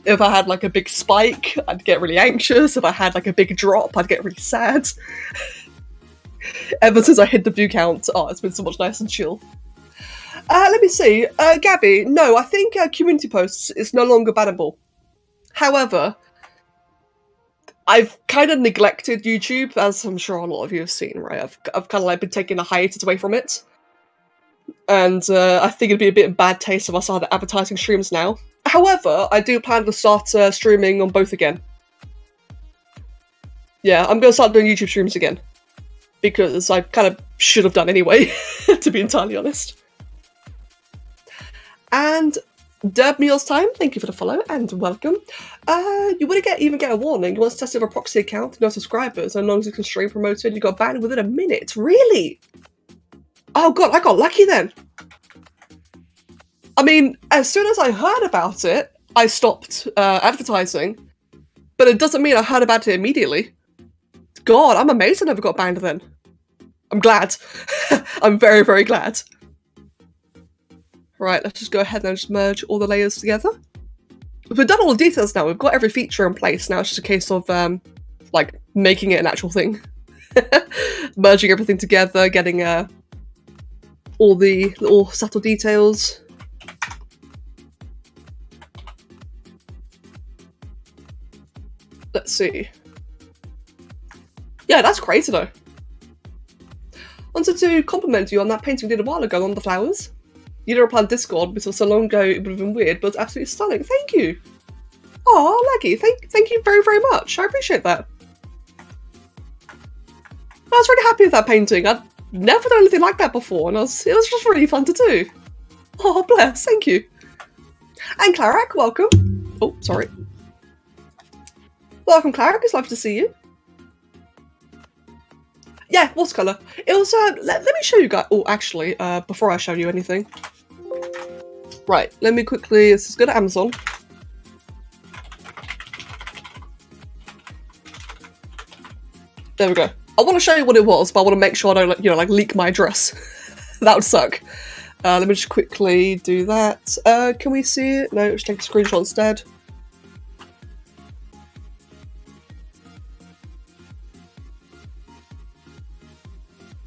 If I had like a big spike, I'd get really anxious. If I had like a big drop, I'd get really sad. Ever since I hid the view count, oh, it's been so much nice and chill. Let me see. Gabby, no, I think community posts is no longer bannable. However, I've kind of neglected YouTube, as I'm sure a lot of you have seen, right? I've kind of like been taking a hiatus away from it. And I think it'd be a bit of bad taste if I started advertising streams now. However, I do plan to start streaming on both again. Yeah, I'm going to start doing YouTube streams again. Because I kind of should have done anyway, to be entirely honest. And Derb Meals Time, thank you for the follow and welcome. You wouldn't even get a warning. You want to test if a proxy account, no subscribers, and as long as you can stream promoted, you got banned within a minute. Really? Oh god, I got lucky then. I mean, as soon as I heard about it, I stopped advertising. But it doesn't mean I heard about it immediately. God, I'm amazed I never got banned then. I'm glad. I'm very, very glad. Right, let's just go ahead and just merge all the layers together. We've done all the details now. We've got every feature in place. Now it's just a case of, like, making it an actual thing. Merging everything together, getting all the little subtle details. Let's see. Yeah, that's crazy though. Wanted to compliment you on that painting we did a while ago on the flowers. You didn't reply on Discord because it was so long ago it would have been weird, but it's absolutely stunning. Thank you. Oh, Leggy, thank you very, very much. I appreciate that. I was really happy with that painting. I'd never done anything like that before, and it was just really fun to do. Oh, bless, thank you. And Clarac, welcome. Oh, sorry. Welcome, Clarac. It's lovely to see you. Yeah, watercolour. It was, let me show you guys. Oh, actually, before I show you anything. Right, let me quickly, let's just go to Amazon. There we go. I want to show you what it was, but I want to make sure I don't, like leak my address. That would suck. Let me just quickly do that. Can we see it? No, let's take a screenshot instead.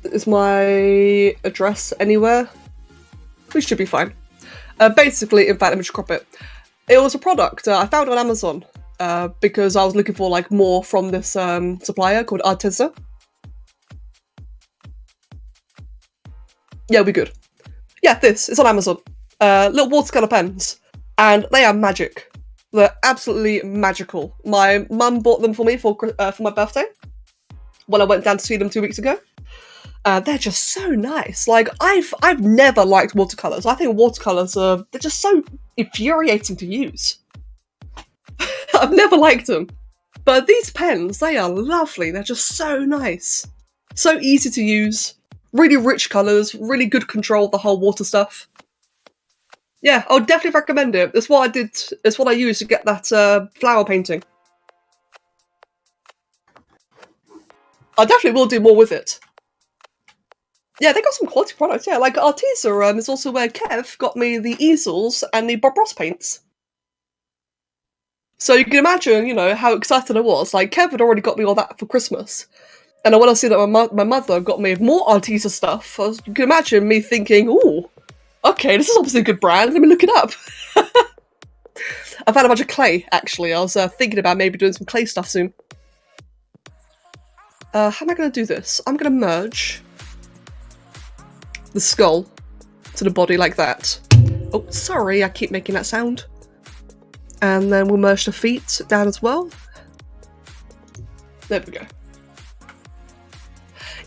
Is my address anywhere? We should be fine. Basically, in fact, let me just crop it. It was a product I found on Amazon because I was looking for like more from this supplier called ArtFight. Yeah, we're good. Yeah, it's on Amazon. Little watercolor pens, and they are magic. They're absolutely magical. My mum bought them for me for my birthday when I went down to see them 2 weeks ago. They're just so nice. Like I've never liked watercolors. I think watercolors they're just so infuriating to use. I've never liked them. But these pens, they are lovely. They're just so nice. So easy to use. Really rich colours, really good control of the whole water stuff. Yeah, I would definitely recommend it. It's what I did. It's what I used to get that flower painting. I definitely will do more with it. Yeah, they got some quality products. Yeah, like Artisa is also where Kev got me the easels and the Bob Ross paints. So you can imagine, you know, how excited I was. Like Kev had already got me all that for Christmas. And when I see that my mother got me more Artisa stuff, you can imagine me thinking, ooh, okay, this is obviously a good brand, let me look it up. I've had a bunch of clay, actually. I was thinking about maybe doing some clay stuff soon. How am I going to do this? I'm going to merge the skull to the body like that. Oh, sorry, I keep making that sound. And then we'll merge the feet down as well. There we go.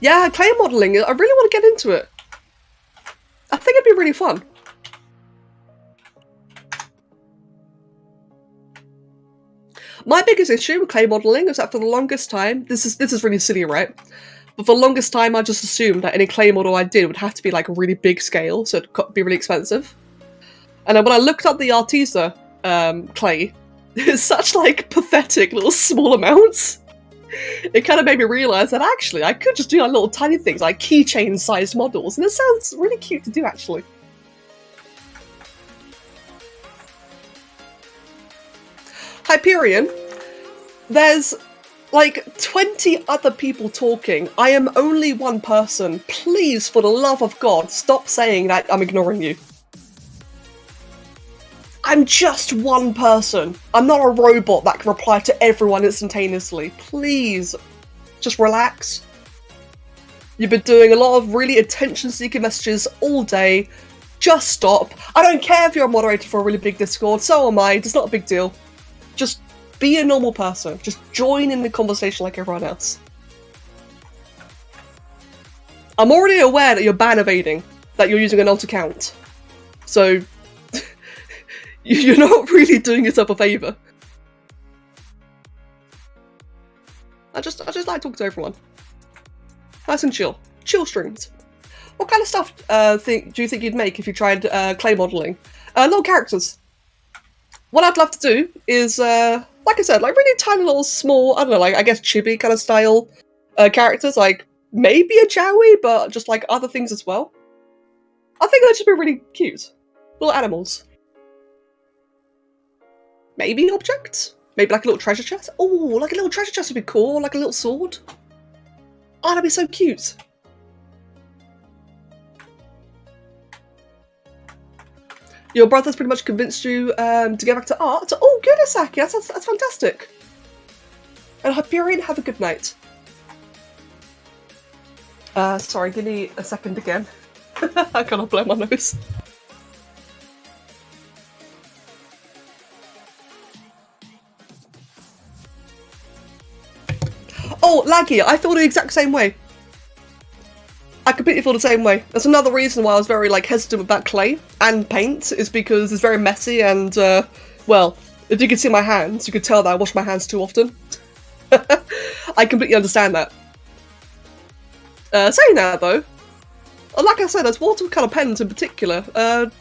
Yeah, clay modelling, I really want to get into it. I think it'd be really fun. My biggest issue with clay modelling is that for the longest time, this is really silly, right? But for the longest time, I just assumed that any clay model I did would have to be like a really big scale, so it'd be really expensive. And then when I looked up the Artisa clay, it's such like pathetic little small amounts. It kind of made me realise that actually I could just do like little tiny things, like keychain-sized models, and it sounds really cute to do actually. Hyperion, there's like 20 other people talking. I am only one person. Please, for the love of God, stop saying that I'm ignoring you. I'm just one person. I'm not a robot that can reply to everyone instantaneously. Please, just relax. You've been doing a lot of really attention-seeking messages all day. Just stop. I don't care if you're a moderator for a really big Discord. So am I. It's not a big deal. Just be a normal person. Just join in the conversation like everyone else. I'm already aware that you're ban evading, that you're using an alt account. So you're not really doing yourself a favour. I just like talking to everyone. Nice and chill. Chill streams. What kind of stuff do you think you'd make if you tried clay modelling? Little characters. what I'd love to do is, like I said, like really tiny little small, I don't know, like I guess chibi kind of style characters, like maybe a Jowie, but just like other things as well. I think that'd just be really cute. Little animals. Maybe objects? Maybe like a little treasure chest? Oh, like a little treasure chest would be cool, like a little sword. Oh, that'd be so cute. Your brother's pretty much convinced you to get back to art? Oh, good, Asaki, that's fantastic. And Hyperion, have a good night. Sorry, give me a second again. I cannot blow my nose. Oh, laggy, I feel the exact same way. I completely feel the same way. That's another reason why I was very like hesitant about clay and paint, is because it's very messy and, well, if you could see my hands, you could tell that I wash my hands too often. I completely understand that. Saying that though, like I said, those watercolour pens in particular,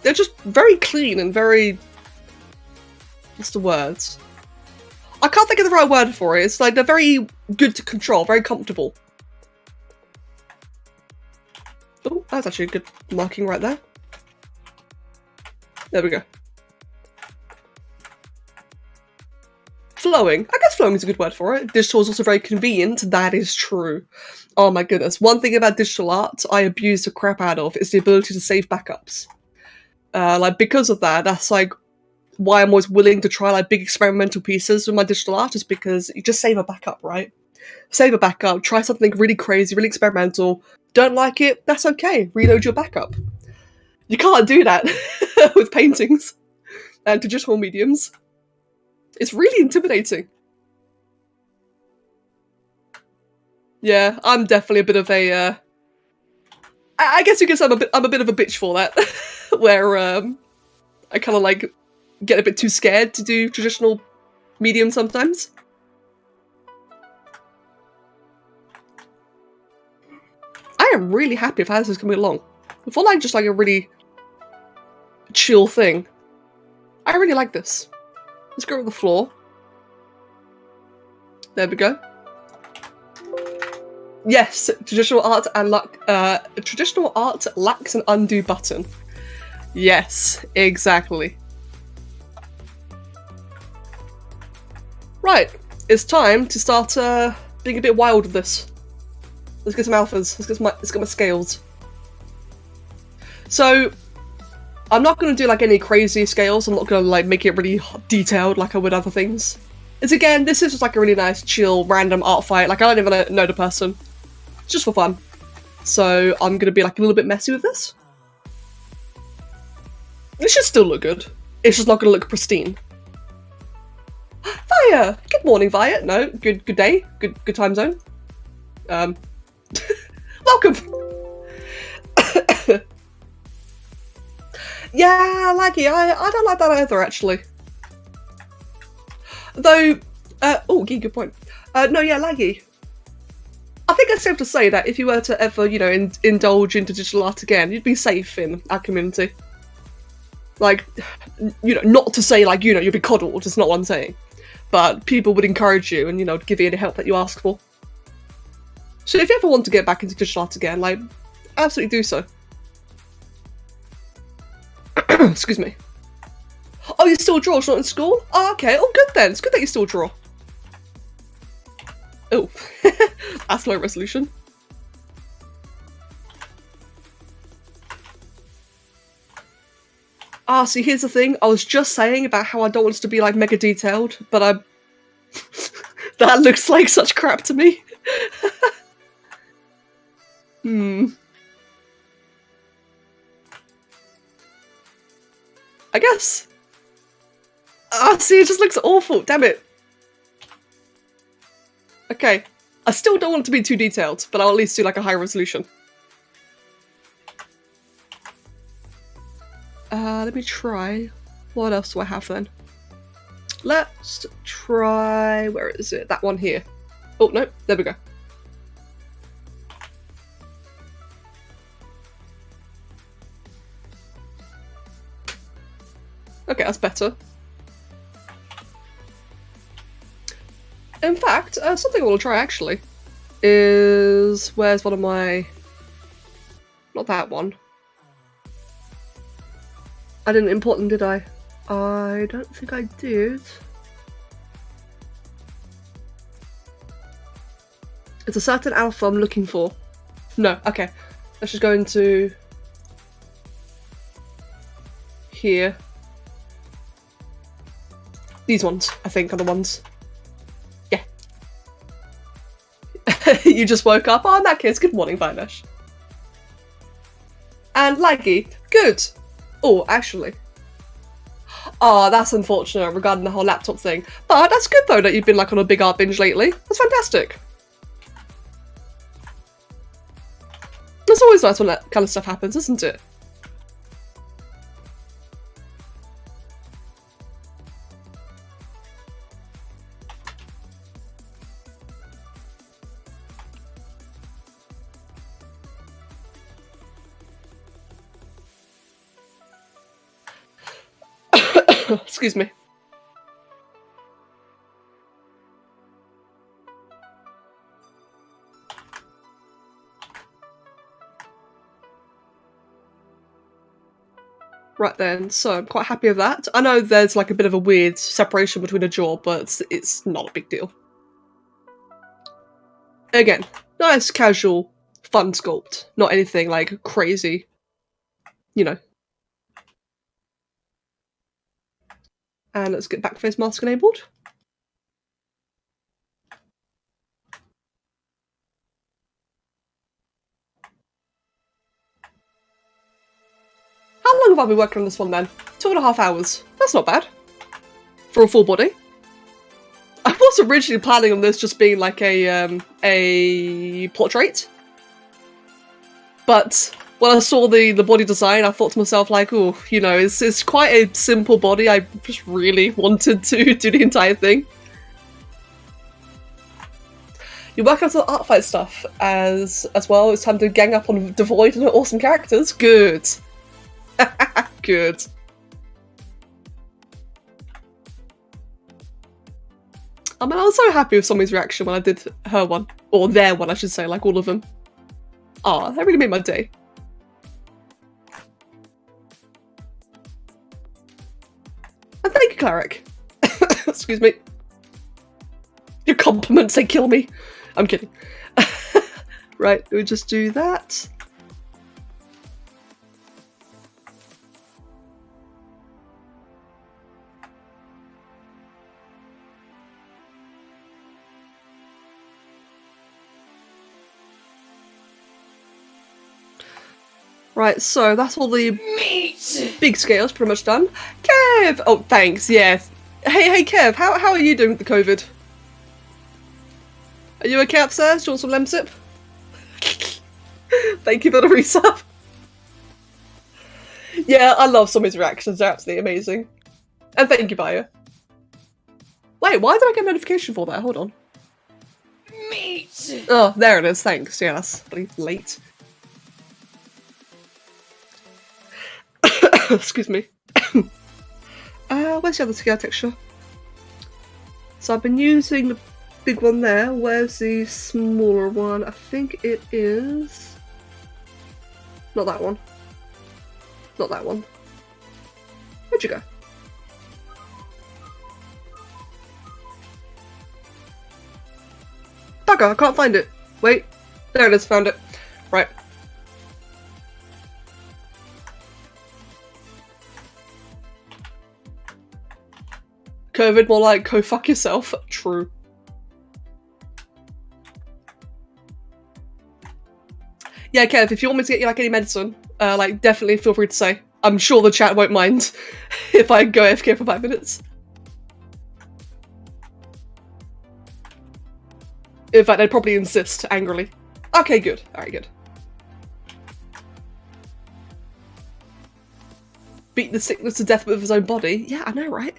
they're just very clean and very... what's the words? I can't think of the right word for it. It's like they're very good to control, very comfortable. Oh, that's actually a good marking right there. There we go. Flowing. I guess flowing is a good word for it. Digital is also very convenient. That is true. Oh my goodness. One thing about digital art I abuse the crap out of is the ability to save backups. Like, because of that, that's like why I'm always willing to try like big experimental pieces with my digital art, is because you just save a backup, right? Save a backup, try something really crazy, really experimental. Don't like it? That's okay. Reload your backup. You can't do that with paintings and digital mediums. It's really intimidating. Yeah, I'm definitely a bit of a... I guess you could say I'm a bit of a bitch for that. Where I kind of like get a bit too scared to do traditional medium sometimes. I am really happy with how this is coming along. I feel like just like a really chill thing. I really like this. Let's go with the floor. There we go. Yes, traditional art lacks an undo button. Yes, exactly. Right, it's time to start being a bit wild with this. Let's get some alphas. Let's get my scales. So, I'm not going to do like any crazy scales. I'm not going to like make it really detailed like I would other things. It's again, this is just like a really nice, chill, random art fight. Like, I don't even know the person. It's just for fun. So I'm going to be like a little bit messy with this. It should still look good. It's just not going to look pristine. Via! Good morning, Via. No, good day. Good time zone. Welcome! Yeah, laggy. I don't like that either, actually. Though, oh, yeah, good point. No, yeah, laggy. I think it's safe to say that if you were to ever, you know, indulge into digital art again, you'd be safe in our community. Like, you know, not to say, like, you know, you'd be coddled, it's not what I'm saying. But people would encourage you and, you know, give you any help that you ask for. So if you ever want to get back into digital art again, like, absolutely do so. Excuse me. Oh, you still draw? It's not in school? Oh, okay. Oh, good then. It's good that you still draw. Oh, that's low resolution. Ah, see, here's the thing. I was just saying about how I don't want it to be, like, mega detailed, but I'm... that looks like such crap to me. I guess. Ah, see, it just looks awful. Damn it. Okay. I still don't want it to be too detailed, but I'll at least do, like, a high resolution. Let me try. What else do I have then? Let's try... where is it? That one here. Oh, no. There we go. Okay, that's better. In fact, something I want to try actually is... Where's one of my... Not that one. I didn't import them, did I? I don't think I did. It's a certain alpha I'm looking for. No, okay. Let's just go into... here. These ones, I think, are the ones. Yeah. You just woke up? Oh, in that case, good morning, Vinish. And laggy. Good. Oh, actually. Oh, that's unfortunate regarding the whole laptop thing. But that's good, though, that you've been, like, on a big art binge lately. That's fantastic. It's always nice when that kind of stuff happens, isn't it? Excuse me. Right then, so I'm quite happy with that. I know there's like a bit of a weird separation between a jaw, but it's not a big deal. Again, nice, casual, fun sculpt. Not anything like crazy, you know. And let's get back face mask enabled. How long have I been working on this one then? 2.5 hours. That's not bad. For a full body. I was originally planning on this just being like a portrait. But when I saw the body design, I thought to myself like, oh, you know, it's quite a simple body. I just really wanted to do the entire thing. You're working on some ArtFight stuff as well. It's time to gang up on devoid and awesome characters. Good. Good. I mean, I was so happy with Sommy's reaction when I did her one. Or their one, I should say, like all of them. Aw, that really made my day. And thank you, Cleric. Excuse me. Your compliments, they kill me. I'm kidding. Right, we just do that. Right, so that's all the big scales pretty much done. Kev! Oh, thanks, yeah. Hey, Kev, how are you doing with the COVID? Are you okay upstairs? Do you want some lemsip? Thank you for the resub. Yeah, I love some of his reactions, they're absolutely amazing. And thank you, Bayo. Wait, why did I get a notification for that? Hold on. Meat! Oh, there it is, thanks. Yeah, that's pretty late. Excuse me. Where's the other scale texture? So I've been using the big one there. Where's the smaller one? I think it is... Not that one. Not that one. Where'd you go? Bugger, I can't find it. Wait. There it is, found it. Right. COVID, more like go fuck yourself. True. Yeah, Kev, if you want me to get you like any medicine, like definitely feel free to say. I'm sure the chat won't mind if I go AFK for 5 minutes. In fact, I'd probably insist angrily. Okay, good. Alright, good. Beat the sickness to death with his own body? Yeah, I know, right?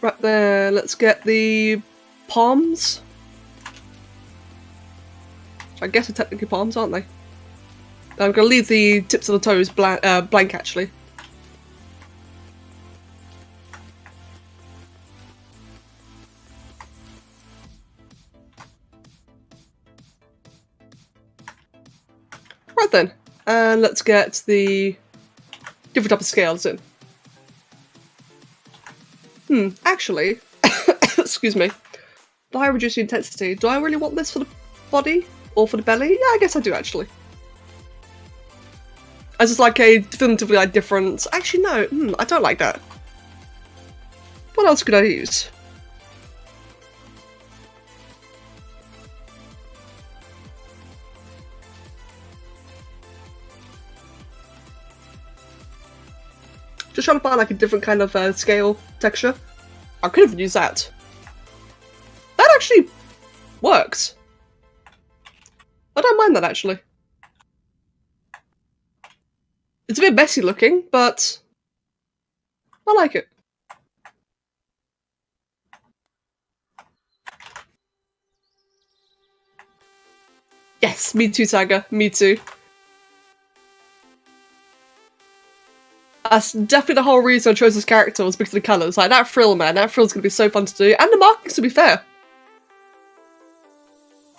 Right there, let's get the palms. I guess they're technically palms, aren't they? I'm going to leave the tips of the toes blank, actually. Right then, and let's get the different type of scales in. Actually, excuse me. Do I reduce the intensity? Do I really want this for the body or for the belly? Yeah, I guess I do actually. As it's like a definitively like different. Actually, no, I don't like that. What else could I use? Just trying to find like a different kind of scale texture. I could have used that. That actually works. I don't mind that actually. It's a bit messy looking, but I like it. Yes, me too, Tiger. Me too. That's definitely the whole reason I chose this character was because of the colours. Like, that frill, man. That frill's gonna be so fun to do. And the markings, to be fair.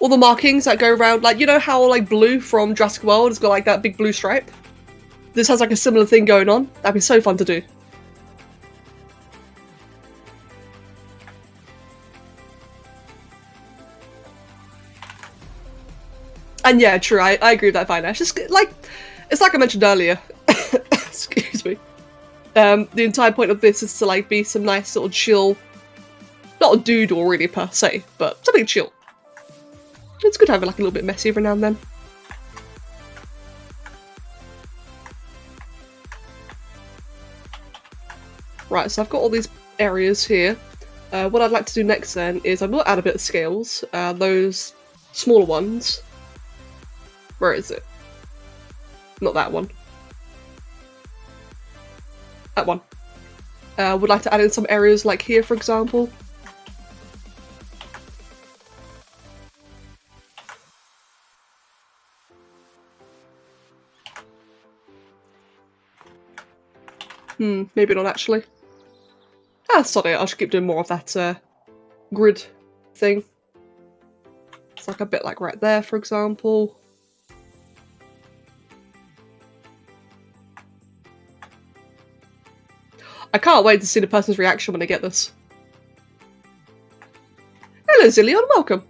All the markings that go around, like, you know how, like, blue from Jurassic World has got, like, that big blue stripe? This has, like, a similar thing going on. That'd be so fun to do. And yeah, true, I agree with that, Vina. It's just, like, it's like I mentioned earlier. Excuse me. The entire point of this is to, like, be some nice sort of chill, not a doodle really per se, but something chill. It's good to have it like a little bit messy every now and then. Right, so I've got all these areas here. What I'd like to do next then is I will add a bit of scales, those smaller ones. Where is it? Not that one. That one. Would like to add in some areas like here, for example. Maybe not actually. Ah, sorry, I should keep doing more of that grid thing. It's like a bit like right there, for example. I can't wait to see the person's reaction when they get this. Hello, Zillion, welcome.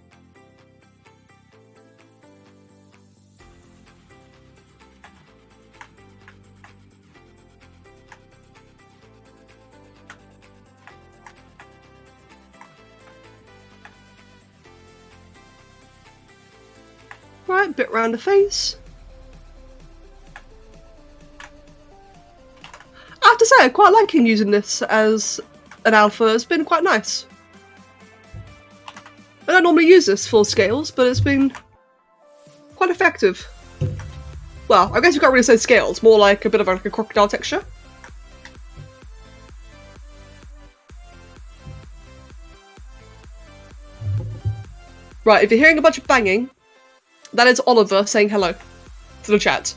Right, bit round the face. I have to say, I'm quite liking using this as an alpha. It's been quite nice. I don't normally use this for scales, but it's been quite effective. Well, I guess you can't really say scales, more like a bit of like a crocodile texture. Right, if you're hearing a bunch of banging, that is Oliver saying hello to the chat.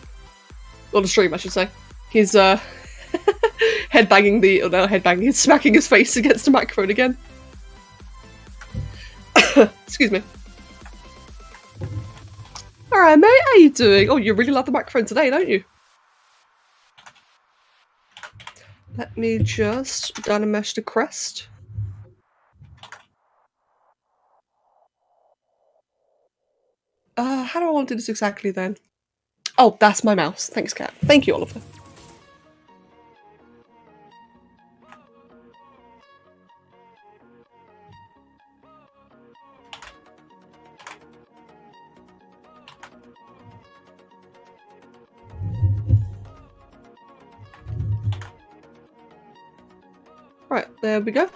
Or the stream, I should say. He's headbanging the, oh no, headbanging, he's smacking his face against the microphone again. Excuse me. Alright, mate, how you doing? Oh, you really love the microphone today, don't you? Let me just dynamesh the crest. How do I want to do this exactly then? Oh, that's my mouse. Thanks, Kat. Thank you, Oliver. Right, there we go.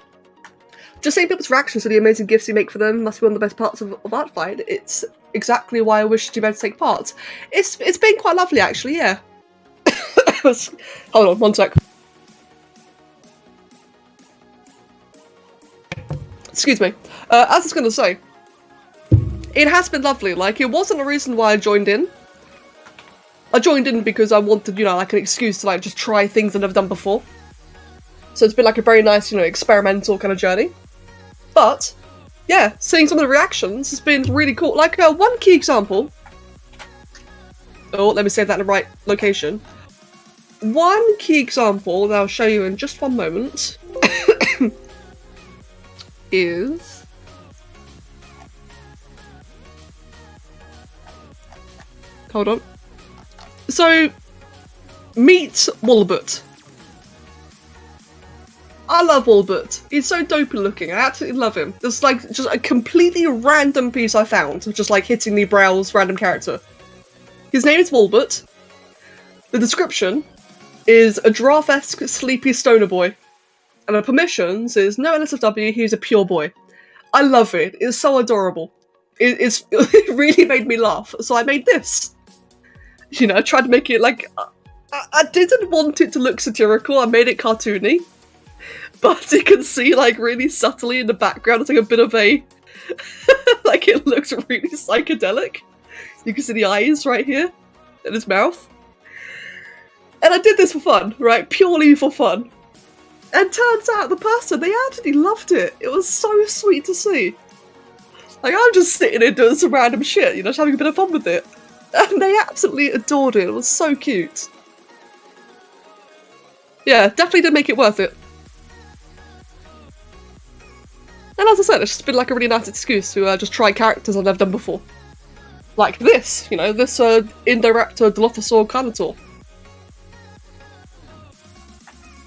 Just seeing people's reactions to the amazing gifts you make for them must be one of the best parts of ArtFight. It's exactly why I wish to be able to take part. It's been quite lovely, actually, yeah. Hold on, one sec. Excuse me. As I was going to say, it has been lovely. Like, it wasn't a reason why I joined in. I joined in because I wanted, you know, like an excuse to like just try things I've never done before. So it's been like a very nice, you know, experimental kind of journey. But yeah, seeing some of the reactions has been really cool. Like one key example. Oh, let me save that in the right location. One key example that I'll show you in just one moment is hold on. So meet Walbert. I love Walbert. He's so dopey looking. I absolutely love him. There's like just a completely random piece I found, just like hitting the browse random character. His name is Walbert. The description is a giraffe-esque sleepy stoner boy. And the permissions is no NSFW, he's a pure boy. I love it. It's so adorable. It really made me laugh. So I made this. You know, I tried to make it like... I didn't want it to look satirical. I made it cartoony. But you can see, like, really subtly in the background, it's like a bit of a... like, it looks really psychedelic. You can see the eyes right here. And his mouth. And I did this for fun, right? Purely for fun. And turns out the person, they absolutely loved it. It was so sweet to see. Like, I'm just sitting there doing some random shit, you know, just having a bit of fun with it. And they absolutely adored it. It was so cute. Yeah, definitely did make it worth it. And as I said, it's just been like a really nice excuse to just try characters I've never done before. Like this, you know, this Indoraptor Dilophosaur Carnotaur.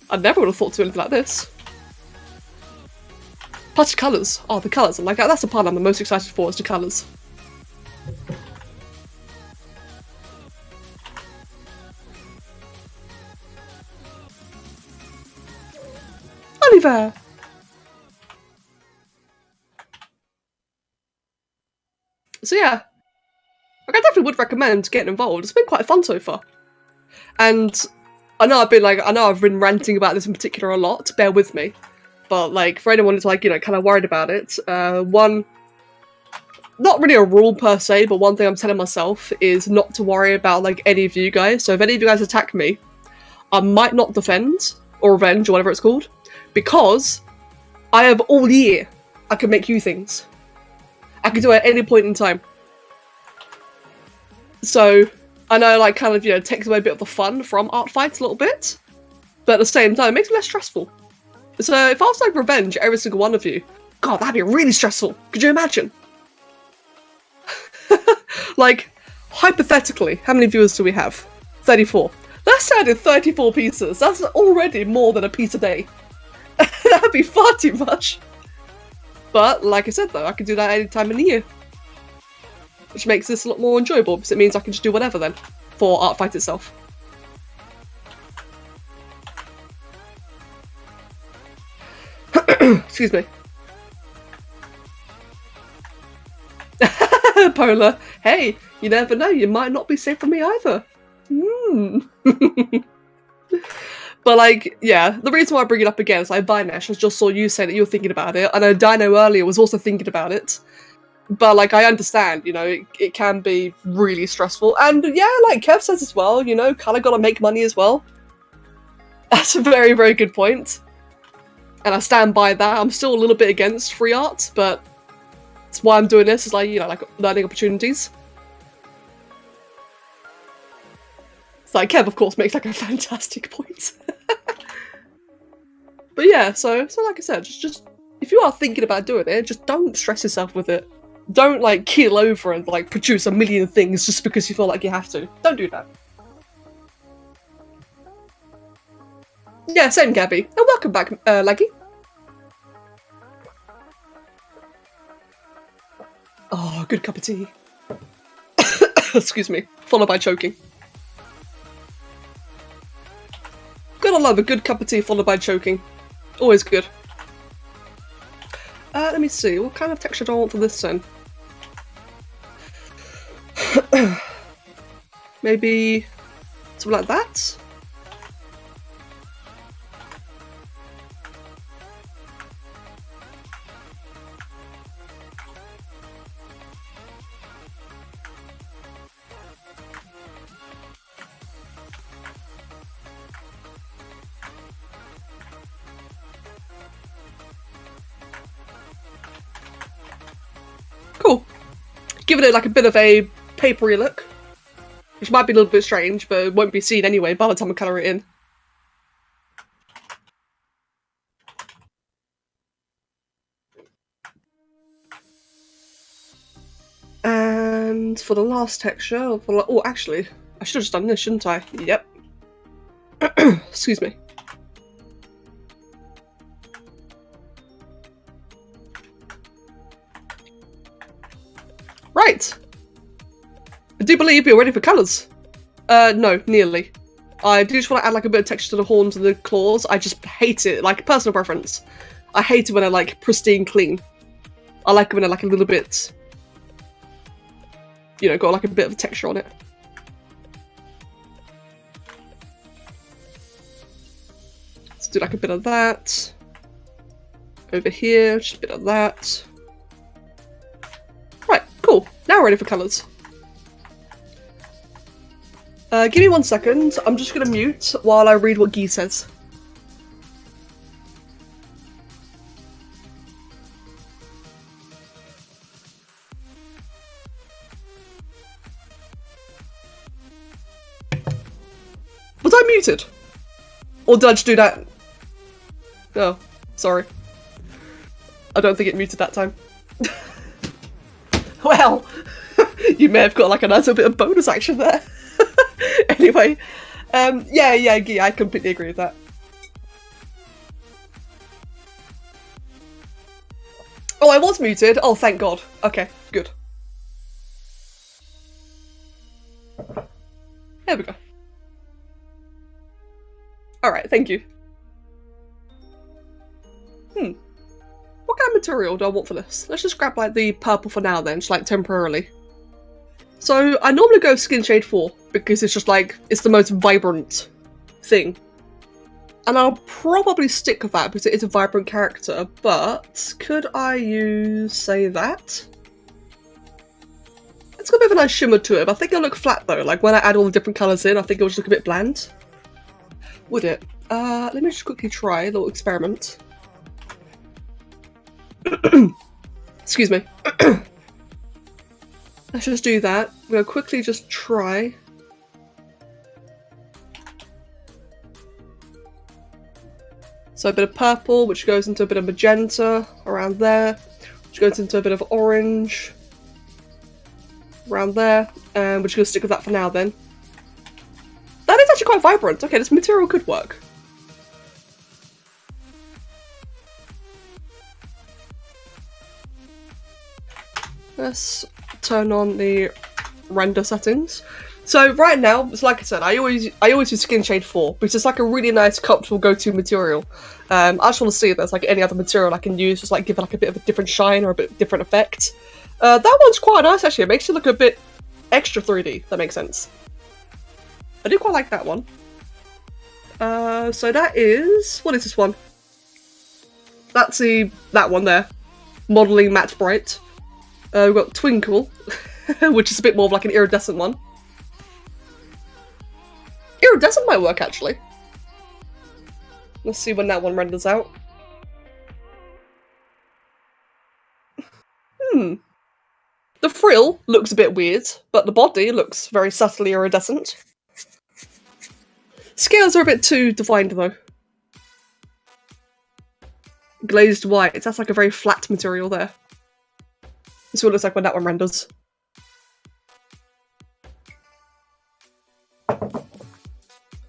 I never would have thought to do anything like this. Plus the colours. Oh, the colours. I'm like, that's the part I'm the most excited for, is the colours. Oliver! So yeah, like I definitely would recommend getting involved. It's been quite fun so far. And I know I've been ranting about this in particular a lot, bear with me. But like for anyone who's like, you know, kind of worried about it, one, not really a rule per se, but one thing I'm telling myself is not to worry about like any of you guys. So if any of you guys attack me, I might not defend or revenge or whatever it's called, because I have all year I can make you things. I can do it at any point in time. So I know, like, kind of, you know, takes away a bit of the fun from ArtFight a little bit, but at the same time, it makes it less stressful. So if I was like revenge every single one of you, God, that'd be really stressful. Could you imagine? Like, hypothetically, how many viewers do we have? 34. Let's say I did 34 pieces. That's already more than a piece a day. That'd be far too much. But, like I said though, I can do that any time in the year. Which makes this a lot more enjoyable, because it means I can just do whatever then, for ArtFight itself. Excuse me. Polar, hey, you never know, you might not be safe from me either. But like, yeah, the reason why I bring it up again is like Vinesh, I just saw you say that you were thinking about it. I know Dino earlier was also thinking about it. But like, I understand, you know, it can be really stressful. And yeah, like Kev says as well, you know, kinda gotta make money as well. That's a very, very good point. And I stand by that. I'm still a little bit against free art, but that's why I'm doing this, is like, you know, like learning opportunities. It's like Kev, of course, makes like a fantastic point. But yeah, so like I said, just if you are thinking about doing it, just don't stress yourself with it. Don't like keel over and like produce a million things just because you feel like you have to. Don't do that. Yeah, same Gabby. And welcome back, Laggy. Oh, good cup of tea. Excuse me. Followed by choking. Gotta love a good cup of tea followed by choking. Always good. Let me see. What kind of texture do I want for this then? Maybe something like that? giving it like a bit of a papery look, which might be a little bit strange, but it won't be seen anyway by the time I colour it in. And for the last texture, oh, actually, I should have just done this, shouldn't I? Yep. Excuse me. Right. I do believe you're ready for colours. No, nearly. I do just want to add like a bit of texture to the horns and the claws. I just hate it, like personal preference. I hate it when they're like pristine clean. I like it when they're like a little bit, you know, got like a bit of a texture on it. Let's do like a bit of that. Over here, just a bit of that. Right, cool. Now we're ready for colours. Give me 1 second. I'm just going to mute while I read what Guy says. Was I muted? Or did I just do that? Oh, sorry. I don't think it muted that time. Well, you may have got like a nice little bit of bonus action there. Anyway, yeah, Guy, I completely agree with that. Oh, I was muted. Oh, thank God. Okay, good. There we go. Alright, thank you. What kind of material do I want for this? Let's just grab like the purple for now then, just like temporarily. So I normally go skin shade 4 because it's just like, it's the most vibrant thing. And I'll probably stick with that because it is a vibrant character, but could I use, say, that? It's got a bit of a nice shimmer to it, but I think it'll look flat though. Like when I add all the different colours in, I think it'll just look a bit bland. Would it? Let me just quickly try a little experiment. Excuse me. Let's just do that. I'm going to quickly just try. So a bit of purple, which goes into a bit of magenta around there, which goes into a bit of orange around there, and we're just going to stick with that for now then. That is actually quite vibrant. Okay, this material could work. Let's turn on the render settings. So right now, it's like I said, I always use skin shade 4 because it's like a really nice, comfortable go-to material. I just want to see if there's like any other material I can use, just like give it like a bit of a different shine or a bit different effect. That one's quite nice actually. It makes it look a bit extra 3D. If that makes sense. I do quite like that one. So that is, what is this one? That's that one there, modeling matte bright. We've got Twinkle, which is a bit more of like an iridescent one. Iridescent might work actually. Let's see when that one renders out. The frill looks a bit weird, but the body looks very subtly iridescent. Scales are a bit too defined though. Glazed white, that's like a very flat material there. This is what it looks like when that one renders.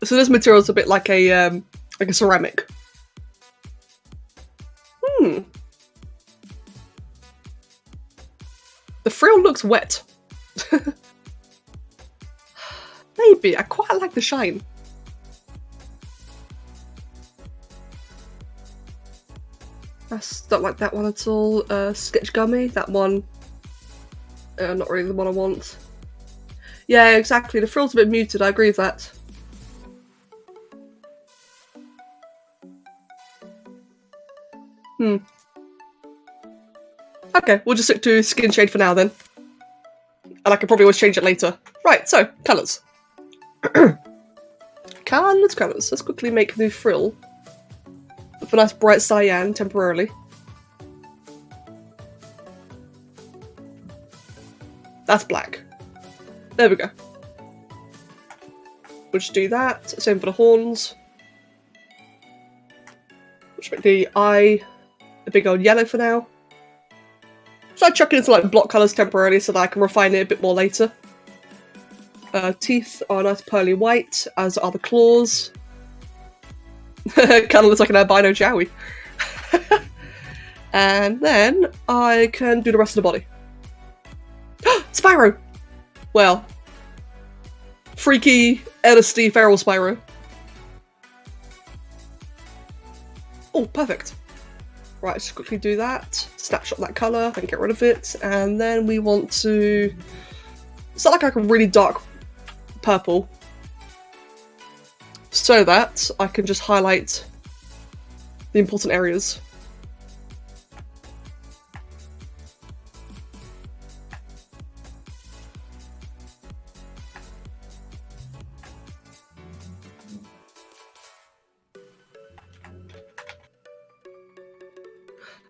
So this material is a bit like a ceramic. The frill looks wet. Maybe, I quite like the shine. I don't like that one at all. Sketch Gummy, that one. Not really the one I want. Yeah, exactly. The frill's a bit muted, I agree with that. Okay, we'll just stick to skin shade for now then. And I can probably always change it later. Right, so, colours. Colours. Let's quickly make the frill with a nice bright cyan temporarily. That's black. There we go. We'll just do that. Same for the horns. We'll just make the eye a big old yellow for now. So I chuck it into like block colours temporarily so that I can refine it a bit more later. Teeth are nice pearly white, as are the claws. Kind of looks like an albino Jowie. And then I can do the rest of the body. Spyro! Well, freaky, LSD feral Spyro. Oh, perfect. Right, just quickly do that. Snapshot that colour and get rid of it. And then we want to start like a really dark purple so that I can just highlight the important areas.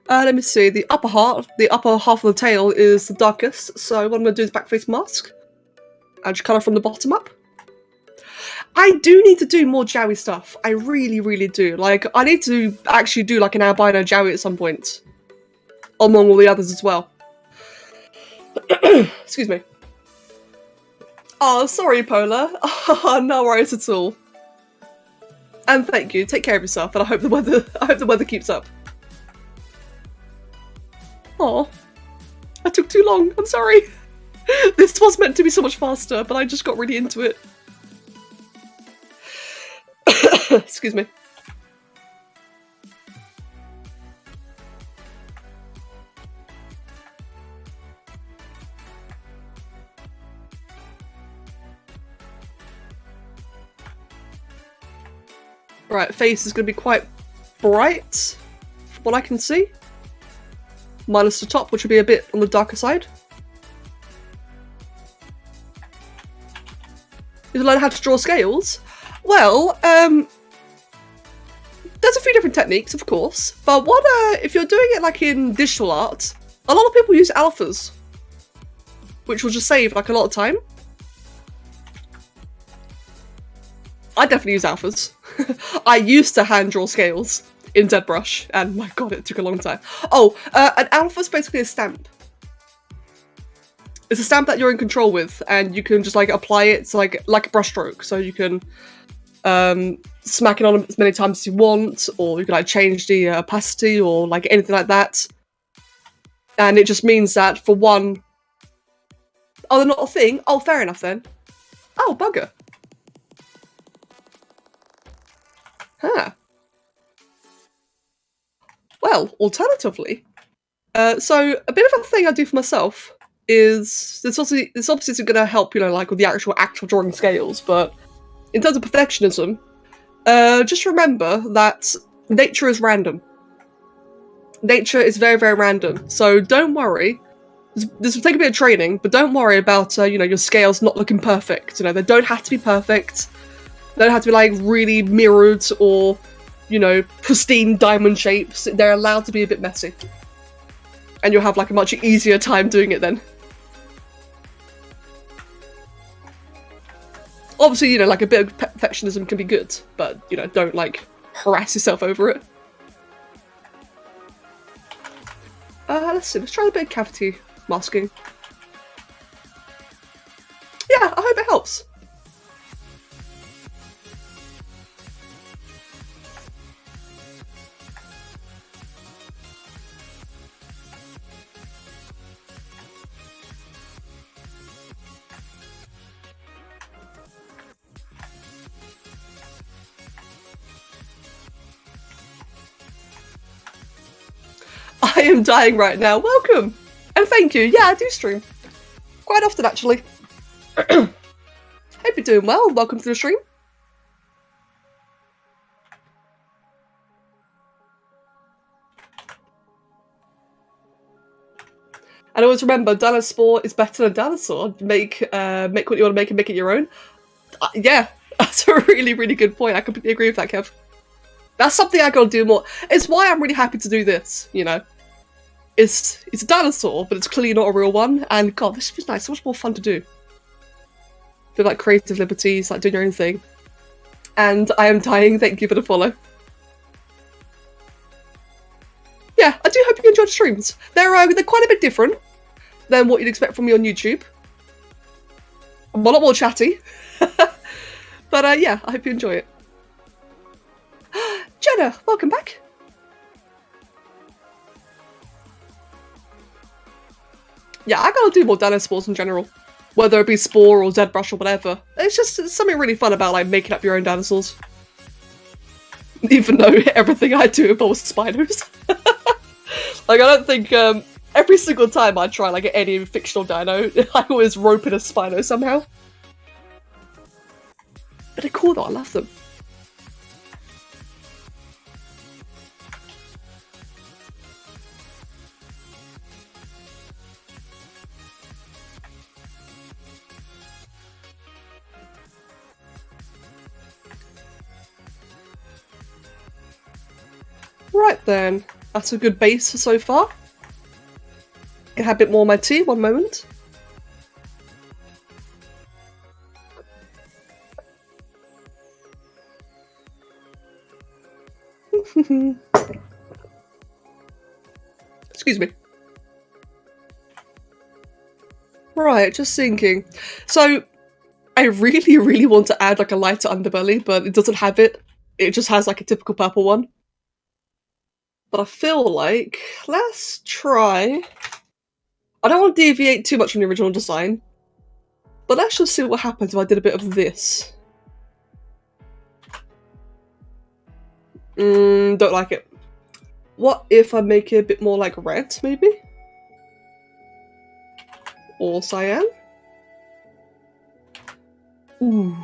Let me see, the upper half of the tail is the darkest, so what I'm going to do is back face mask. And just colour from the bottom up. I do need to do more Jowie stuff. I really, really do. Like, I need to actually do like an albino Jowie at some point. Among all the others as well. Excuse me. Oh, sorry, Polar. Oh, no worries at all. And thank you. Take care of yourself, and I hope the weather keeps up. Oh, I took too long. I'm sorry. This was meant to be so much faster, but I just got really into it. Excuse me. Right, face is going to be quite bright, from what I can see. Minus the top, which will be a bit on the darker side. You learn how to draw scales? Well, there's a few different techniques, of course, but what if you're doing it like in digital art, a lot of people use alphas, which will just save like a lot of time. I definitely use alphas. I used to hand draw scales in ZBrush, and my god, it took a long time. Oh, an alpha is basically a stamp. It's a stamp that you're in control with, and you can just like apply it to like a brush stroke. So you can smack it on as many times as you want, or you can like change the opacity or like anything like that. And it just means that for one... Oh, they're not a thing? Oh, fair enough then. Oh, bugger. Huh. Well, alternatively, so a bit of a thing I do for myself is this obviously going to help, you know, like with the actual drawing scales, but in terms of perfectionism, just remember that nature is random. Nature is very, very random, so don't worry. This will take a bit of training, but don't worry about, you know, your scales not looking perfect. You know, they don't have to be perfect. They don't have to be, like, really mirrored or, you know, pristine diamond shapes. They're allowed to be a bit messy. And you'll have, like, a much easier time doing it then. Obviously, you know, like, a bit of perfectionism can be good, but, you know, don't, like, harass yourself over it. Let's see, let's try a bit of cavity masking. Yeah, I hope it helps. I am dying right now. Welcome! And thank you. Yeah, I do stream. Quite often, actually. Hope you're doing well. Welcome to the stream. And always remember, dinosaur is better than dinosaur. Make what you want to make and make it your own. Yeah, that's a really, really good point. I completely agree with that, Kev. That's something I gotta do more. It's why I'm really happy to do this, you know. it's a dinosaur, but it's clearly not a real one. And God, this was nice. So much more fun to do. Feel like creative liberties, like doing your own thing. And I am dying. Thank you for the follow. Yeah, I do hope you enjoyed the streams. They're quite a bit different than what you'd expect from me on YouTube. I'm a lot more chatty. But yeah, I hope you enjoy it. Jenna, welcome back. Yeah, I gotta do more dinosaurs in general. Whether it be Spore or ZBrush or whatever. It's something really fun about like making up your own dinosaurs. Even though everything I do involves Spinos. Like, I don't think every single time I try like any fictional dino, I always rope in a Spino somehow. But they're cool though, I love them. Right then, that's a good base so far. Can have a bit more of my tea, one moment. Excuse me. Right, just thinking. So, I really, really want to add like a lighter underbelly, but it doesn't have it. It just has like a typical purple one. But I feel like, let's try... I don't want to deviate too much from the original design, but let's just see what happens if I did a bit of this. Don't like it. What if I make it a bit more like red, maybe? Or cyan? Ooh.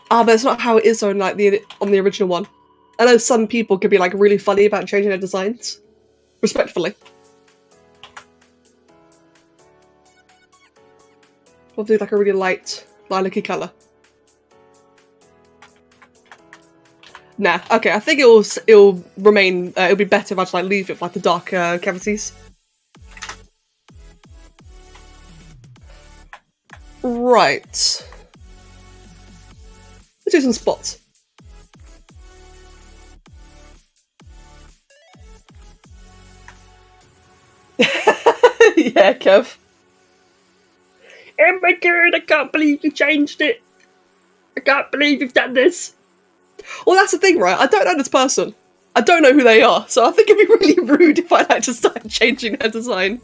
Ah, but it's not how it is on like on the original one. I know some people could be like really funny about changing their designs. Respectfully. I'll do like a really light lilac-y colour. Nah, okay, I think it'll remain, it'll be better if I just like leave it for like the dark cavities. Right. Let's do some spots. Yeah, Kev. Oh my god, I can't believe you changed it. I can't believe you've done this. Well, that's the thing, right? I don't know this person. I don't know who they are, so I think it'd be really rude if I like just started changing their design.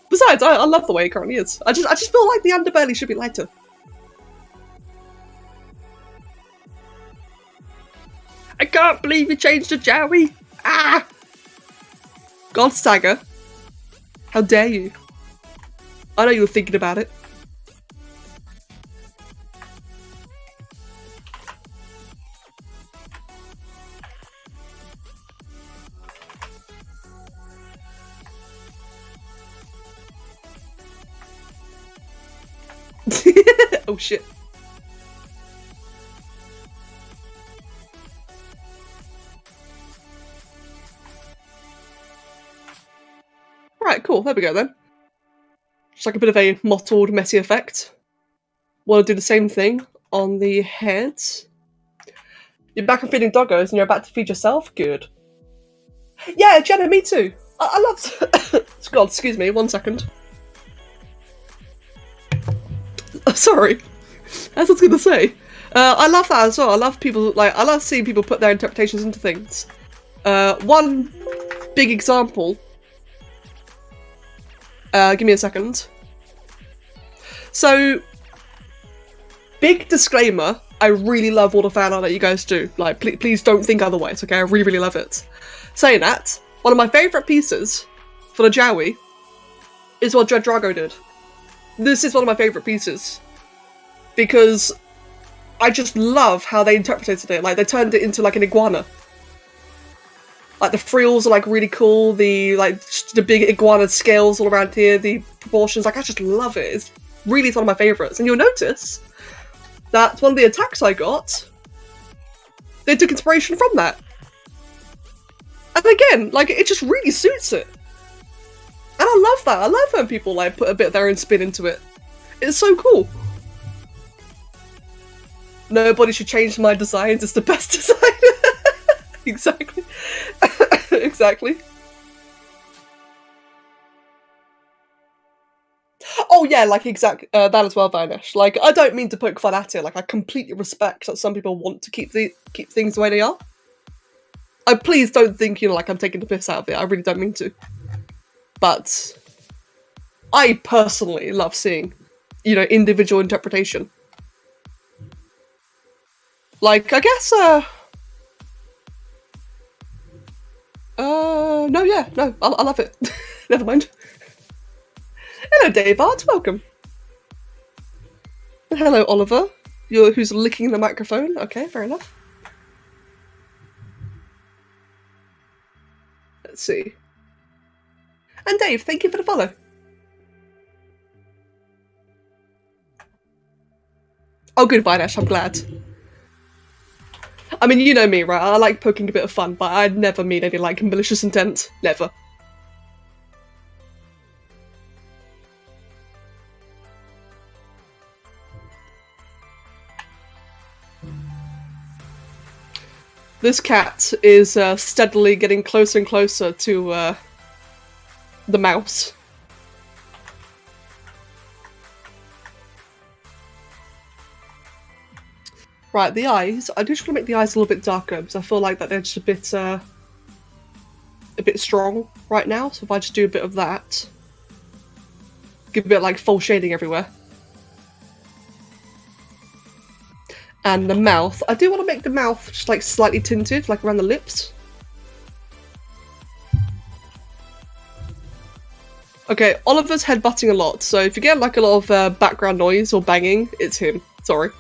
Besides, I love the way it currently is. I just feel like the underbelly should be lighter. I can't believe you changed the Joey. Ah! God Stagger. How dare you? I know you were thinking about it. Oh shit. Right, cool. There we go then. Just like a bit of a mottled, messy effect. Want to do the same thing on the head. You're back from feeding doggos and you're about to feed yourself? Good. Yeah, Jenna, me too. I love... God, excuse me, 1 second. Sorry. That's what I was going to say. I love that as well. I love people, like, I love seeing people put their interpretations into things. One big example... give me a second. So, big disclaimer, I really love all the fan art that you guys do. Like, please don't think otherwise, okay? I really, really love it. Saying that, one of my favourite pieces for the Jowie is what Dread Drago did. This is one of my favourite pieces. Because I just love how they interpreted it. Like, they turned it into, like, an iguana. Like, the frills are, like, really cool. The big iguana scales all around here. The proportions. Like, I just love it. It's really one of my favourites. And you'll notice that one of the attacks I got, they took inspiration from that. And again, like, it just really suits it. And I love that. I love when people, like, put a bit of their own spin into it. It's so cool. Nobody should change my designs. It's the best design. Exactly. Exactly. Oh yeah, like exactly that as well, Vanish. Like, I don't mean to poke fun at it. Like, I completely respect that some people want to keep things the way they are. Please don't think, like I'm taking the piss out of it. I really don't mean to. But I personally love seeing, individual interpretation. Like, I guess, no, I love it. Never mind. Hello, Dave Art, welcome. Hello, Oliver. Who's licking the microphone. Okay, fair enough. Let's see. And Dave, thank you for the follow. Oh, good, Vinesh, I'm glad. I mean, you know me, right? I like poking a bit of fun, but I'd never mean any, like, malicious intent. Never. This cat is steadily getting closer and closer to the mouse. Right, the eyes. I do just want to make the eyes a little bit darker because I feel like that they're just a bit strong right now. So if I just do a bit of that, give a bit of, like, full shading everywhere. And the mouth. I do want to make the mouth just, like, slightly tinted, like around the lips. Okay, Oliver's headbutting a lot, so if you get, like, a lot of background noise or banging, it's him. Sorry.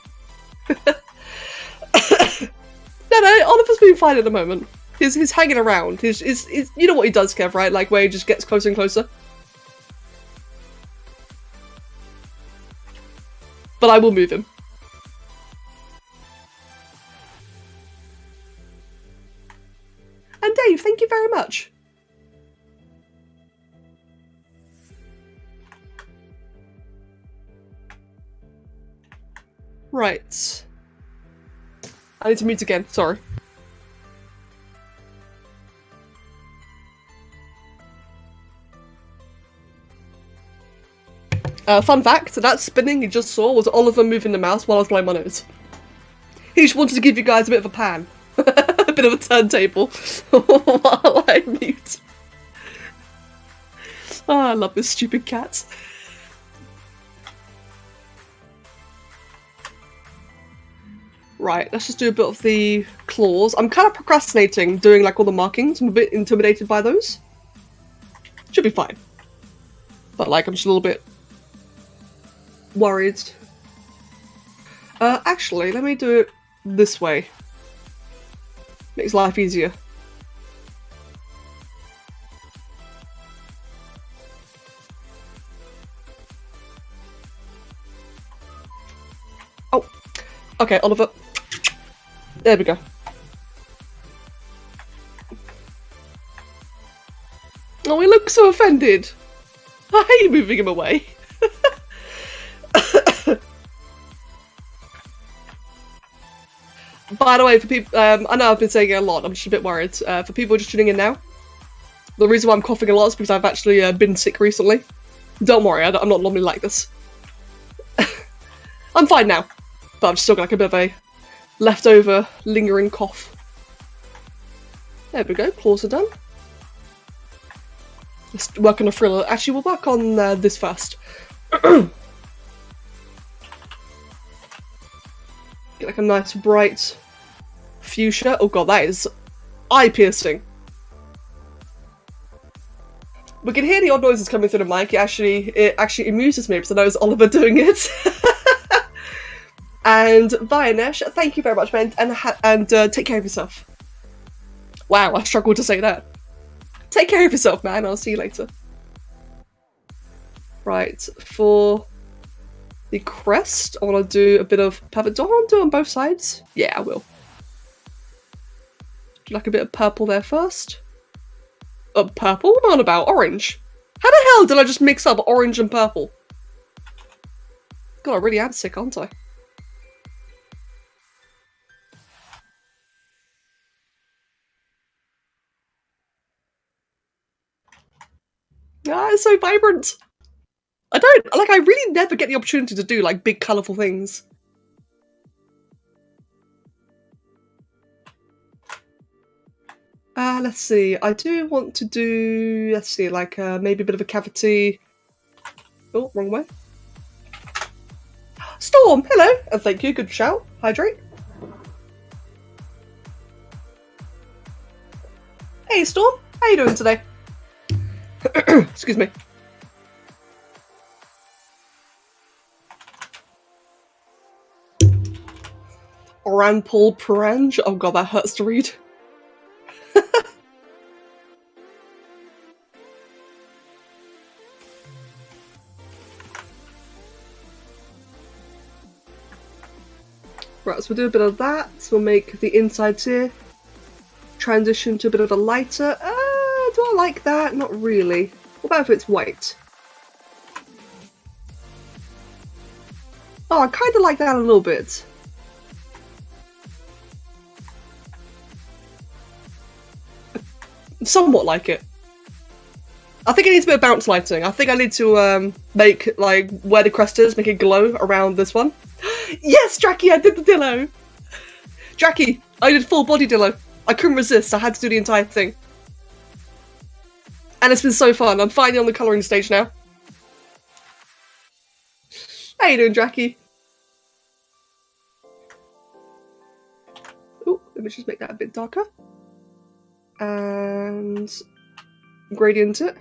No, Oliver's been fine at the moment. He's hanging around. He's you know what he does, Kev, right? Like, where he just gets closer and closer. But I will move him. And Dave, thank you very much. Right. I need to mute again, sorry. Fun fact, that spinning you just saw was Oliver moving the mouse while I was blowing my nose. He just wanted to give you guys a bit of a pan. A bit of a turntable while I mute. Oh, I love this stupid cat. Right, let's just do a bit of the claws. I'm kind of procrastinating doing, like, all the markings. I'm a bit intimidated by those. Should be fine. But, like, I'm just a little bit worried. Actually, let me do it this way. Makes life easier. Oh, okay, Oliver. There we go. Oh, he looks so offended. I hate moving him away. By the way, for people, I know I've been saying it a lot, I'm just a bit worried. For people just tuning in now, the reason why I'm coughing a lot is because I've actually been sick recently. Don't worry, I'm not normally like this. I'm fine now, but I'm still got, like, a bit of a leftover lingering cough. There we go, claws are done. Let's work on a thriller. Actually, we'll work on this first. Get, like, a nice bright fuchsia. Oh god, that is eye-piercing. We can hear the odd noises coming through the mic. It actually amuses me because I know it's Oliver doing it. And Vianesh, thank you very much, man, and take care of yourself. Wow, I struggled to say that. Take care of yourself, man. I'll see you later. Right, for the crest, I want to do a bit of purple. Do I want to do it on both sides? Yeah, I will. Do like a bit of purple there first. Purple? What am I on about? Orange. How the hell did I just mix up orange and purple? God, I really am sick, aren't I? Ah, it's so vibrant. I really never get the opportunity to do, like, big, colourful things. Let's see. I do want to do, let's see, like, maybe a bit of a cavity. Oh, wrong way. Storm, hello! And thank you, good shout. Hydrate. Hey, Storm. How you doing today? Excuse me. Oranpol Perange. Oh god, that hurts to read. Right, so we'll do a bit of that. So we'll make the insides here. Transition to a bit of a lighter. Do I like that? Not really. What about if it's white? Oh, I kind of like that a little bit. Somewhat like it. I think it needs a bit of bounce lighting. I think I need to make, like, where the crest is, make it glow around this one. Yes, Jackie, I did the Dillo! Jackie, I did full body Dillo. I couldn't resist, I had to do the entire thing. And it's been so fun. I'm finally on the colouring stage now. How you doing, Jackie? Oh, let me just make that a bit darker. And gradient it.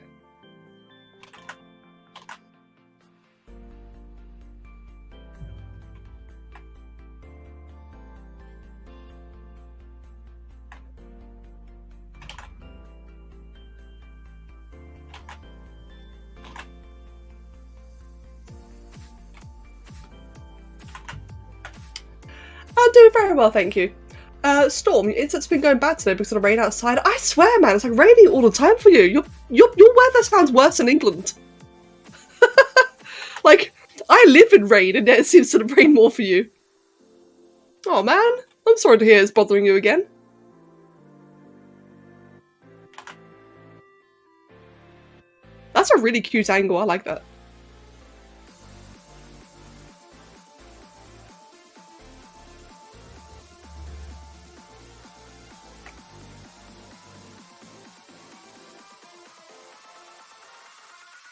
I'm doing very well, thank you. Storm, it's been going bad today because of the rain outside. I swear, man, it's like raining all the time for you. Your weather sounds worse in England. Like, I live in rain and yet it seems to rain more for you. Oh man, I'm sorry to hear it's bothering you again. That's a really cute angle, I like that.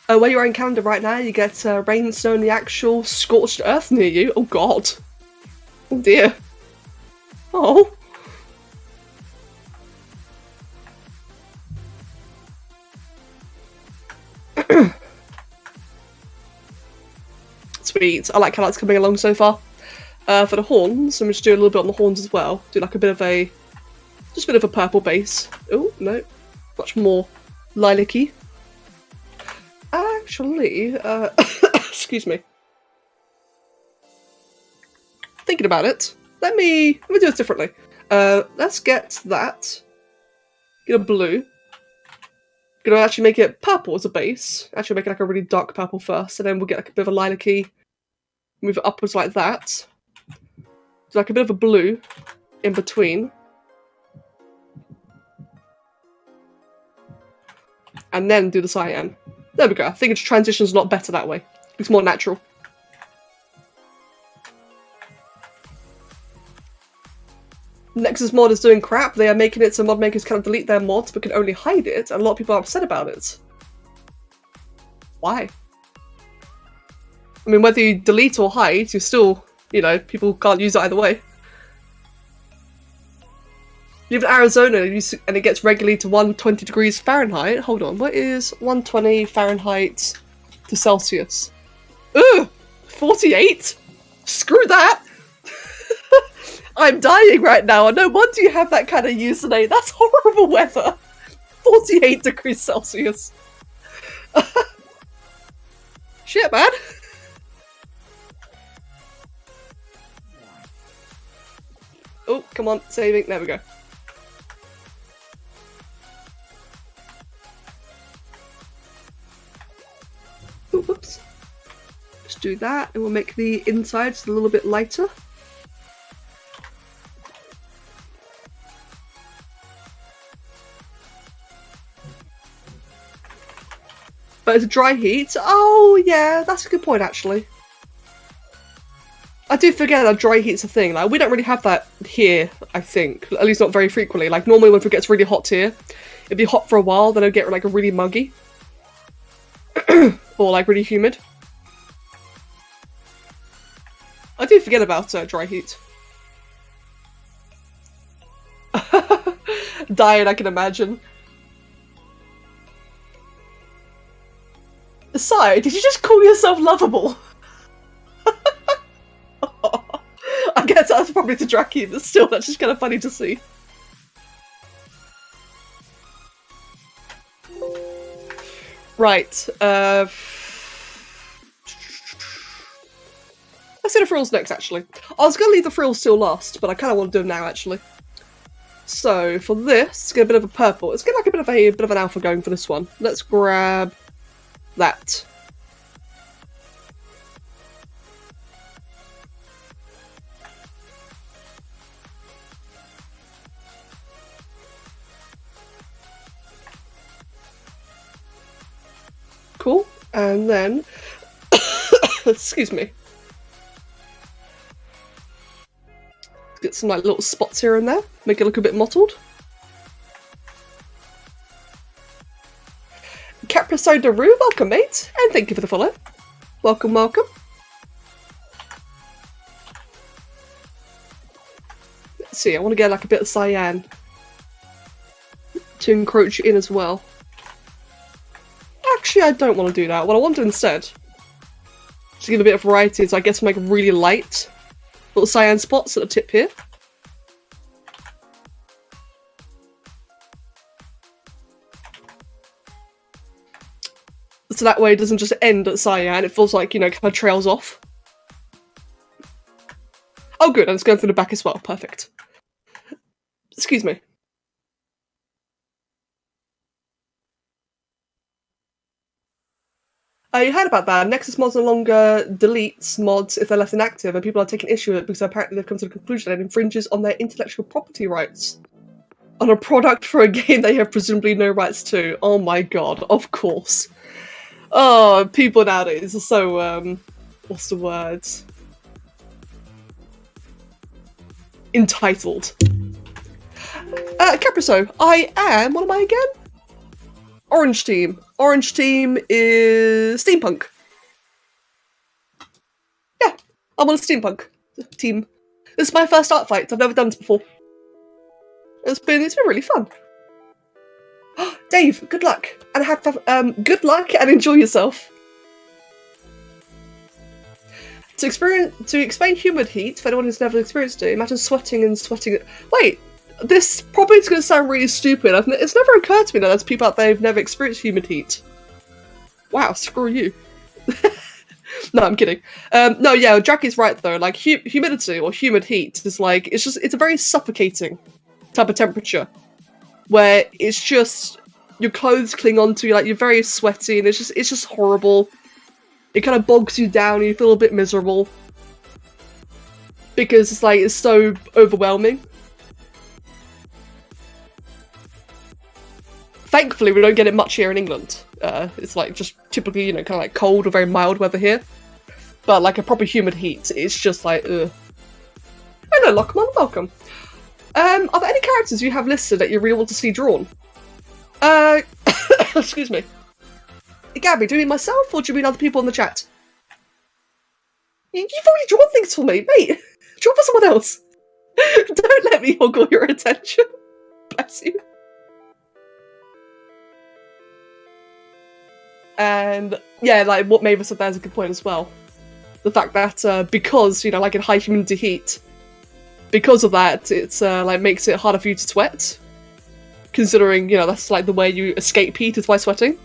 Where you are in Canada right now, you get rain, snow, and the actual scorched earth near you. Oh god. Oh dear. Oh. Sweet. I like how that's coming along so far. For the horns, I'm just doing a little bit on the horns as well. Do like a bit of a, just a bit of a purple base. Oh no, much more lilac-y. Actually, excuse me. Thinking about it, let me do this differently. Let's get that. Get a blue. Gonna actually make it purple as a base. Actually make it like a really dark purple first, and then we'll get like a bit of a lilac-y. Move it upwards like that. Do like a bit of a blue in between. And then do the cyan. There we go. I think its transition's a lot better that way. It's more natural. Nexus mod is doing crap. They are making it so mod makers cannot delete their mods but can only hide it, and a lot of people are upset about it. Why? I mean, whether you delete or hide, you still, you know, people can't use it either way. You live in Arizona and it gets regularly to 120 degrees Fahrenheit. Hold on, what is 120 Fahrenheit to Celsius? Ugh! 48? Screw that! I'm dying right now, and no wonder you have that kind of username. That's horrible weather. 48 degrees Celsius. Shit, man. Oh, come on, saving. There we go. do that, and we'll make the insides a little bit lighter. But it's a dry heat. Oh yeah, that's a good point actually. I do forget that dry heat's a thing. Like, we don't really have that here, I think. At least not very frequently. Like, normally when it gets really hot here, it'd be hot for a while, then it'd get like really muggy. Or like really humid. I do forget about dry heat. Dying, I can imagine. Aside, did you just call yourself lovable? I guess that's probably the Draki, but still, that's just kind of funny to see. Right, let's do the frills next, actually. I was going to leave the frills till last, but I kind of want to do them now, actually. So, for this, let's get a bit of a purple. Let's get like a bit of an alpha going for this one. Let's grab that. Cool. And then, excuse me. Let's get some like little spots here and there. Make it look a bit mottled. Capriso Daru, welcome mate, and thank you for the follow. Welcome, welcome. Let's see, I want to get like a bit of cyan to encroach in as well. Actually, I don't want to do that. What I want to do instead, to give a bit of variety, is I get some like really light little cyan spots at the tip here. So that way it doesn't just end at cyan, it feels like, you know, kind of trails off. Oh good, and it's going through the back as well, perfect. Excuse me. You heard about that. Nexus mods no longer deletes mods if they're left inactive, and people are taking issue with it because apparently they've come to the conclusion that it infringes on their intellectual property rights. On a product for a game they have presumably no rights to. Oh my god, of course. Oh, people nowadays are so, what's the word? Entitled. Capriso, I am, what am I again? Orange team. Orange team is steampunk. Yeah, I'm on a steampunk team. This is my first ArtFight. I've never done this before. It's been really fun. Dave, good luck and good luck and enjoy yourself. To explain humid heat for anyone who's never experienced it, imagine sweating and sweating. Wait. This probably is going to sound really stupid. It's never occurred to me that there's people out there who've never experienced humid heat. Wow, screw you. No, I'm kidding. No, yeah, Jackie's right though. Like humidity or humid heat is like it's a very suffocating type of temperature where it's just your clothes cling onto you, like you're very sweaty, and it's just horrible. It kind of bogs you down, and you feel a bit miserable because it's so overwhelming. Thankfully, we don't get it much here in England. It's like just typically, you know, kind of like cold or very mild weather here. But like a proper humid heat, it's just like, ugh. Hello, Lockman, welcome. Are there any characters you have listed that you really want to see drawn? Excuse me. Gabby, do you mean myself or do you mean other people in the chat? You've already drawn things for me, mate. Draw for someone else. Don't let me hog all your attention. Bless you. And yeah, like what Mavis said there is a good point as well. The fact that because, you know, like in high humidity heat, because of that, it's like makes it harder for you to sweat. Considering, you know, that's like the way you escape heat is by sweating.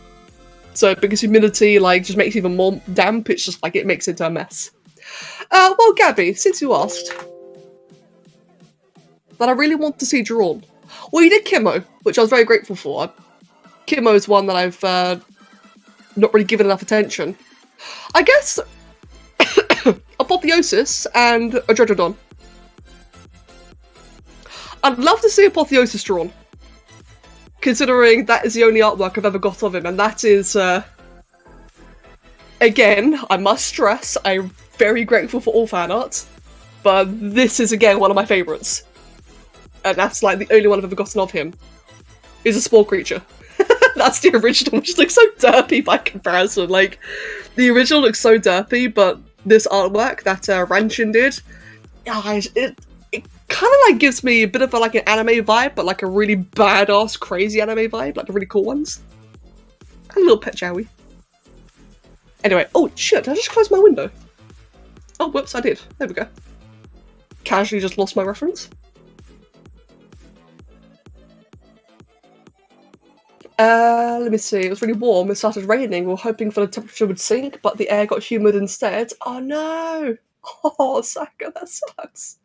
So because humidity like just makes it even more damp, it's just like it makes it into a mess. Well, Gabby, since you asked, that I really want to see drawn. Well, you did Kimmo, which I was very grateful for. Kimmo is one that I've not really given enough attention. I guess Apotheosis and Adredodon. I'd love to see Apotheosis drawn, considering that is the only artwork I've ever got of him, and that is, again, I must stress, I'm very grateful for all fan art, but this is, again, one of my favourites. And that's, like, the only one I've ever gotten of him. Is a small creature. That's the original, which looks so derpy by comparison. Like, the original looks so derpy, but this artwork that Ranchin did, it kind of like gives me a bit of like an anime vibe, but like a really badass, crazy anime vibe, like the really cool ones. And a little pet jowie. Anyway, oh shit, did I just close my window? Oh, whoops, I did. There we go. Casually just lost my reference. Let me see, it was really warm, it started raining, we were hoping for the temperature would sink, but the air got humid instead. Oh no! Oh, Saka, that sucks.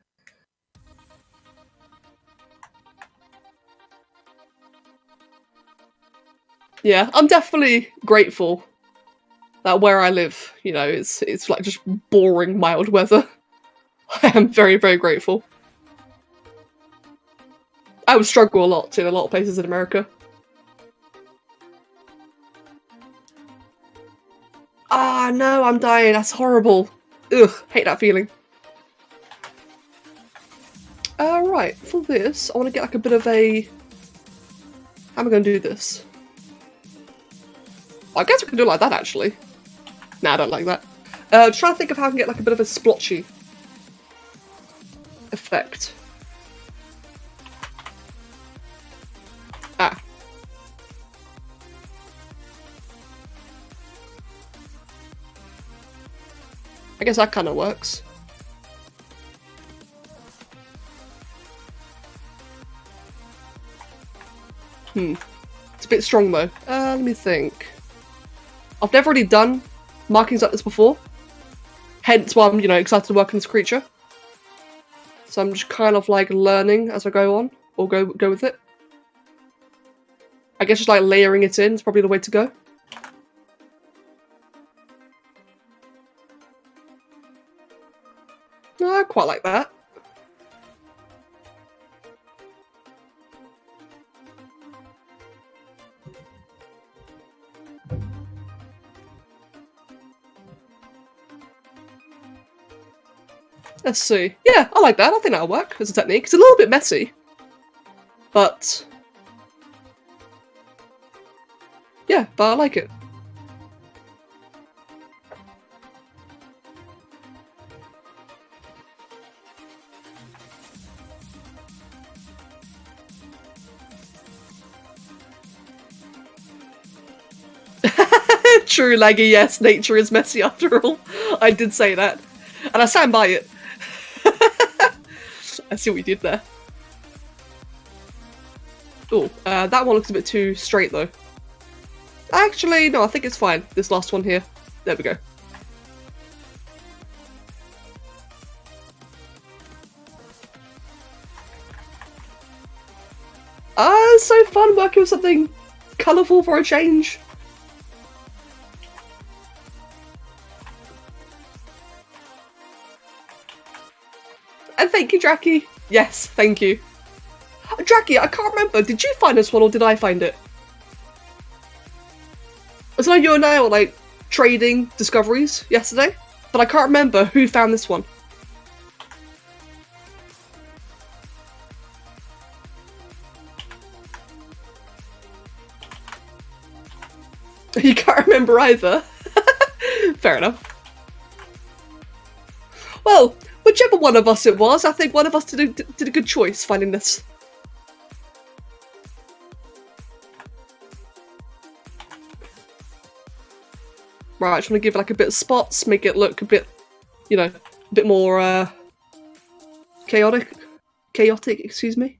Yeah, I'm definitely grateful that where I live, you know, it's like just boring mild weather. I am very, very grateful. I would struggle a lot in a lot of places in America. Ah, no, I'm dying. That's horrible. Ugh, hate that feeling. Right, for this, I want to get like a bit of a... How am I going to do this? I guess I can do it like that, actually. Nah, I don't like that. Trying to think of how I can get like a bit of a splotchy effect. Ah. I guess that kind of works. It's a bit strong though. Let me think. I've never really done markings like this before. Hence why I'm, you know, excited to work on this creature. So I'm just kind of like learning as I go on, or go with it. I guess just like layering it in is probably the way to go. I quite like that. Let's see. Yeah, I like that. I think that'll work as a technique. It's a little bit messy, but yeah, but I like it. True, Laggy, yes, nature is messy after all. I did say that. And I stand by it. I see what you did there. Oh, that one looks a bit too straight though. Actually, no, I think it's fine. This last one here. There we go. It's so fun working with something colourful for a change. And thank you, Dracky. Yes, thank you. Dracky, I can't remember. Did you find this one or did I find it? So you and I were like trading discoveries yesterday, but I can't remember who found this one. You can't remember either. Fair enough. Well, whichever one of us it was, I think one of us did a good choice finding this. Right, I just want to give it like a bit of spots, make it look a bit, you know, a bit more chaotic, excuse me.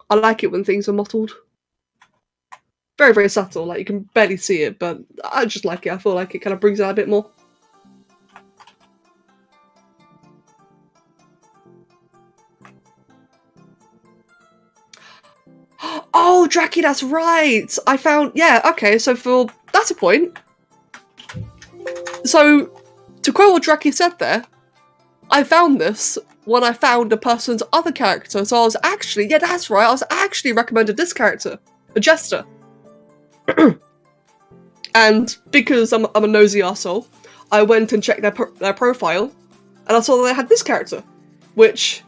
I like it when things are mottled. Very, very subtle, like you can barely see it, but I just like it. I feel like it kind of brings it out a bit more. Oh, Dracky, that's right! I found, yeah, okay, so that's a point. So, to quote what Draki said there, I found this when I found a person's other character, so I was actually, yeah, that's right, I was actually recommended this character, a jester. And because I'm a nosy arsehole, I went and checked their profile, and I saw that they had this character, which,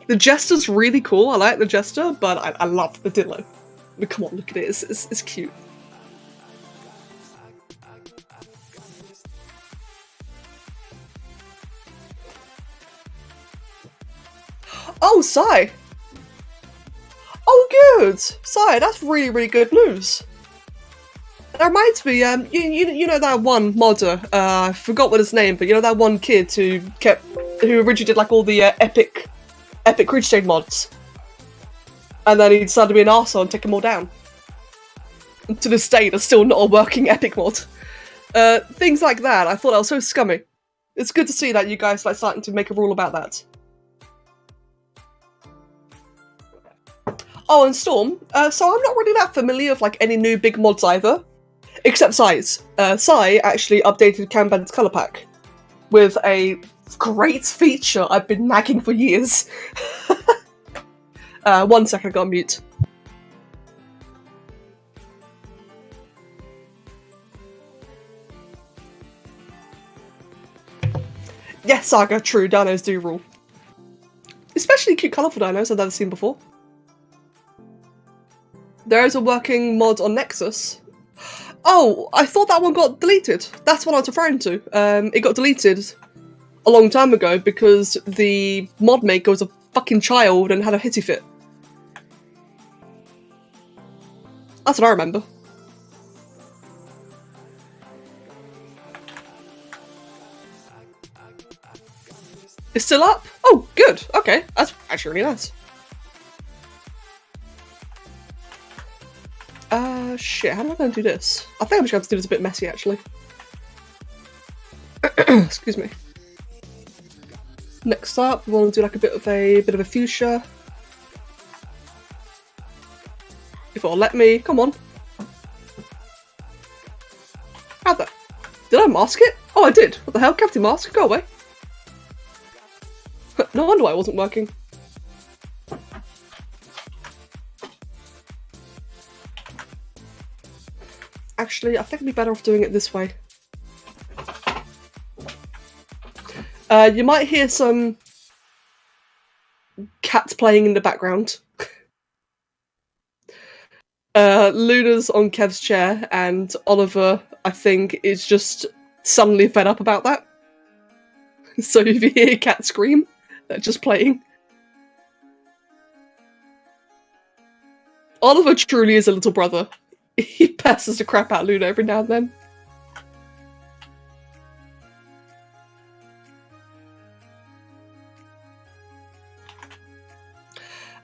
the jester's really cool, I like the jester, but I love the Dino. I mean, come on, look at it, it's cute. Oh, Sai! Oh, good! Sai, that's really, really good news. That reminds me, you know that one modder, I forgot what his name, but you know that one kid who originally did like all the epic Ridge Shade mods? And then he decided to be an arsehole and take them all down. And to this day, there's still not a working epic mod. Things like that, I thought that was so scummy. It's good to see that you guys like starting to make a rule about that. Oh, and Storm, so I'm not really that familiar with like any new big mods either. Except Sai's. Sai actually updated Kanban's colour pack with a great feature I've been nagging for years. 1 second, I got on mute. Yes, Saga, true, dinos do rule. Especially cute colourful dinos I've never seen before. There is a working mod on Nexus. Oh, I thought that one got deleted. That's what I was referring to. It got deleted a long time ago because the mod maker was a fucking child and had a hissy fit. That's what I remember. It's still up? Oh, good. Okay, that's actually really nice. Shit, how am I going to do this? I think I'm just going to have to do this a bit messy, actually. Excuse me. Next up, we want to do like a bit of a fuchsia. If it'll let me, come on. How'd that? Did I mask it? Oh, I did. What the hell? Cavity mask? Go away. No wonder why it wasn't working. Actually, I think it'd be better off doing it this way. You might hear some cats playing in the background. Luna's on Kev's chair, and Oliver, I think, is just suddenly fed up about that. So if you hear a cat scream, they're just playing. Oliver truly is a little brother. He passes the crap out of Luna every now and then.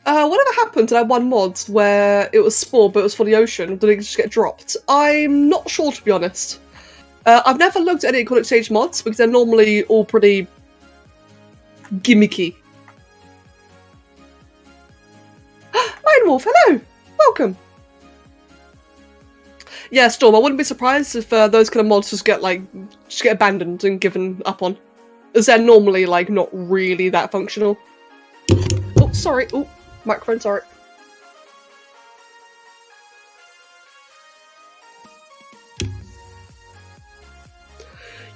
Whatever happened to that one mod where it was Spore but it was for the ocean? Did it just get dropped? I'm not sure, to be honest. I've never looked at any Iconic Stage mods because they're normally all pretty gimmicky. Mindwolf, hello! Welcome! Yeah, Storm, I wouldn't be surprised if those kind of mods just get abandoned and given up on. As they're normally, like, not really that functional. Oh, sorry. Oh, microphone, sorry.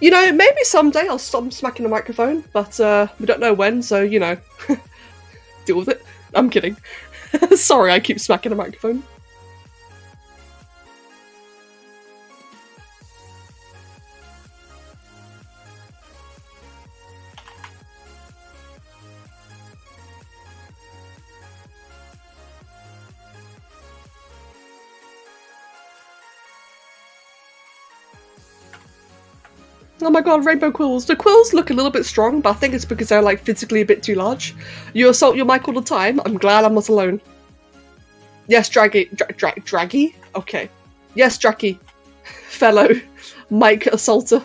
You know, maybe someday I'll stop smacking the microphone, but we don't know when, so, you know, deal with it. I'm kidding. Sorry, I keep smacking the microphone. Oh my god, rainbow quills. The quills look a little bit strong, but I think it's because they're like physically a bit too large. You assault your mic all the time? I'm glad I'm not alone. Yes, Draggy? Okay. Yes, Draggy. Fellow mic assaulter.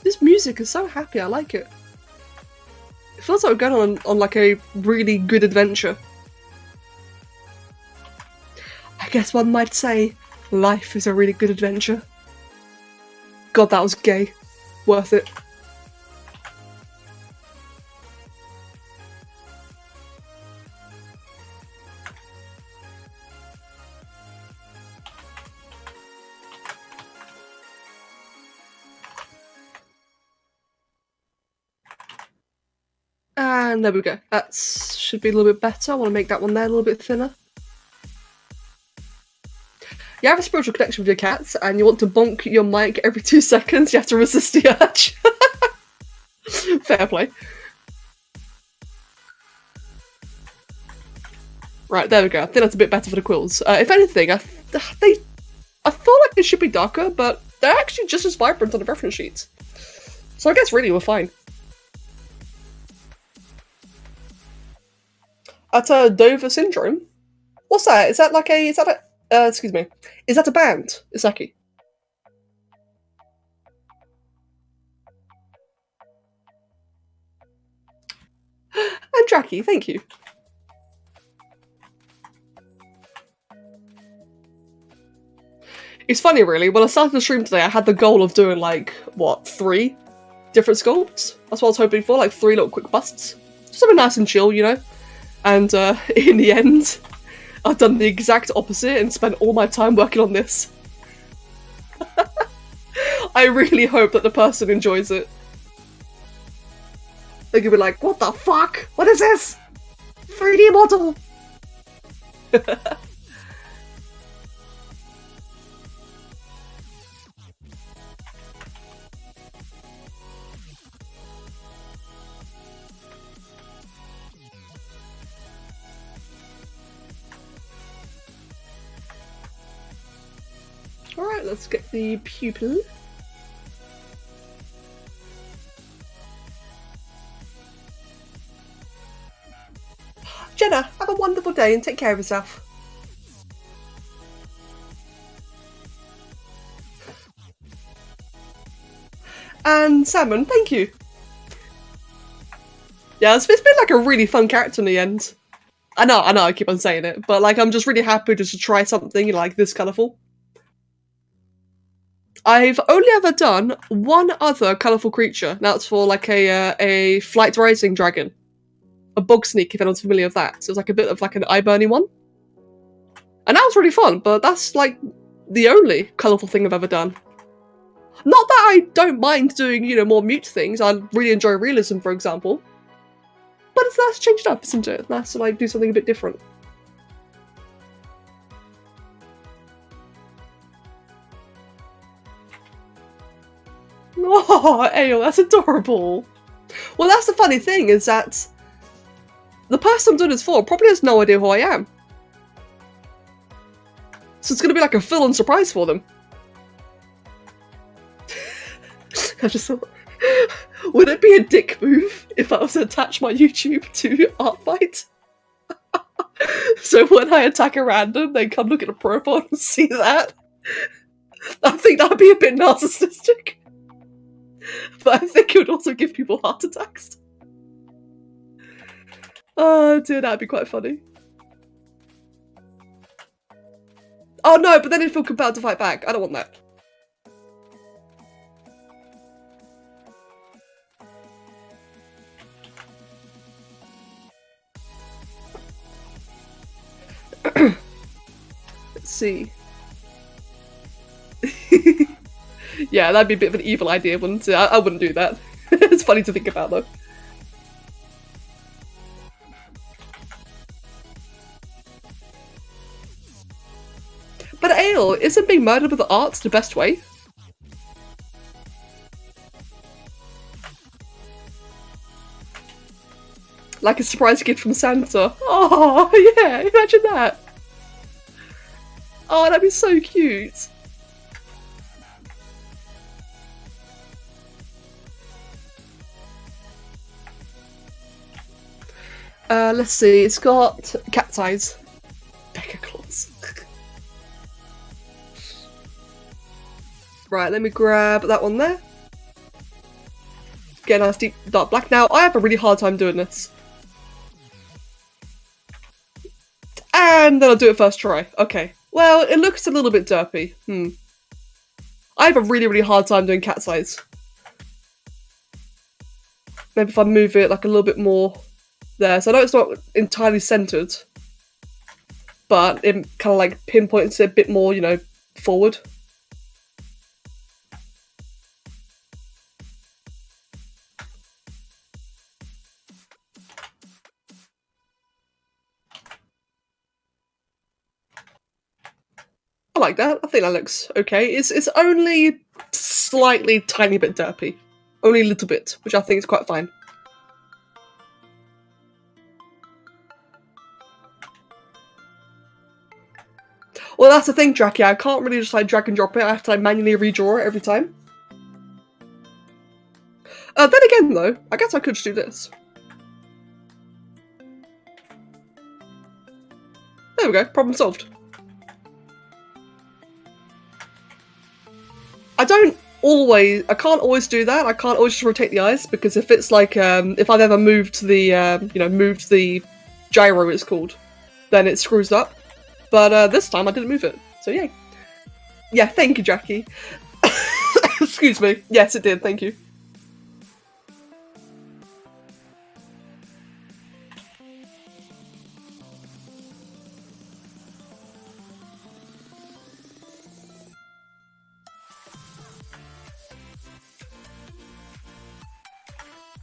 This music is so happy, I like it. It feels like we're going on like a really good adventure. I guess one might say life is a really good adventure. God, that was gay. Worth it. And there we go. That should be a little bit better. I want to make that one there a little bit thinner. You have a spiritual connection with your cats and you want to bonk your mic every 2 seconds, you have to resist the urge. Fair play. Right, there we go. I think that's a bit better for the quills. If anything, I feel like they should be darker, but they're actually just as vibrant on the reference sheets. So I guess really we're fine. At Dover Syndrome? What's that? Is that like a... Is that a... excuse me. Is that a band, Isaki? And Jackie, thank you. It's funny, really. When I started the stream today, I had the goal of doing, like, what, 3 different sculpts? That's what I was hoping for, like 3 little quick busts. Something nice and chill, you know? And in the end, I've done the exact opposite and spent all my time working on this. I really hope that the person enjoys it. They're gonna be like, what the fuck? What is this? 3D model! Alright, let's get the pupil. Jenna, have a wonderful day and take care of yourself. And Salmon, thank you. Yeah, it's been like a really fun character in the end. I know, I keep on saying it, but like I'm just really happy just to try something like this colourful. I've only ever done one other colourful creature. Now it's for like a Flight Rising dragon. A bog sneak, if anyone's familiar with that. So it's like a bit of like an eye-burny one. And that was really fun, but that's like the only colourful thing I've ever done. Not that I don't mind doing, you know, more mute things. I really enjoy realism, for example. But it's nice to change it up, isn't it? It's nice to like do something a bit different. Oh, Ayo, that's adorable. Well, that's the funny thing, is that the person I'm doing this for probably has no idea who I am. So it's going to be like a full-on surprise for them. I just thought, would it be a dick move if I was to attach my YouTube to ArtFight? So when I attack a random, they come look at the profile and see that? I think that'd be a bit narcissistic. But I think it would also give people heart attacks. Oh dear, that'd be quite funny. Oh no, but then it'd feel compelled to fight back. I don't want that. Let's see. Yeah, that'd be a bit of an evil idea, wouldn't it? I wouldn't do that. It's funny to think about, though. But Ale, isn't being murdered with arts the best way? Like a surprise gift from Santa. Oh, yeah, imagine that. Oh, that'd be so cute. Let's see, it's got cat's eyes. Becca claws. Right, let me grab that one there. Get a nice deep dark black. Now, I have a really hard time doing this. And then I'll do it first try. Okay. Well, it looks a little bit derpy. I have a really, really hard time doing cat's eyes. Maybe if I move it like a little bit more there. So I know it's not entirely centered, but it kind of like pinpoints it a bit more, you know, forward. I like that. I think that looks okay. It's only slightly tiny bit derpy. Only a little bit, which I think is quite fine. Well, that's the thing, Jackie. I can't really just like drag and drop it. I have to like manually redraw it every time. Then again, though, I guess I could just do this. There we go. Problem solved. I can't always do that. I can't always just rotate the eyes, because if it's like, if I've ever moved the, moved the gyro, it's called, then it screws up. But this time I didn't move it, so yay. Yeah, thank you, Jackie. Excuse me. Yes, it did. Thank you.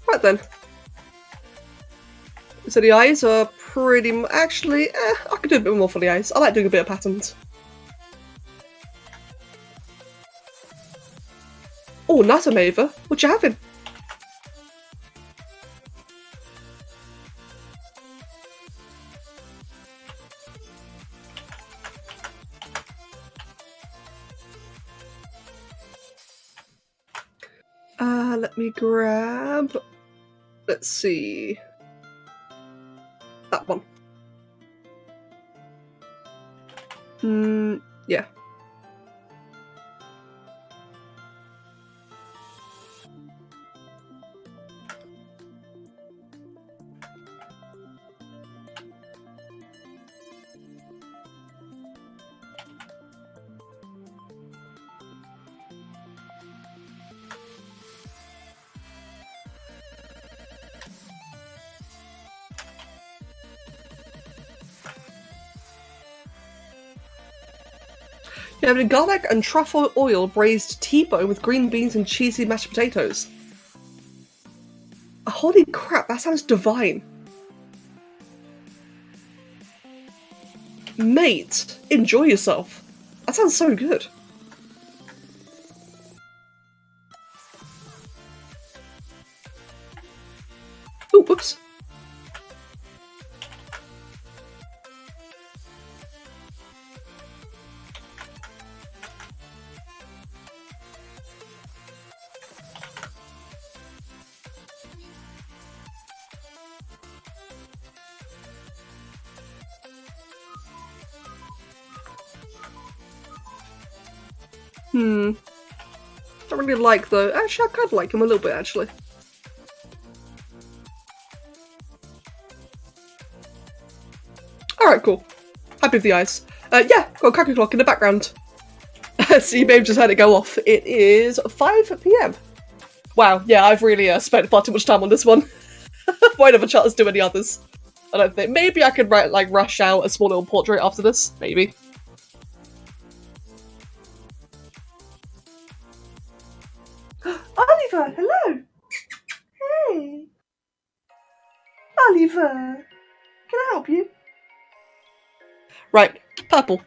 Right then. So the eyes are pretty actually, I could do a bit more for the eyes. I like doing a bit of patterns. Oh, nice, Amava. What you having? Let me grab, let's see, that one. Yeah. You have a garlic and truffle oil braised T-bone with green beans and cheesy mashed potatoes. Holy crap, that sounds divine. Mate, enjoy yourself. That sounds so good. Oh, whoops. Don't really like though. Actually, I kind of like him a little bit, actually. Alright, cool. Happy with the eyes. Yeah, got a cracker clock in the background. So you may have just heard it go off. It is 5 PM. Wow, yeah, I've really spent far too much time on this one. Won't have a chance to do any others. I don't think. Maybe I could rush out a small little portrait after this. Maybe. Oliver, hello. Hey. Oliver. Can I help you? Right, purple.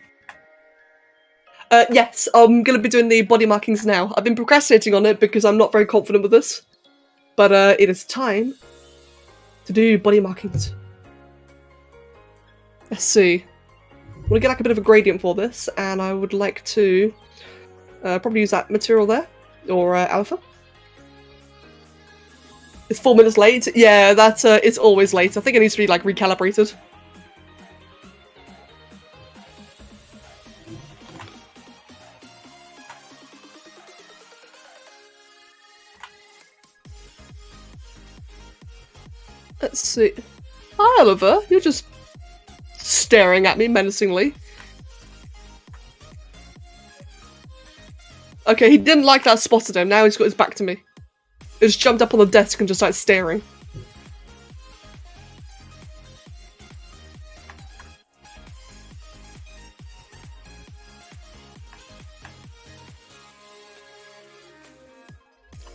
Yes, I'm going to be doing the body markings now. I've been procrastinating on it because I'm not very confident with this. But it is time to do body markings. Let's see. I'm going to get like a bit of a gradient for this, and I would like to probably use that material there, or alpha. It's 4 minutes late. Yeah, that's it's always late. I think it needs to be like recalibrated. Let's see. Hi, Oliver. You're just staring at me menacingly. Okay, he didn't like that I spotted him. Now he's got his back to me. He just jumped up on the desk and just started staring.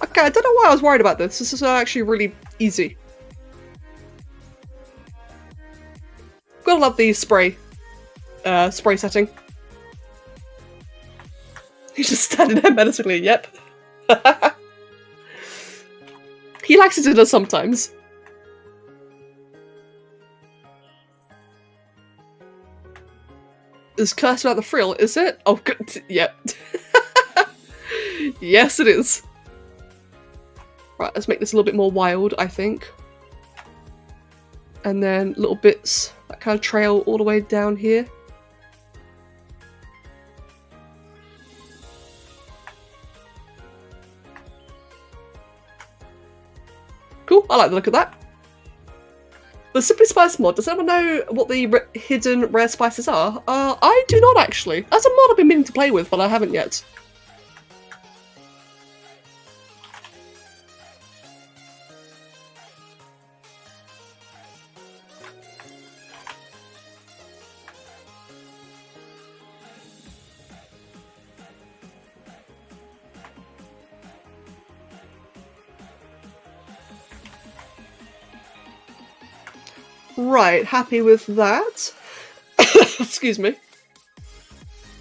Okay, I don't know why I was worried about this. This is actually really easy. Gotta love the spray setting. He's just standing there menacingly, yep. He likes to do this sometimes. Is cursed about the frill, is it? Oh, good. Yep. Yes, it is. Right, let's make this a little bit more wild, I think. And then little bits that kind of trail all the way down here. Cool, I like the look of that. The Simply Spice mod, does anyone know what the hidden rare spices are? I do not actually. That's a mod I've been meaning to play with, but I haven't yet. Right, happy with that. Excuse me.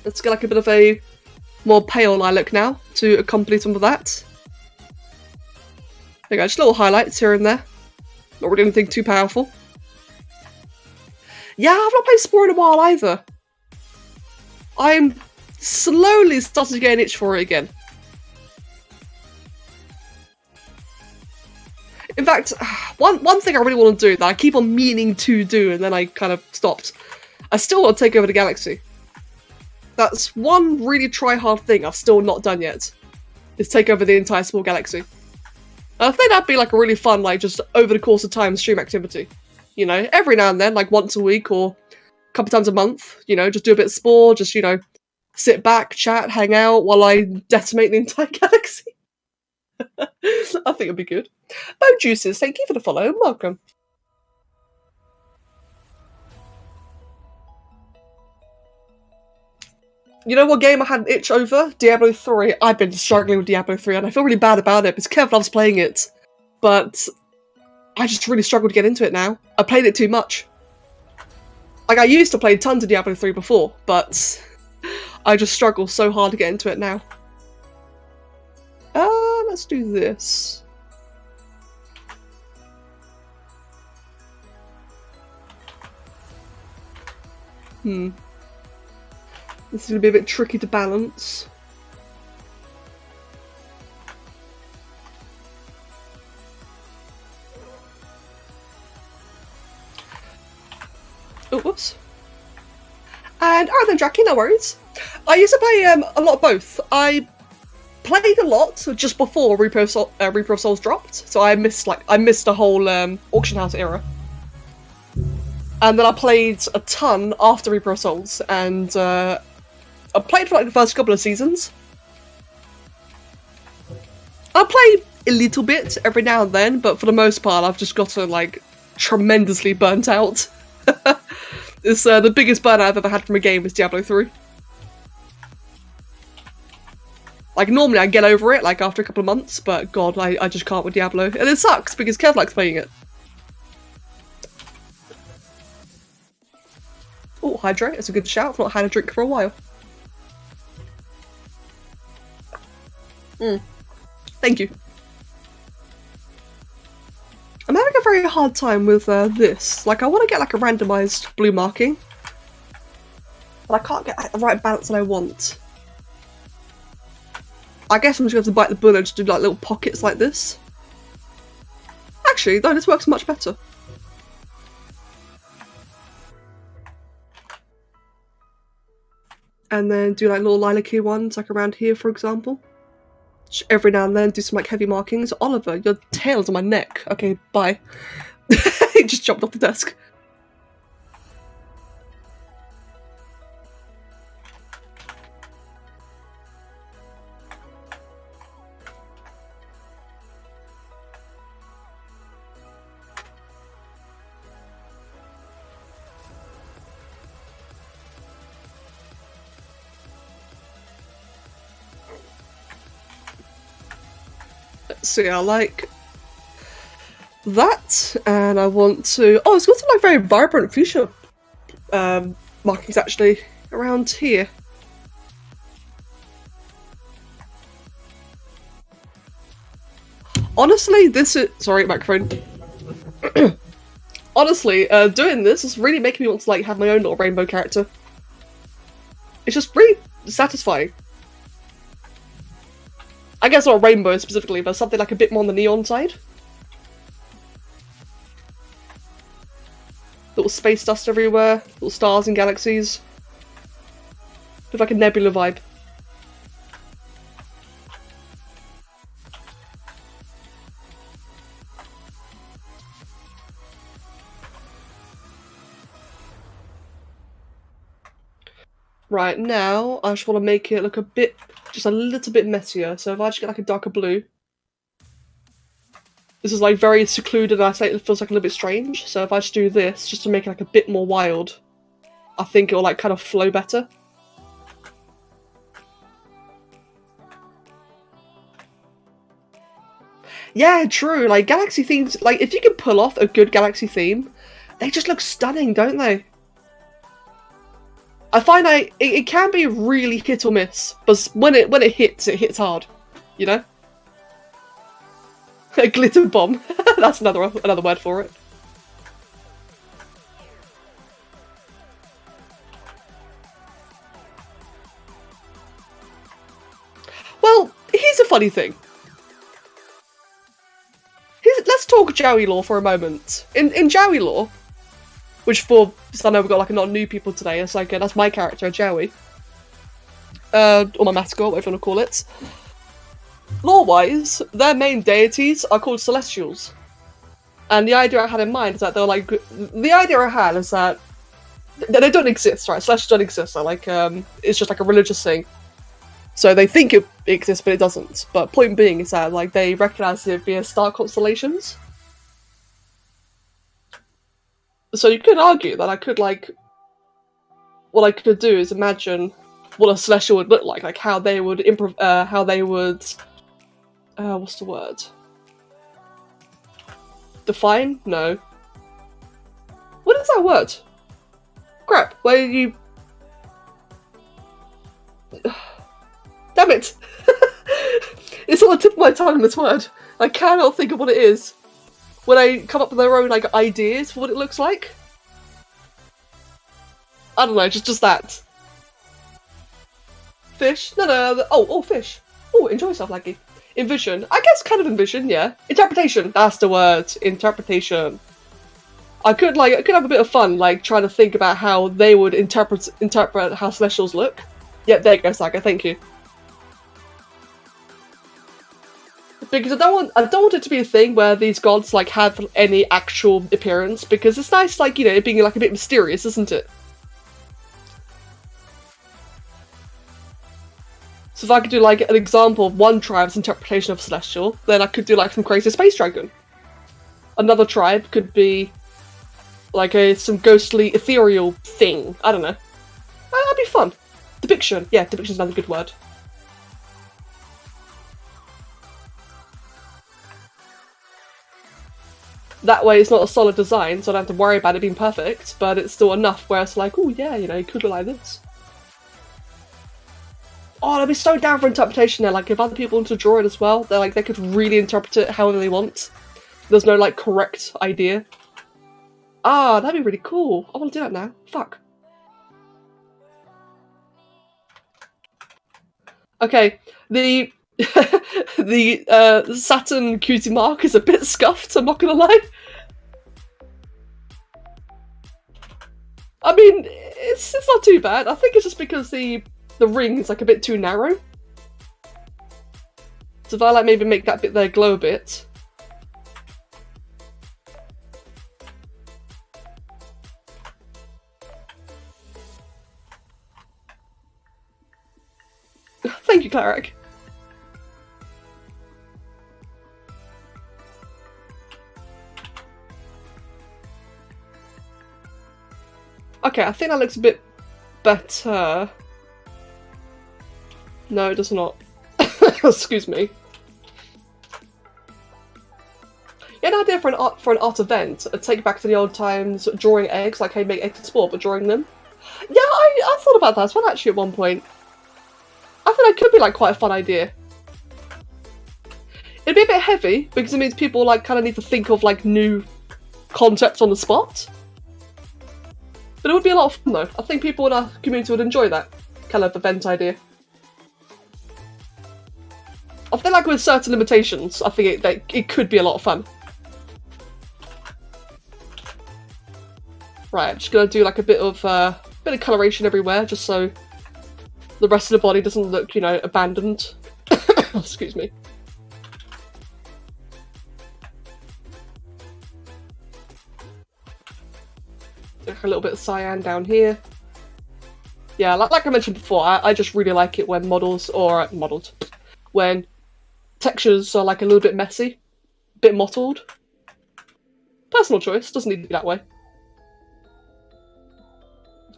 Let's get like a bit of a more pale lilac now to accompany some of that. There you go, just little highlights here and there. Not really anything too powerful. Yeah, I've not played Spore in a while either. I'm slowly starting to get an itch for it again. In fact, one thing I really want to do that I keep on meaning to do and then I kind of stopped. I still want to take over the galaxy. That's one really try-hard thing I've still not done yet. Is take over the entire small galaxy. I think that'd be like a really fun, like just over the course of time stream activity. You know, every now and then, like once a week or a couple times a month, you know, just do a bit of Spore, just, you know, sit back, chat, hang out while I decimate the entire galaxy. I think it'd be good. Bo Juices, thank you for the follow and welcome. You know what game I had an itch over? Diablo 3. I've been struggling with Diablo 3 and I feel really bad about it because Kev loves playing it. But I just really struggle to get into it now. I played it too much. Like, I used to play tons of Diablo 3 before, but I just struggle so hard to get into it now. Let's do this. This is going to be a bit tricky to balance. Oh, whoops. And alright then, Jackie, no worries. I used to play a lot of both. I played a lot just before Reaper of Souls dropped, so I missed the whole auction house era. And then I played a ton after Reaper of Souls, and I played for like the first couple of seasons. I play a little bit every now and then, but for the most part, I've just gotten like tremendously burnt out. It's the biggest burnout I've ever had from a game is Diablo 3. Like, normally I get over it, like, after a couple of months, but god, I just can't with Diablo. And it sucks, because Kev likes playing it. Oh, hydrate, that's a good shout. I've not had a drink for a while. Thank you. I'm having a very hard time with this. Like, I want to get, like, a randomized blue marking. But I can't get like, the right balance that I want. I guess I'm just going to bite the bullet and just do like little pockets like this. Actually, no, this works much better. And then do like little lilac-y ones, like around here, for example. Just every now and then do some like heavy markings. Oliver, your tail's on my neck. Okay, bye. He just jumped off the desk. So yeah, I like that, and I want to. Oh, it's got some like very vibrant fuchsia markings actually around here. Honestly, this is sorry, microphone. Honestly, doing this is really making me want to like have my own little rainbow character. It's just really satisfying. I guess not a rainbow specifically, but something like a bit more on the neon side. Little space dust everywhere, little stars and galaxies. With like a nebula vibe. Right, now I just want to make it look a bit, just a little bit messier. So if I just get like a darker blue. This is like very secluded and I say it feels like a little bit strange. So if I just do this, just to make it like a bit more wild, I think it'll like kind of flow better. Yeah, true. Like galaxy themes, like if you can pull off a good galaxy theme, they just look stunning, don't they? I find it can be really hit or miss, but when it hits hard, you know. A glitter bomb. That's another word for it. Well, here's a funny thing. Let's talk Jowie lore for a moment. In Jowie lore, which for I know we've got like a lot of new people today. It's like that's my character, Jowie, or my mascot, whatever you want to call it. Lore-wise, their main deities are called Celestials, and the idea I had in mind is that they're like the idea I had is that they don't exist, right? Celestials don't exist. They're like it's just like a religious thing. So they think it exists, but it doesn't. But point being is that like they recognize it via star constellations. So you could argue that I could like, what I could do is imagine what a celestial would look like how they would how they would, what's the word? Define? No. What is that word? Crap, where you... Damn it! It's on the tip of my tongue, this word. I cannot think of what it is. When they come up with their own like ideas for what it looks like. I don't know, just that. Fish? No. Oh, fish. Oh, enjoy yourself, Laggy. Envision. I guess kind of envision, yeah. Interpretation. That's the word. Interpretation. I could have a bit of fun, like trying to think about how they would interpret how Celestials look. Yep, there you go, Saga. Thank you. Because I don't want it to be a thing where these gods like have any actual appearance, because it's nice, like, you know, it being like a bit mysterious, isn't it? So if I could do like an example of one tribe's interpretation of Celestial, then I could do like some crazy space dragon. Another tribe could be like some ghostly ethereal thing. I don't know. That'd be fun. Depiction. Yeah, depiction is another good word. That way it's not a solid design, so I don't have to worry about it being perfect, but it's still enough where it's like, oh yeah, you know, it could look like this. Oh, I'd be so down for interpretation there. Like, if other people want to draw it as well, they could really interpret it however they want. There's no, like, correct idea. Ah, that'd be really cool. I want to do that now. Fuck. Okay, the Saturn cutie mark is a bit scuffed, I'm not gonna lie. I mean, it's not too bad. I think it's just because the ring is like a bit too narrow. So if I like maybe make that bit there glow a bit. Thank you, Cleric. Okay, I think that looks a bit better. No, it does not. Excuse me. Yeah, an idea for an art event. Take it back to the old times, drawing eggs, like how you make eggs in sport, but drawing them. Yeah, I thought about that as well actually at one point. I think that could be like quite a fun idea. It'd be a bit heavy because it means people like kind of need to think of like new concepts on the spot. But it would be a lot of fun though. I think people in our community would enjoy that kind of event idea. I feel like with certain limitations, I think it could be a lot of fun. Right, I'm just gonna do like a bit of coloration everywhere, just so the rest of the body doesn't look, you know, abandoned. Excuse me. A little bit of cyan down here. Yeah, like I mentioned before, I just really like it when when textures are like a little bit messy, a bit mottled. Personal choice, doesn't need to be that way.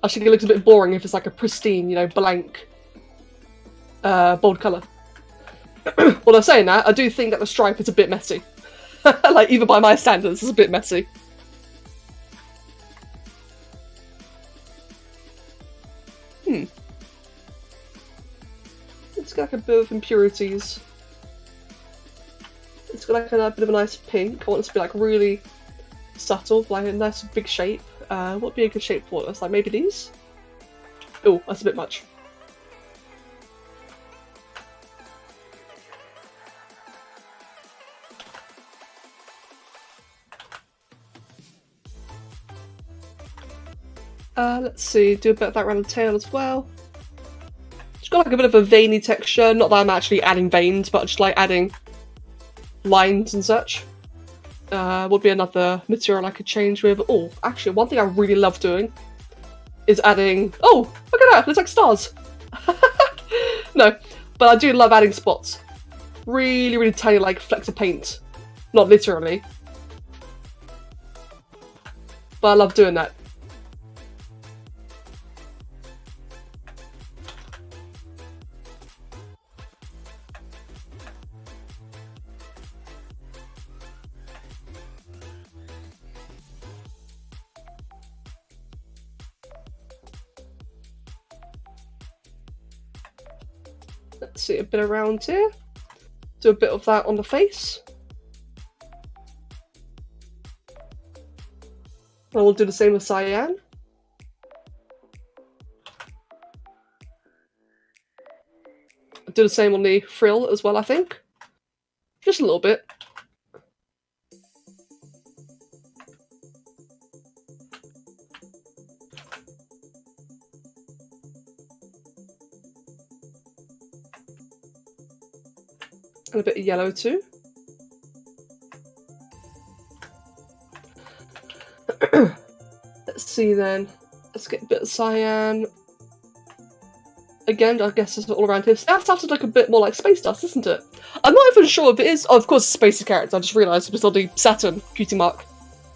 I think it looks a bit boring if it's like a pristine, you know, blank, bold colour. Although saying that, I do think that the stripe is a bit messy. Like, even by my standards, it's a bit messy. It's got like a bit of impurities. It's got like a bit of a nice pink. I want it to be like really subtle, like a nice big shape. What would be a good shape for this? Like maybe these? Oh, that's a bit much. Let's see, do a bit of that around the tail as well. It's got like a bit of a veiny texture, not that I'm actually adding veins, but just like adding lines and such. Would be another material I could change with. Oh, actually, one thing I really love doing is adding... Oh, look at that, looks like stars! No, but I do love adding spots. Really, really tiny, like, flecks of paint. Not literally. But I love doing that. Let's see, a bit around here. Do a bit of that on the face. And we'll do the same with cyan. Do the same on the frill as well, I think. Just a little bit. And a bit of yellow too. Let's see then. Let's get a bit of cyan. Again, I guess it's all around here. That starts to look a bit more like space dust, isn't it? I'm not even sure if it is. Oh, of course, it's space character. I just realised it was on the Saturn cutie mark.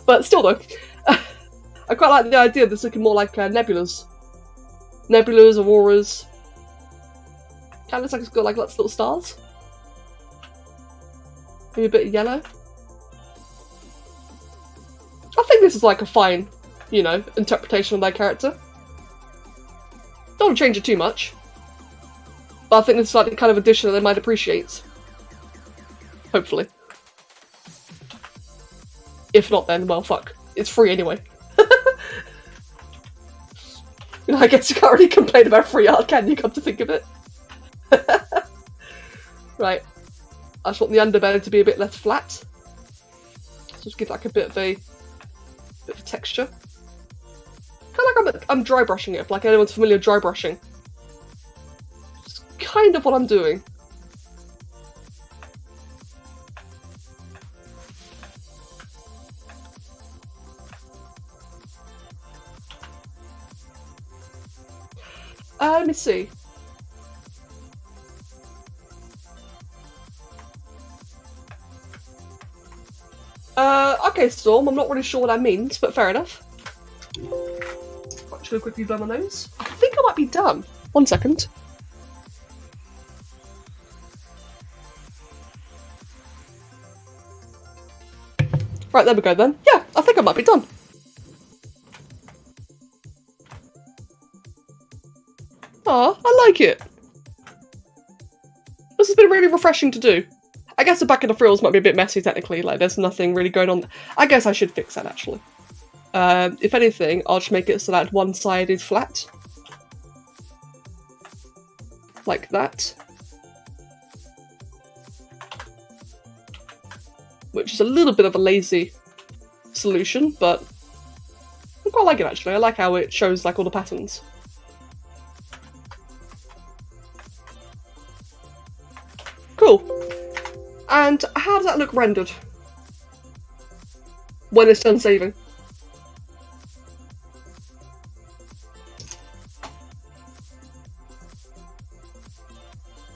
But still, though, I quite like the idea of this looking more like nebulas. Nebulas, auroras. Kind of looks like it's got like lots of little stars. Maybe a bit of yellow. I think this is like a fine, you know, interpretation of their character. Don't change it too much. But I think this is like the kind of addition that they might appreciate. Hopefully. If not, then, well, fuck. It's free anyway. You know, I guess you can't really complain about free art, can you, come to think of it? Right. I just want the underbelly to be a bit less flat. So just give like a bit of a texture. Kind of like I'm dry brushing it, like anyone's familiar with dry brushing. It's kind of what I'm doing. Let me see. Okay, Storm, I'm not really sure what that means, but fair enough. I'm just gonna quickly blow my nose. I think I might be done. 1 second. Right, there we go then. Yeah, I think I might be done. Aw, I like it. This has been really refreshing to do. I guess the back of the frills might be a bit messy technically, like there's nothing really going on. I guess I should fix that actually. If anything, I'll just make it so that one side is flat. Like that. Which is a little bit of a lazy solution, but I quite like it actually. I like how it shows like all the patterns. Cool. And how does that look rendered? When it's done saving?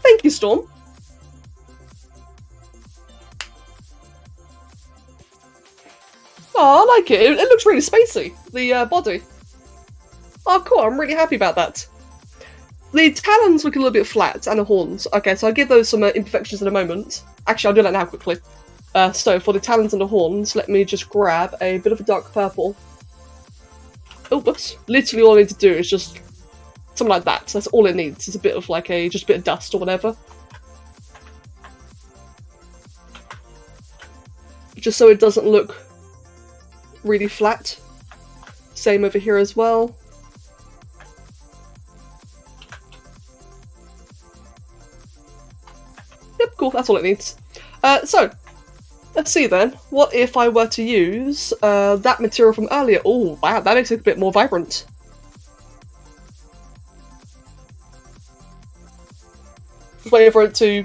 Thank you, Storm. Oh, I like it. It looks really spacey, the body. Oh, cool. I'm really happy about that. The talons look a little bit flat, and the horns. Okay, so I'll give those some imperfections in a moment. Actually, I'll do that now quickly. So, for the talons and the horns, let me just grab a bit of a dark purple. Oh, whoops. Literally all I need to do is just something like that. So that's all it needs. It's a bit of like just a bit of dust or whatever. Just so it doesn't look really flat. Same over here as well. Yep, cool, that's all it needs. So, let's see then. What if I were to use that material from earlier? Oh, wow, that makes it a bit more vibrant. Just waiting for it to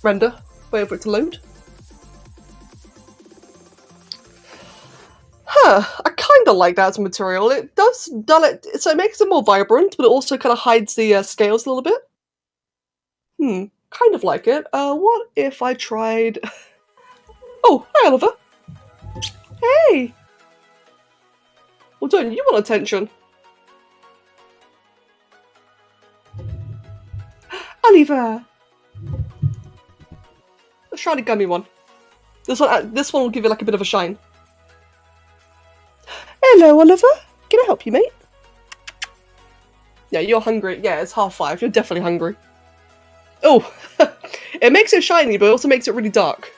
render. Waiting for it to load. Huh, I kind of like that as a material. It does dull it, so it makes it more vibrant, but it also kind of hides the scales a little bit. Kind of like it. What if I tried... Oh, hi Oliver! Hey! Well, don't you want attention? Oliver! Let's try the gummy one. This one will give you like a bit of a shine. Hello, Oliver. Can I help you, mate? Yeah, you're hungry. Yeah, it's 5:30. You're definitely hungry. Oh, it makes it shiny, but it also makes it really dark.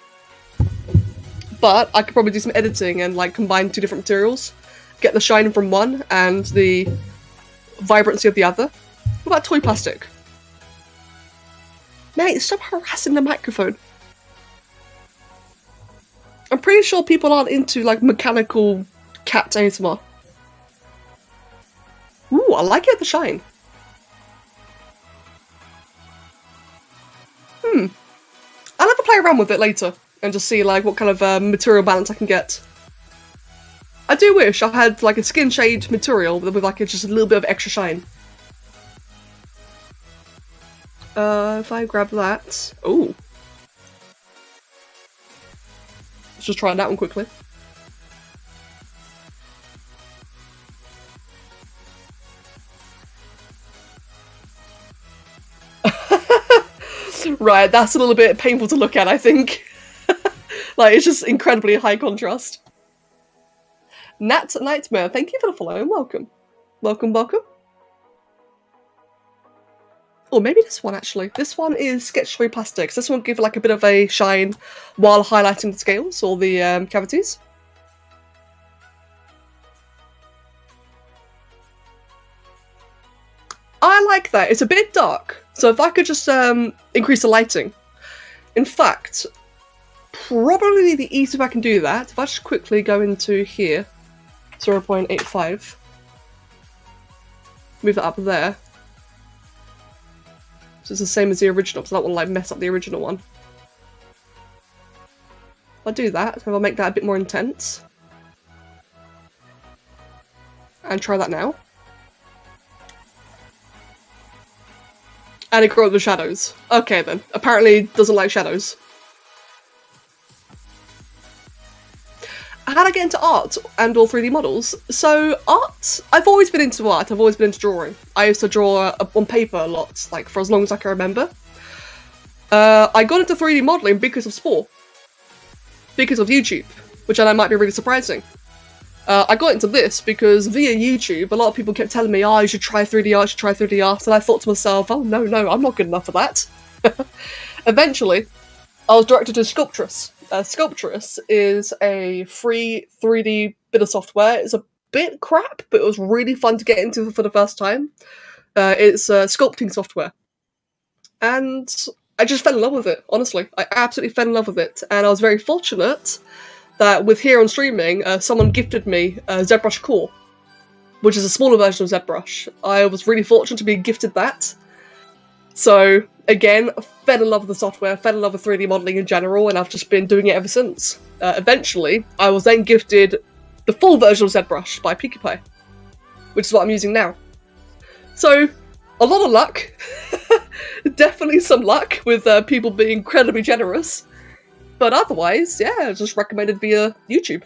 But I could probably do some editing and like combine two different materials. Get the shine from one and the vibrancy of the other. What about toy plastic? Mate, stop harassing the microphone. I'm pretty sure people aren't into like mechanical cat ASMR. Ooh, I like it, the shine. I'll have to play around with it later and just see like what kind of material balance I can get. I do wish I had like a skin shade material with like just a little bit of extra shine. If I grab that... Ooh. Let's just try that one quickly. Right, that's a little bit painful to look at, I think. Like, it's just incredibly high contrast. Nat Nightmare, thank you for the follow and welcome. Welcome, welcome. Or maybe this one, actually. This one is Sketch Toy Plastics. This one will give like a bit of a shine while highlighting the scales or the cavities. I like that. It's a bit dark. So if I could just increase the lighting. In fact, probably the easiest if I can do that, if I just quickly go into here, 0.85, move that up there. So it's the same as the original, so that will like mess up the original one. If I do that, so I'll make that a bit more intense. And try that now. And it grows the shadows. Okay then. Apparently it doesn't like shadows. how did I get into art and or 3D models? So art, I've always been into art. I've always been into drawing. I used to draw on paper a lot, like for as long as I can remember. I got into 3D modeling because of sport, because of YouTube, which I know might be really surprising. I got into this because via YouTube, a lot of people kept telling me, oh, you should try 3D art, you should try 3D art, and I thought to myself, oh no, I'm not good enough for that. Eventually, I was directed to Sculptress. Sculptress is a free 3D bit of software. It's a bit crap, but it was really fun to get into for the first time. It's sculpting software. And I just fell in love with it, honestly. I absolutely fell in love with it. And I was very fortunate that with here on streaming, someone gifted me ZBrush Core, which is a smaller version of ZBrush. I was really fortunate to be gifted that. So, again, fell in love with the software, fell in love with 3D modelling in general, and I've just been doing it ever since. Eventually, I was then gifted the full version of ZBrush by PewDiePie, which is what I'm using now. So, a lot of luck. Definitely some luck with people being incredibly generous. But otherwise, yeah, just recommended via YouTube.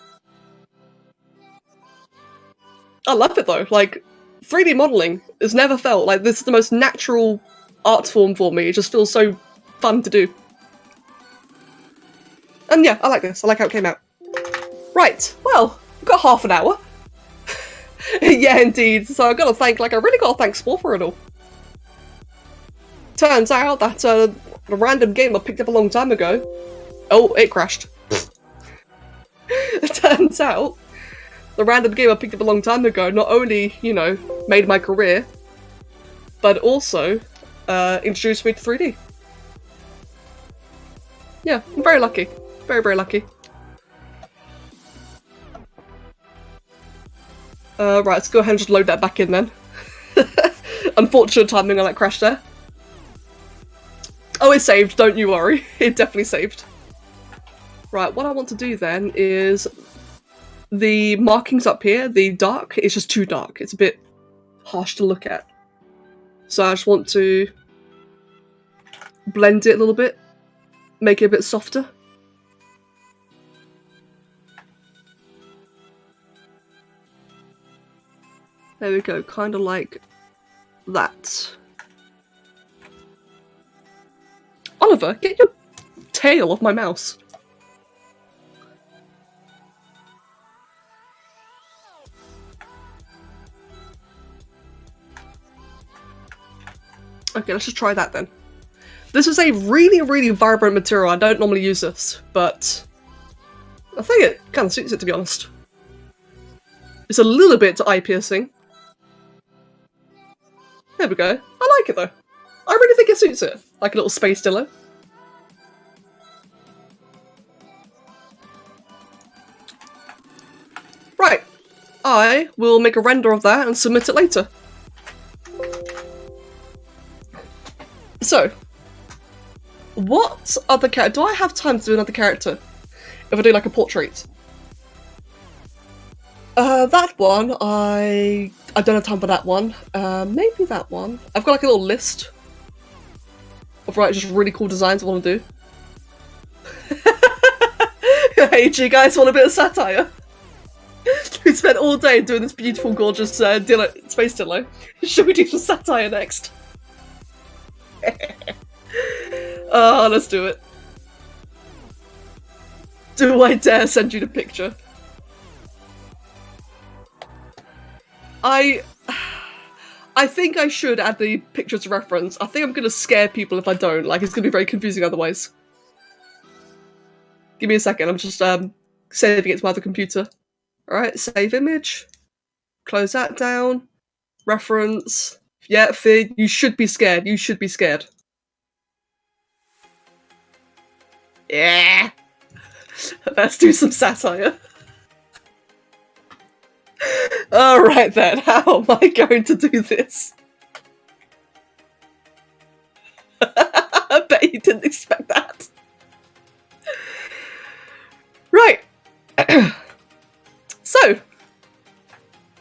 I love it though. Like, 3D modelling has never felt like this is the most natural art form for me. It just feels so fun to do. And yeah, I like this. I like how it came out. Right, well, we've got half an hour. Yeah, indeed. So I've got to thank, I really got to thank Spore for it all. Turns out that a random game I picked up a long time ago. Oh, it crashed. It turns out the random game I picked up a long time ago not only, you know, made my career, but also introduced me to 3D. Yeah, I'm very lucky. Very, very lucky. Right, let's go ahead and just load that back in then. Unfortunate timing on that crash there. Oh, it's saved, don't you worry. It definitely saved. Right, what I want to do then is the markings up here, the dark, it's just too dark. It's a bit harsh to look at. So I just want to blend it a little bit, make it a bit softer. There we go, kind of like that. Oliver, get your tail off my mouse. Okay, let's just try that then. This is a really, really vibrant material. I don't normally use this, but I think it kind of suits it, to be honest. It's a little bit eye-piercing. There we go. I like it, though. I really think it suits it. Like a little space dillo. Right. I will make a render of that and submit it later. So, what other character? Do I have time to do another character? If I do like a portrait? That one, I don't have time for that one. Maybe that one. I've got like a little list of just really cool designs I want to do. Hey, do you guys want a bit of satire? We spent all day doing this beautiful, gorgeous space dillo. Should we do some satire next? Oh, let's do it. Do I dare send you the picture? I think I should add the picture as a reference. I think I'm gonna scare people if I don't. Like, it's gonna be very confusing otherwise. Give me a second. I'm just saving it to my other computer. Alright, save image. Close that down. Reference. Yeah, Fid, you should be scared. You should be scared. Yeah! Let's do some satire. Alright then, how am I going to do this? I bet you didn't expect that. Right. So,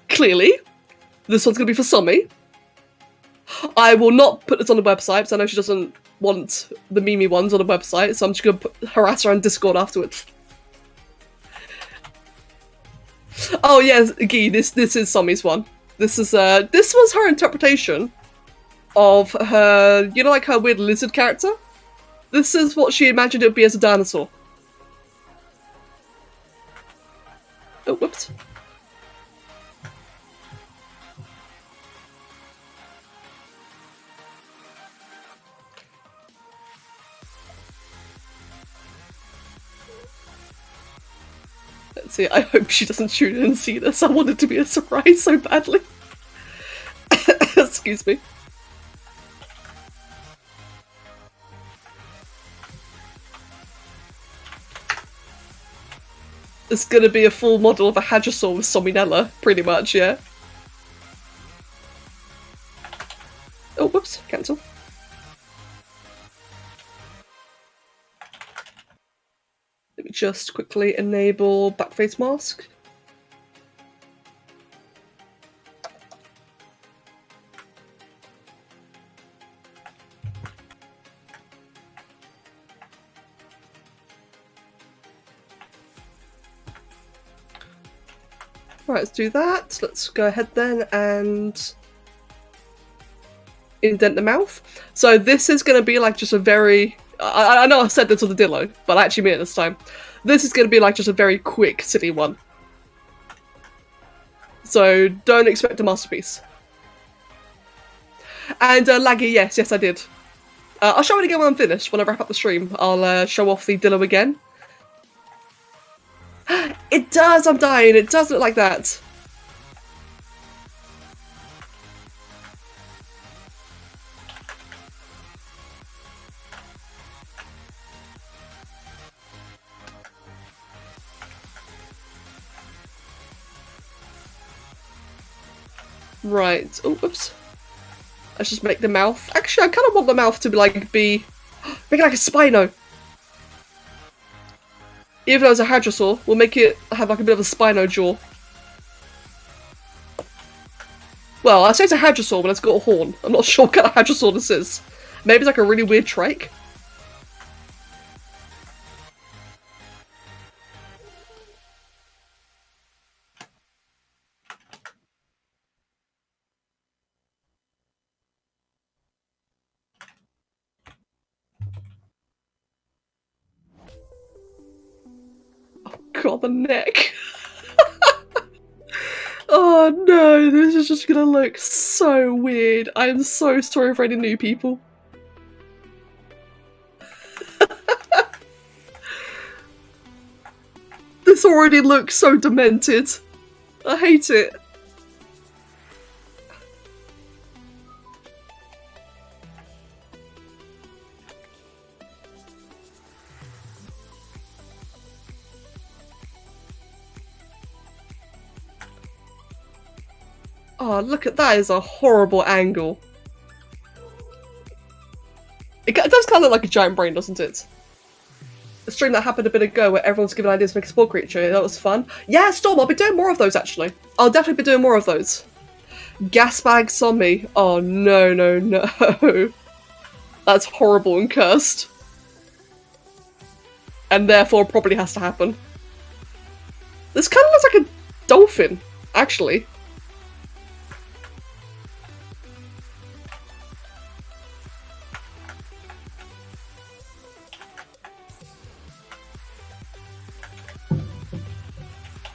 clearly, this one's going to be for Somi. I will not put this on the website, because I know she doesn't want the Mimi ones on the website, so I'm just going to harass her on Discord afterwards. Oh yes, Guy, this is Somi's one. This was her interpretation of her, you know, like her weird lizard character? This is what she imagined it would be as a dinosaur. Oh, whoops. Let's see, I hope she doesn't tune in and see this. I want it to be a surprise so badly. Excuse me. It's gonna be a full model of a Hadrosaur with Sominella, pretty much, yeah. Oh, whoops, cancel. Let me just quickly enable backface mask. Right, let's do that. Let's go ahead then and indent the mouth. So this is going to be like just a very... I know I said this on the Dino, but I actually mean it this time. This is going to be like just a very quick, silly one. So don't expect a masterpiece. And laggy, yes I did. I'll show it again when I'm finished. When I wrap up the stream, I'll show off the Dino again. It does, I'm dying. It does look like that. Right. Oh, oops. Let's just make the mouth. Actually, I kind of want the mouth to be like make it like a Spino. Even though it's a Hadrosaur, we'll make it have like a bit of a Spino jaw. Well, I say it's a Hadrosaur, but it's got a horn. I'm not sure what kind of Hadrosaur this is. Maybe it's like a really weird trike. Oh god, the neck. Oh no, this is just gonna look so weird. I am so sorry for any new people. This already looks so demented. I hate it. Oh, look at that, is a horrible angle. It does kind of look like a giant brain, doesn't it? A stream that happened a bit ago where everyone's giving ideas to make a spore creature. That was fun. Yeah, Storm, I'll be doing more of those, actually. I'll definitely be doing more of those. Gas bags on me. Oh, no, no, no. That's horrible and cursed. And therefore probably has to happen. This kind of looks like a dolphin, actually.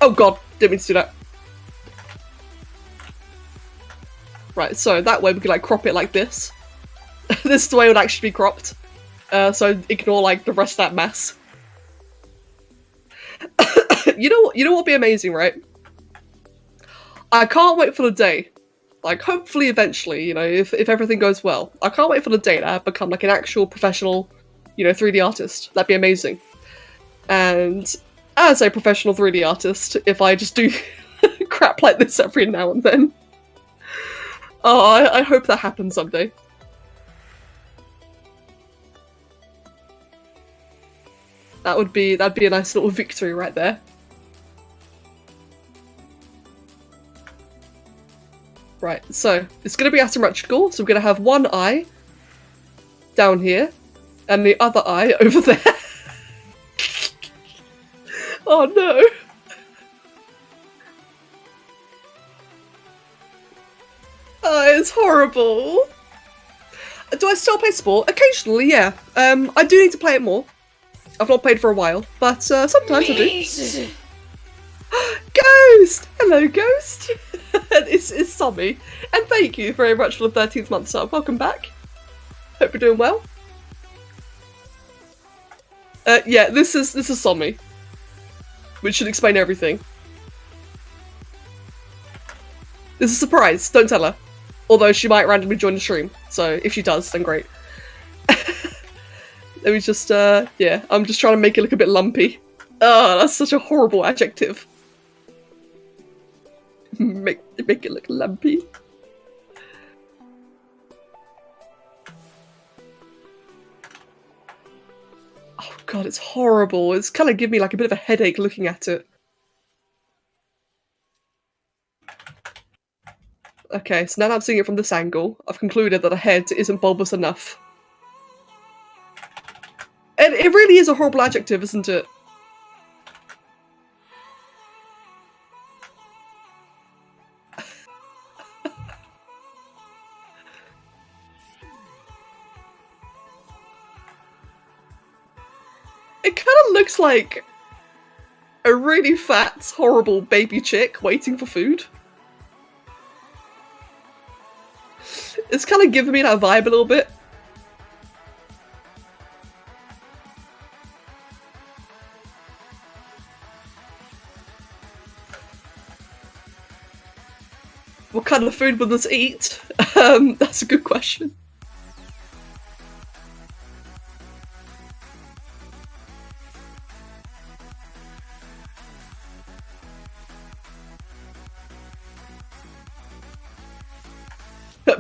Oh god, didn't mean to do that. Right, so that way we can like crop it like this. This is the way it would actually be cropped. So ignore like the rest of that mess. You know what would be amazing, right? I can't wait for the day. Like hopefully eventually, you know, if everything goes well. I can't wait for the day that I become like an actual professional, you know, 3D artist. That'd be amazing. And as a professional 3D artist, if I just do crap like this every now and then. Oh, I hope that happens someday. That'd be a nice little victory right there. Right, so it's going to be asymmetrical, so we're going to have one eye down here, and the other eye over there. Oh no! horrible. Do I still play sport? Occasionally, yeah. I do need to play it more. I've not played for a while, but sometimes I do. Ghost! Hello, Ghost! It's Sommy. And thank you very much for the 13th month sub. Welcome back. Hope you're doing well. Yeah, this is Sommy. Which should explain everything. This is a surprise, don't tell her. Although she might randomly join the stream, so if she does, then great. Let me just, yeah, I'm just trying to make it look a bit lumpy. Oh, that's such a horrible adjective. make it look lumpy. Oh god, it's horrible. It's kind of giving me like a bit of a headache looking at it. Okay, so now that I'm seeing it from this angle, I've concluded that a head isn't bulbous enough. And it really is a horrible adjective, isn't it? It kind of looks like a really fat, horrible baby chick waiting for food. It's kind of giving me that vibe a little bit. What kind of food will this eat? That's a good question.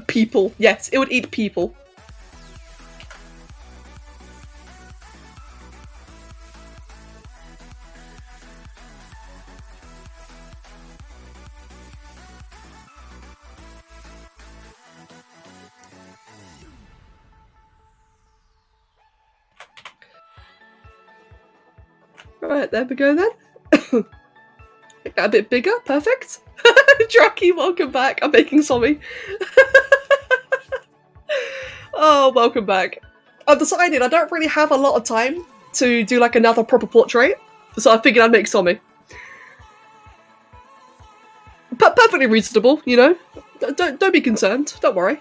People. Yes, it would eat people. Right, there we go then. Make that a bit bigger, perfect. Dracky, welcome back. I'm making Sommy. Oh, welcome back. I've decided I don't really have a lot of time to do like another proper portrait, so I figured I'd make Sommy. But perfectly reasonable, you know. Don't be concerned. Don't worry.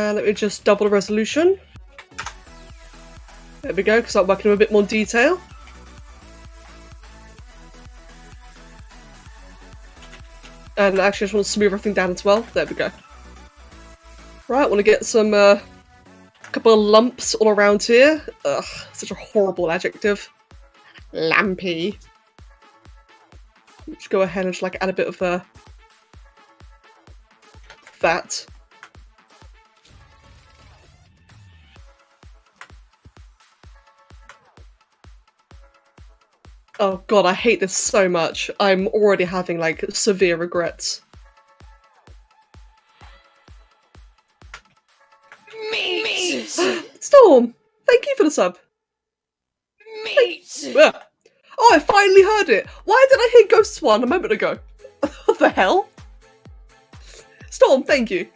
Let me just double the resolution. There we go, because I'm working with a bit more detail. And actually, I just want to smooth everything down as well. There we go. Right, I want to get some couple of lumps all around here. Ugh, such a horrible adjective. Lampy. Let's go ahead and just like add a bit of fat. Oh god, I hate this so much. I'm already having like severe regrets. Meat! Storm! Thank you for the sub. Meat! Oh, I finally heard it! Why did I hear Ghost One a moment ago? What the hell? Storm, thank you.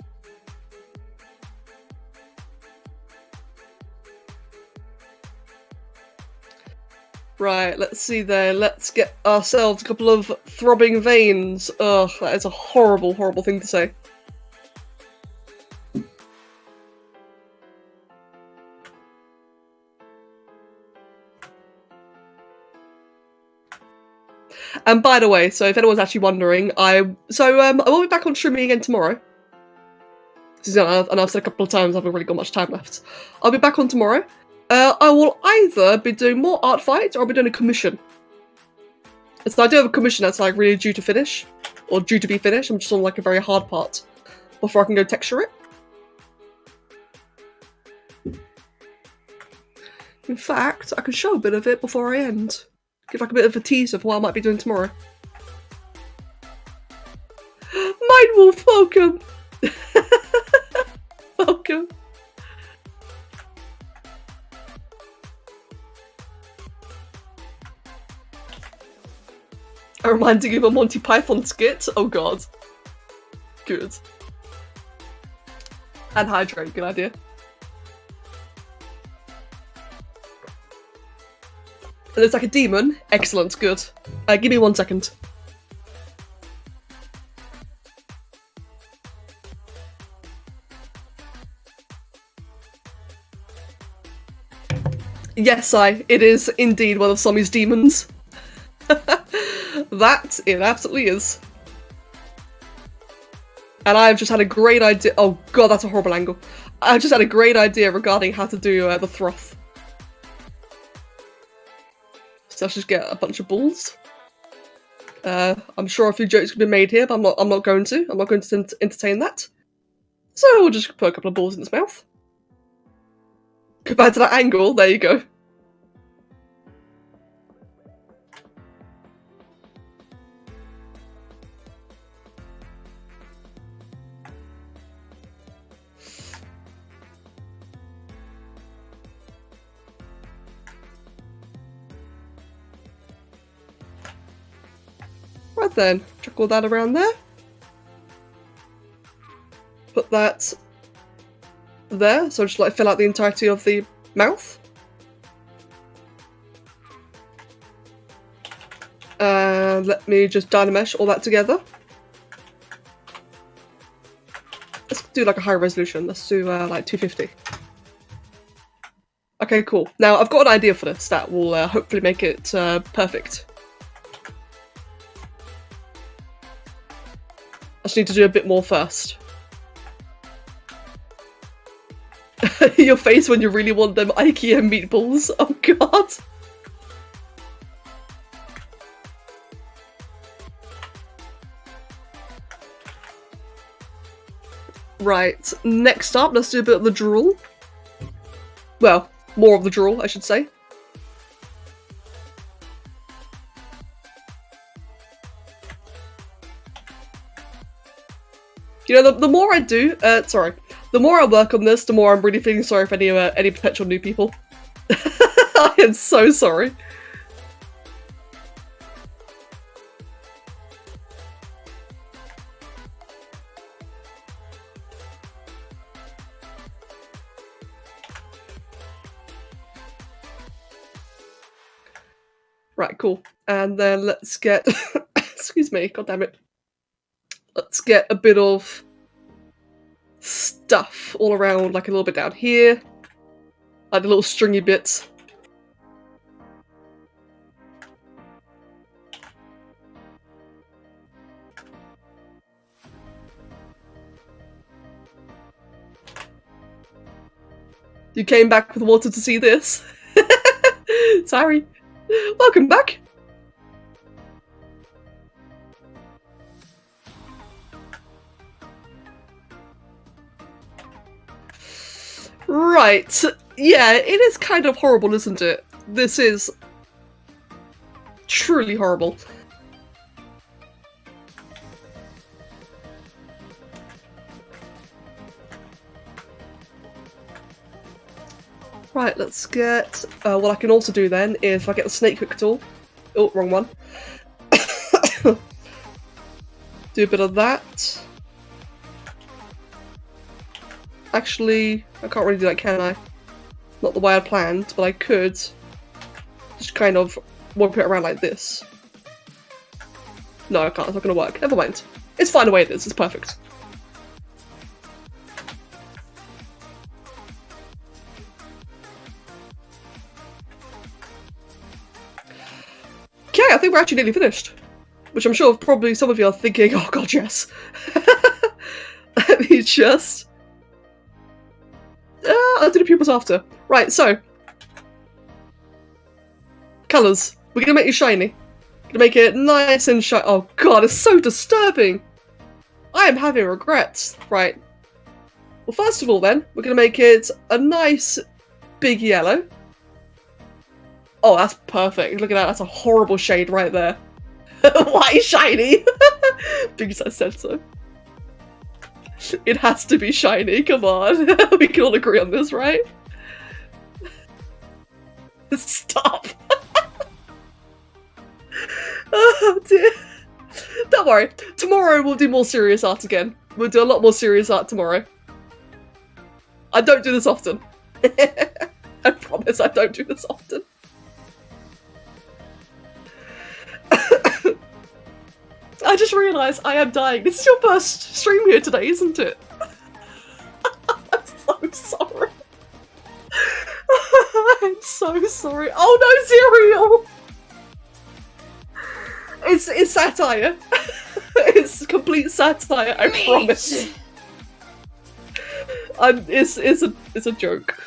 Right, let's see then. Let's get ourselves a couple of throbbing veins. Ugh, that is a horrible, horrible thing to say. And by the way, so if anyone's actually wondering, I will be back on streaming again tomorrow. And I've said a couple of times I haven't really got much time left. I'll be back on tomorrow. I will either be doing more ArtFight or I'll be doing a commission. So I do have a commission that's like really due to finish. or due to be finished. I'm just on like a very hard part before I can go texture it. In fact, I can show a bit of it before I end. Give like a bit of a teaser for what I might be doing tomorrow. Mindwolf, welcome! Welcome. I'm reminding you of a Monty Python skit. Oh god. Good. And hydrate, good idea. And it's like a demon. Excellent, good. Give me 1 second. Yes, it is indeed one of Sommy's demons. That it absolutely is. And I've just had a great idea. Oh god, that's a horrible angle. I've just had a great idea regarding how to do the froth. So let's just get a bunch of balls. I'm sure a few jokes could be made here, but I'm not going to. I'm not going to entertain that. So we'll just put a couple of balls in his mouth. Compared to that angle, there you go. Right then, chuck all that around there. Put that there, so just like fill out the entirety of the mouth. And let me just Dynamesh all that together. Let's do like a higher resolution. Let's do like 250. Okay, cool. Now I've got an idea for this that will hopefully make it perfect. I just need to do a bit more first. Your face when you really want them IKEA meatballs. Oh god. Right, next up, let's do a bit of the drool. Well, more of the drool, I should say. You know, the more I do, the more I work on this, the more I'm really feeling sorry for any potential new people. I am so sorry. Right, cool. And then let's get, excuse me, god damn it. Let's get a bit of stuff all around, like a little bit down here. Like the little stringy bits. You came back with water to see this? Sorry. Welcome back. Right. Yeah, it is kind of horrible, isn't it? This is truly horrible. Right, let's get... what I can also do then is if I get the snake hook tool... Oh, wrong one. Do a bit of that. Actually, I can't really do that, can I? Not the way I planned, but I could just kind of whip it around like this. No, I can't. It's not going to work. Never mind. It's fine the way it is. It's perfect. Okay, I think we're actually nearly finished. Which I'm sure probably some of you are thinking, oh god, yes. Let me just... I'll do the pupils after. Right, so. Colours. We're going to make you shiny. Gonna make it nice and shiny. Oh god, it's so disturbing. I am having regrets. Right. Well, first of all then, we're gonna make it a nice big yellow. Oh, that's perfect. Look at that, that's a horrible shade right there. Why shiny? Because I said so. It has to be shiny, come on. We can all agree on this, right? Stop. Oh dear. Don't worry. Tomorrow we'll do more serious art again. We'll do a lot more serious art tomorrow. I don't do this often. I promise I don't do this often. I just realised I am dying. This is your first stream here today, isn't it? I'm so sorry. I'm so sorry. Oh no, cereal! It's satire. It's complete satire, I promise. It's a joke.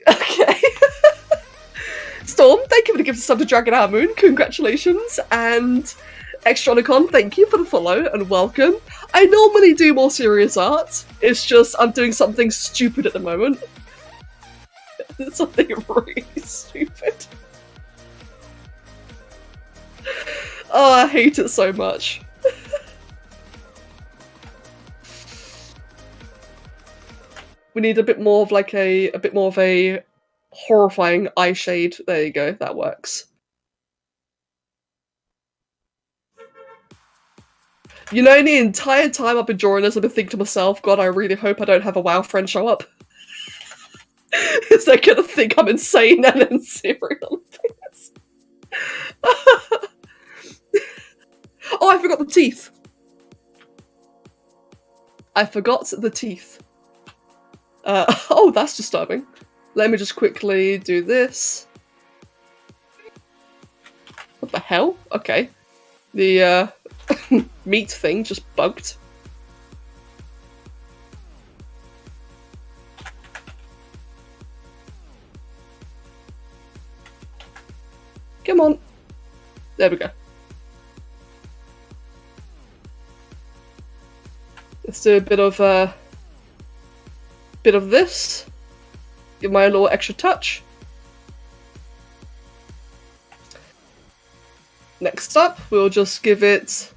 Okay. Storm, thank you for the gift of sub to Dragon Our Moon. Congratulations. And Extronicon, thank you for the follow and welcome. I normally do more serious art. It's just I'm doing something stupid at the moment. Something really stupid. Oh, I hate it so much. We need a bit more of like a bit more of a horrifying eye shade. There you go, that works. You know, the entire time I've been drawing this, I've been thinking to myself, God, I really hope I don't have a WoW friend show up. Is they gonna think I'm insane and then cereal things? Oh, I forgot the teeth. I forgot the teeth. Oh, that's disturbing. Let me just quickly do this. What the hell? Okay. The meat thing just bugged. Come on. There we go. Let's do a bit of this. Give my little extra touch. Next up, we'll just give it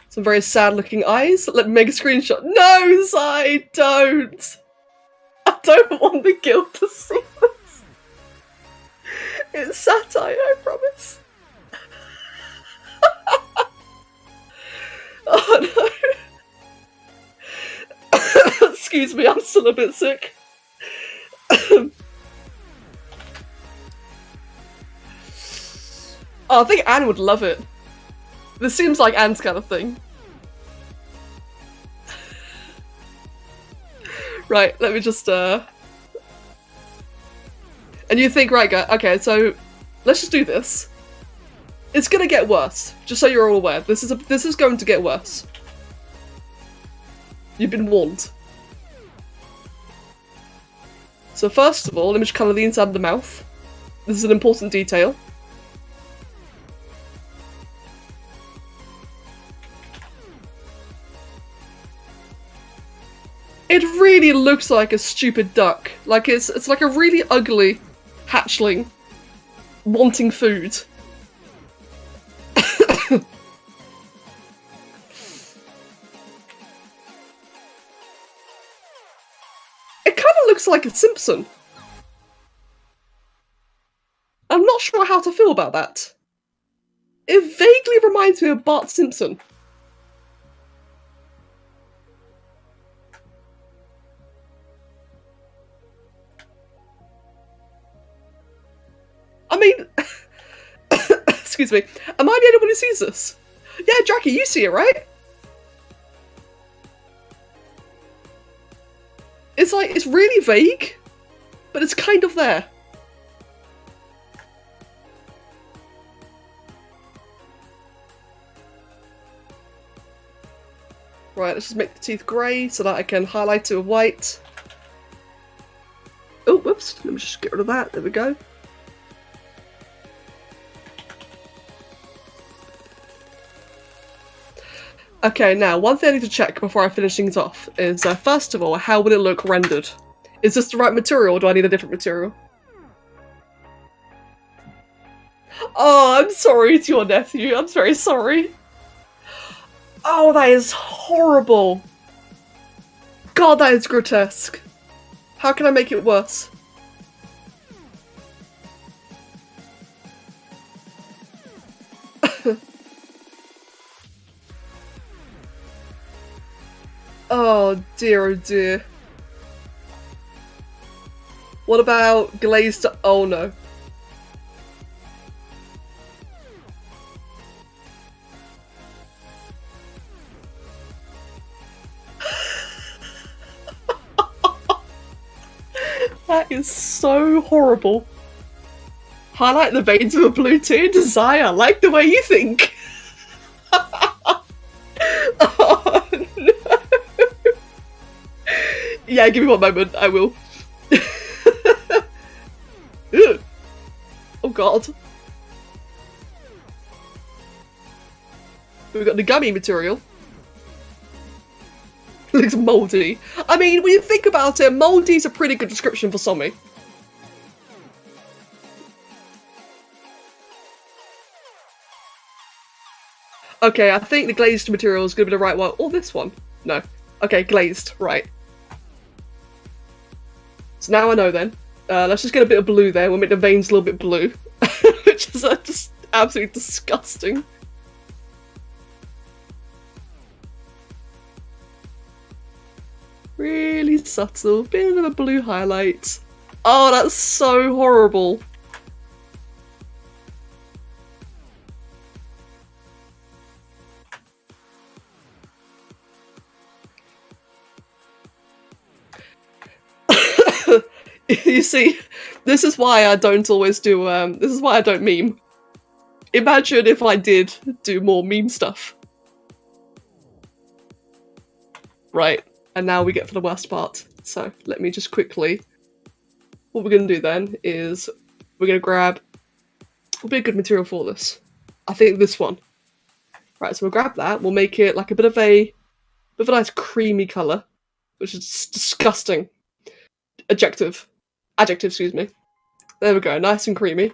some very sad looking eyes. Let me make a screenshot. No, I don't. I don't want the guild to see this. It's satire, I promise. Oh no. Excuse me, I'm still a bit sick. Oh, I think Anne would love it. This seems like Anne's kind of thing. Right, let me just and you think, right, guys, okay, so let's just do this. It's gonna get worse, just so you're all aware. This is going to get worse. You've been warned. So first of all, let me just colour the inside of the mouth. This is an important detail. It really looks like a stupid duck. Like it's like a really ugly hatchling wanting food. It kind of looks like a Simpson. I'm not sure how to feel about that. It vaguely reminds me of Bart Simpson. I mean, excuse me, am I the only one who sees this? Yeah, Jackie, you see it, right? It's like, it's really vague, but it's kind of there. Right, let's just make the teeth grey so that I can highlight it with white. Oh, whoops, let me just get rid of that, there we go. Okay, now, one thing I need to check before I finish things off is, first of all, how would it look rendered? Is this the right material, or do I need a different material? Oh, I'm sorry to your nephew. I'm very sorry. Oh, that is horrible. God, that is grotesque. How can I make it worse? Oh dear, oh dear. What about glazed? Oh no. That is so horrible. Highlight the veins of a blue tear desire. Like the way you think. Oh no. Yeah, give me one moment. I will. Oh god. We've got the gummy material. Looks mouldy. I mean, when you think about it, mouldy's a pretty good description for Somi. Okay, I think the glazed material is going to be the right one. Or this one. No. Okay, glazed. Right. So now I know then. Let's just get a bit of blue there. We'll make the veins a little bit blue. Which is just absolutely disgusting. Really subtle. Bit of a blue highlight. Oh, that's so horrible. You see, this is why I don't always do, this is why I don't meme. Imagine if I did do more meme stuff. Right, and now we get for the worst part. So, let me just quickly... What we're going to do then is we're going to grab... What'll be a good material for this? I think this one. Right, so we'll grab that. We'll make it like a bit of a nice creamy colour, which is disgusting. Adjective, excuse me. There we go, nice and creamy.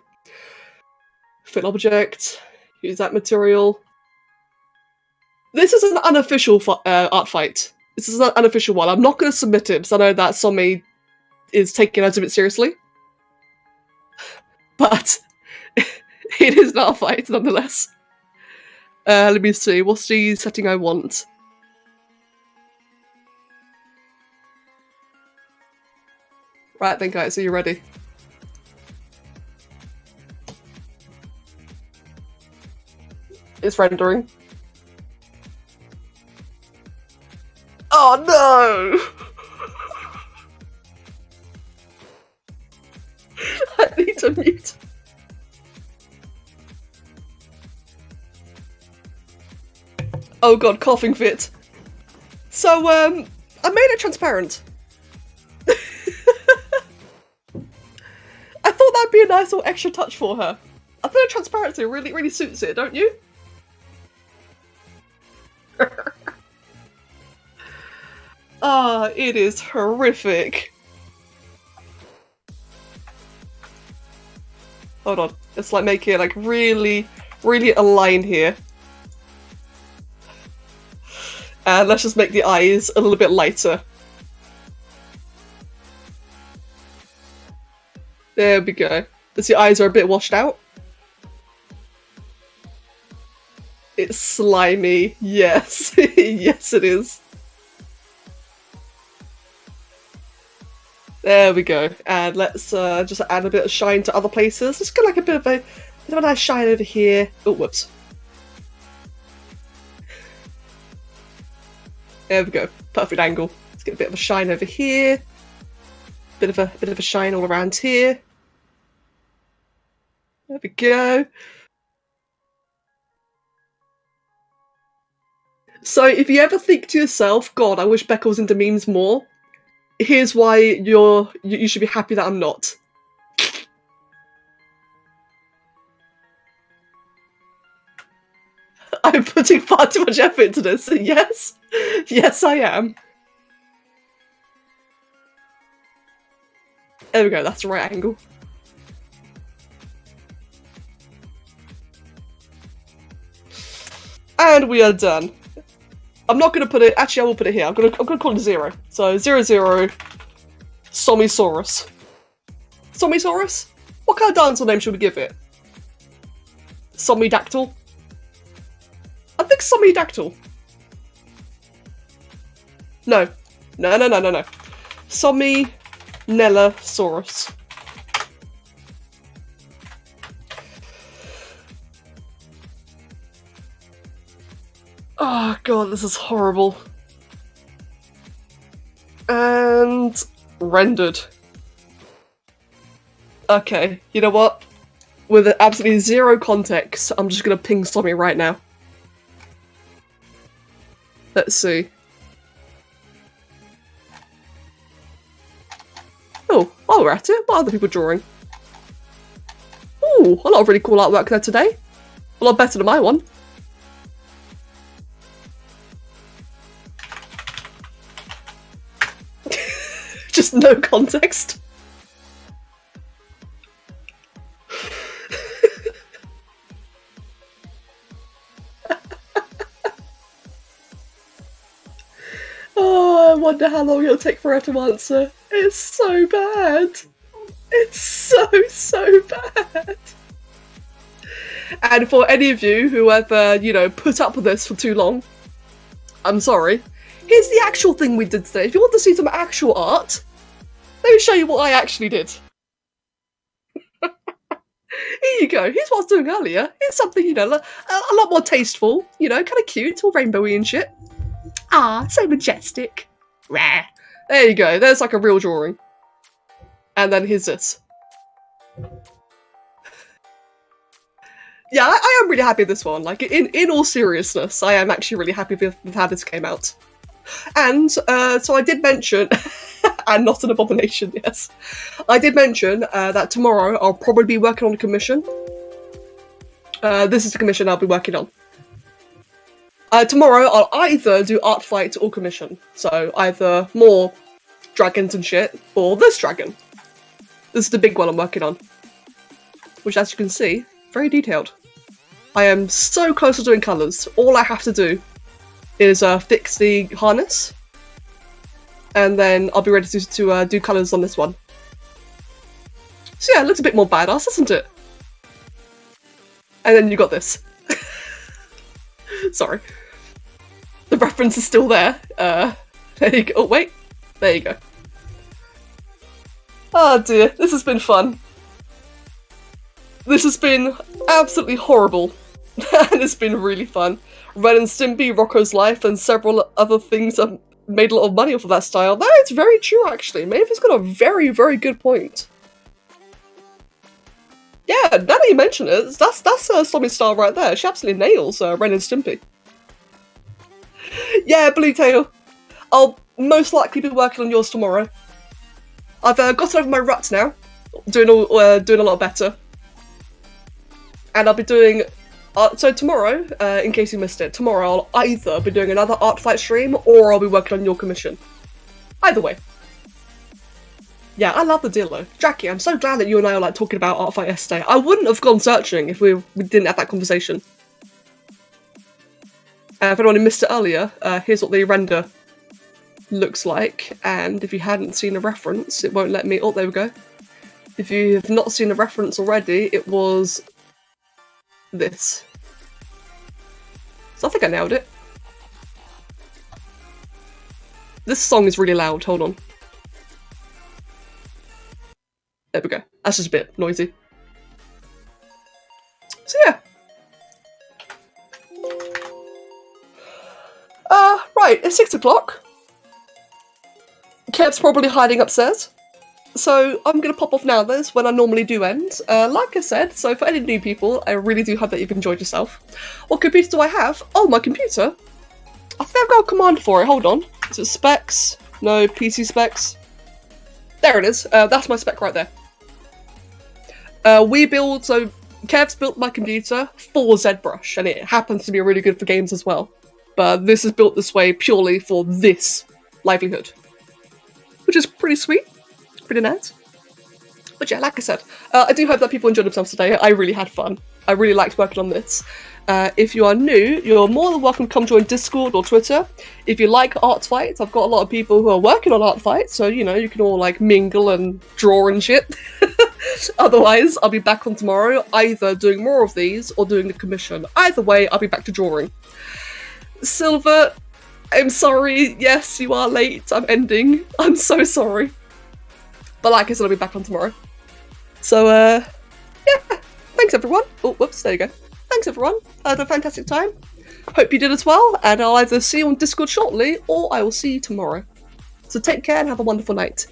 Fill object, use that material. This is an unofficial art fight. This is an unofficial one. I'm not going to submit it because I know that Somi is taking it a bit seriously. But it is an art fight nonetheless. Let me see, what's the setting I want? Right then guys, are you ready? It's rendering. Oh no! I need to mute. Oh god, coughing fit. So, I made it transparent. I thought that'd be a nice little extra touch for her. I think transparency really suits it, don't you? Ah, it is horrific. Hold on, let's like make it like really align here. And let's just make the eyes a little bit lighter. There we go. The eyes are a bit washed out. It's slimy. Yes. Yes, it is. There we go. And let's just add a bit of shine to other places. Let's get like a bit of a nice shine over here. Oh, whoops. There we go. Perfect angle. Let's get a bit of a shine over here. Bit of a shine all around here. There we go. So if you ever think to yourself, God, I wish Becca was into memes more, here's why you should be happy that I'm not. I'm putting far too much effort into this. Yes. Yes, I am. There we go, that's the right angle. And we are done. I'm not gonna put it, actually I will put it here. I'm gonna call it 0. So 0, 0, Somisaurus. Somisaurus? What kind of dinosaur name should we give it? Somidactyl? I think Somidactyl. No. No. Sominellasaurus. Oh god, this is horrible. And rendered. Okay, you know what? With absolutely zero context, I'm just gonna ping Somi right now. Let's see. Oh, while we're at it, what are other people drawing? Ooh, a lot of really cool artwork there today. A lot better than my one. Just no context. Oh, I wonder how long it'll take for her to answer. It's so bad. It's so bad. And for any of you who have, you know, put up with this for too long, I'm sorry. Here's the actual thing we did today. If you want to see some actual art, let me show you what I actually did. Here you go. Here's what I was doing earlier. Here's something, you know, a lot more tasteful, you know, kind of cute, all rainbowy and shit. Ah, so majestic. Rah. There you go. There's like a real drawing. And then here's this. Yeah, I am really happy with this one. Like, in all seriousness, I am actually really happy with how this came out. And, so I did mention, and not an abomination, yes. I did mention that tomorrow I'll probably be working on a commission. This is the commission I'll be working on. Tomorrow I'll either do ArtFight or commission. So either more dragons and shit, or this dragon. This is the big one I'm working on. Which, as you can see, very detailed. I am so close to doing colours. All I have to do is fix the harness. And then I'll be ready to do colours on this one. So yeah, it looks a bit more badass, doesn't it? And then you got this. Sorry. The reference is still there. There you go. Oh, wait. There you go. Oh dear, this has been fun. This has been absolutely horrible. And it's been really fun. Ren and Stimpy, Rocco's Life, and several other things have made a lot of money off of that style. That is very true, actually. Maeve got a very, very good point. Yeah, now that you mention it, that's Somi's style right there. She absolutely nails Ren and Stimpy. Yeah, Bluetail. I'll most likely be working on yours tomorrow. I've got over my rut now, doing a lot better. And I'll be doing... so tomorrow, in case you missed it, tomorrow I'll either be doing another ArtFight stream or I'll be working on your commission. Either way. Yeah, I love the deal though. Jackie, I'm so glad that you and I are like talking about ArtFight yesterday. I wouldn't have gone searching if we didn't have that conversation. If anyone who missed it earlier, here's what the render looks like. And if you hadn't seen a reference, it won't let me... Oh, there we go. If you have not seen a reference already, it was... this. So I think I nailed it. This song is really loud, hold on. There we go. That's just a bit noisy. So yeah. Right, it's 6 o'clock. Kev's probably hiding upstairs. So I'm going to pop off now. That's when I normally do end. Like I said, so for any new people, I really do hope that you've enjoyed yourself. What computer do I have? Oh, my computer. I think I've got a command for it. Hold on. Is it specs? No, PC specs. There it is. That's my spec right there. We build, so Kev's built my computer for ZBrush, and it happens to be really good for games as well. But this is built this way purely for this livelihood, which is pretty sweet, pretty nice. But yeah, like I said, I do hope that people enjoyed themselves today. I really had fun. I really liked working on this. If you are new, you're more than welcome to come join Discord or Twitter. If you like ArtFight, I've got a lot of people who are working on ArtFight, so you know, you can all like mingle and draw and shit. Otherwise, I'll be back on tomorrow, either doing more of these or doing the commission. Either way, I'll be back to drawing. Silver, I'm sorry. Yes, you are late. I'm ending. I'm so sorry. But like I said, I'll be back on tomorrow. So, yeah. Thanks, everyone. Oh, whoops. There you go. Thanks, everyone. I had a fantastic time. Hope you did as well. And I'll either see you on Discord shortly, or I will see you tomorrow. So take care and have a wonderful night.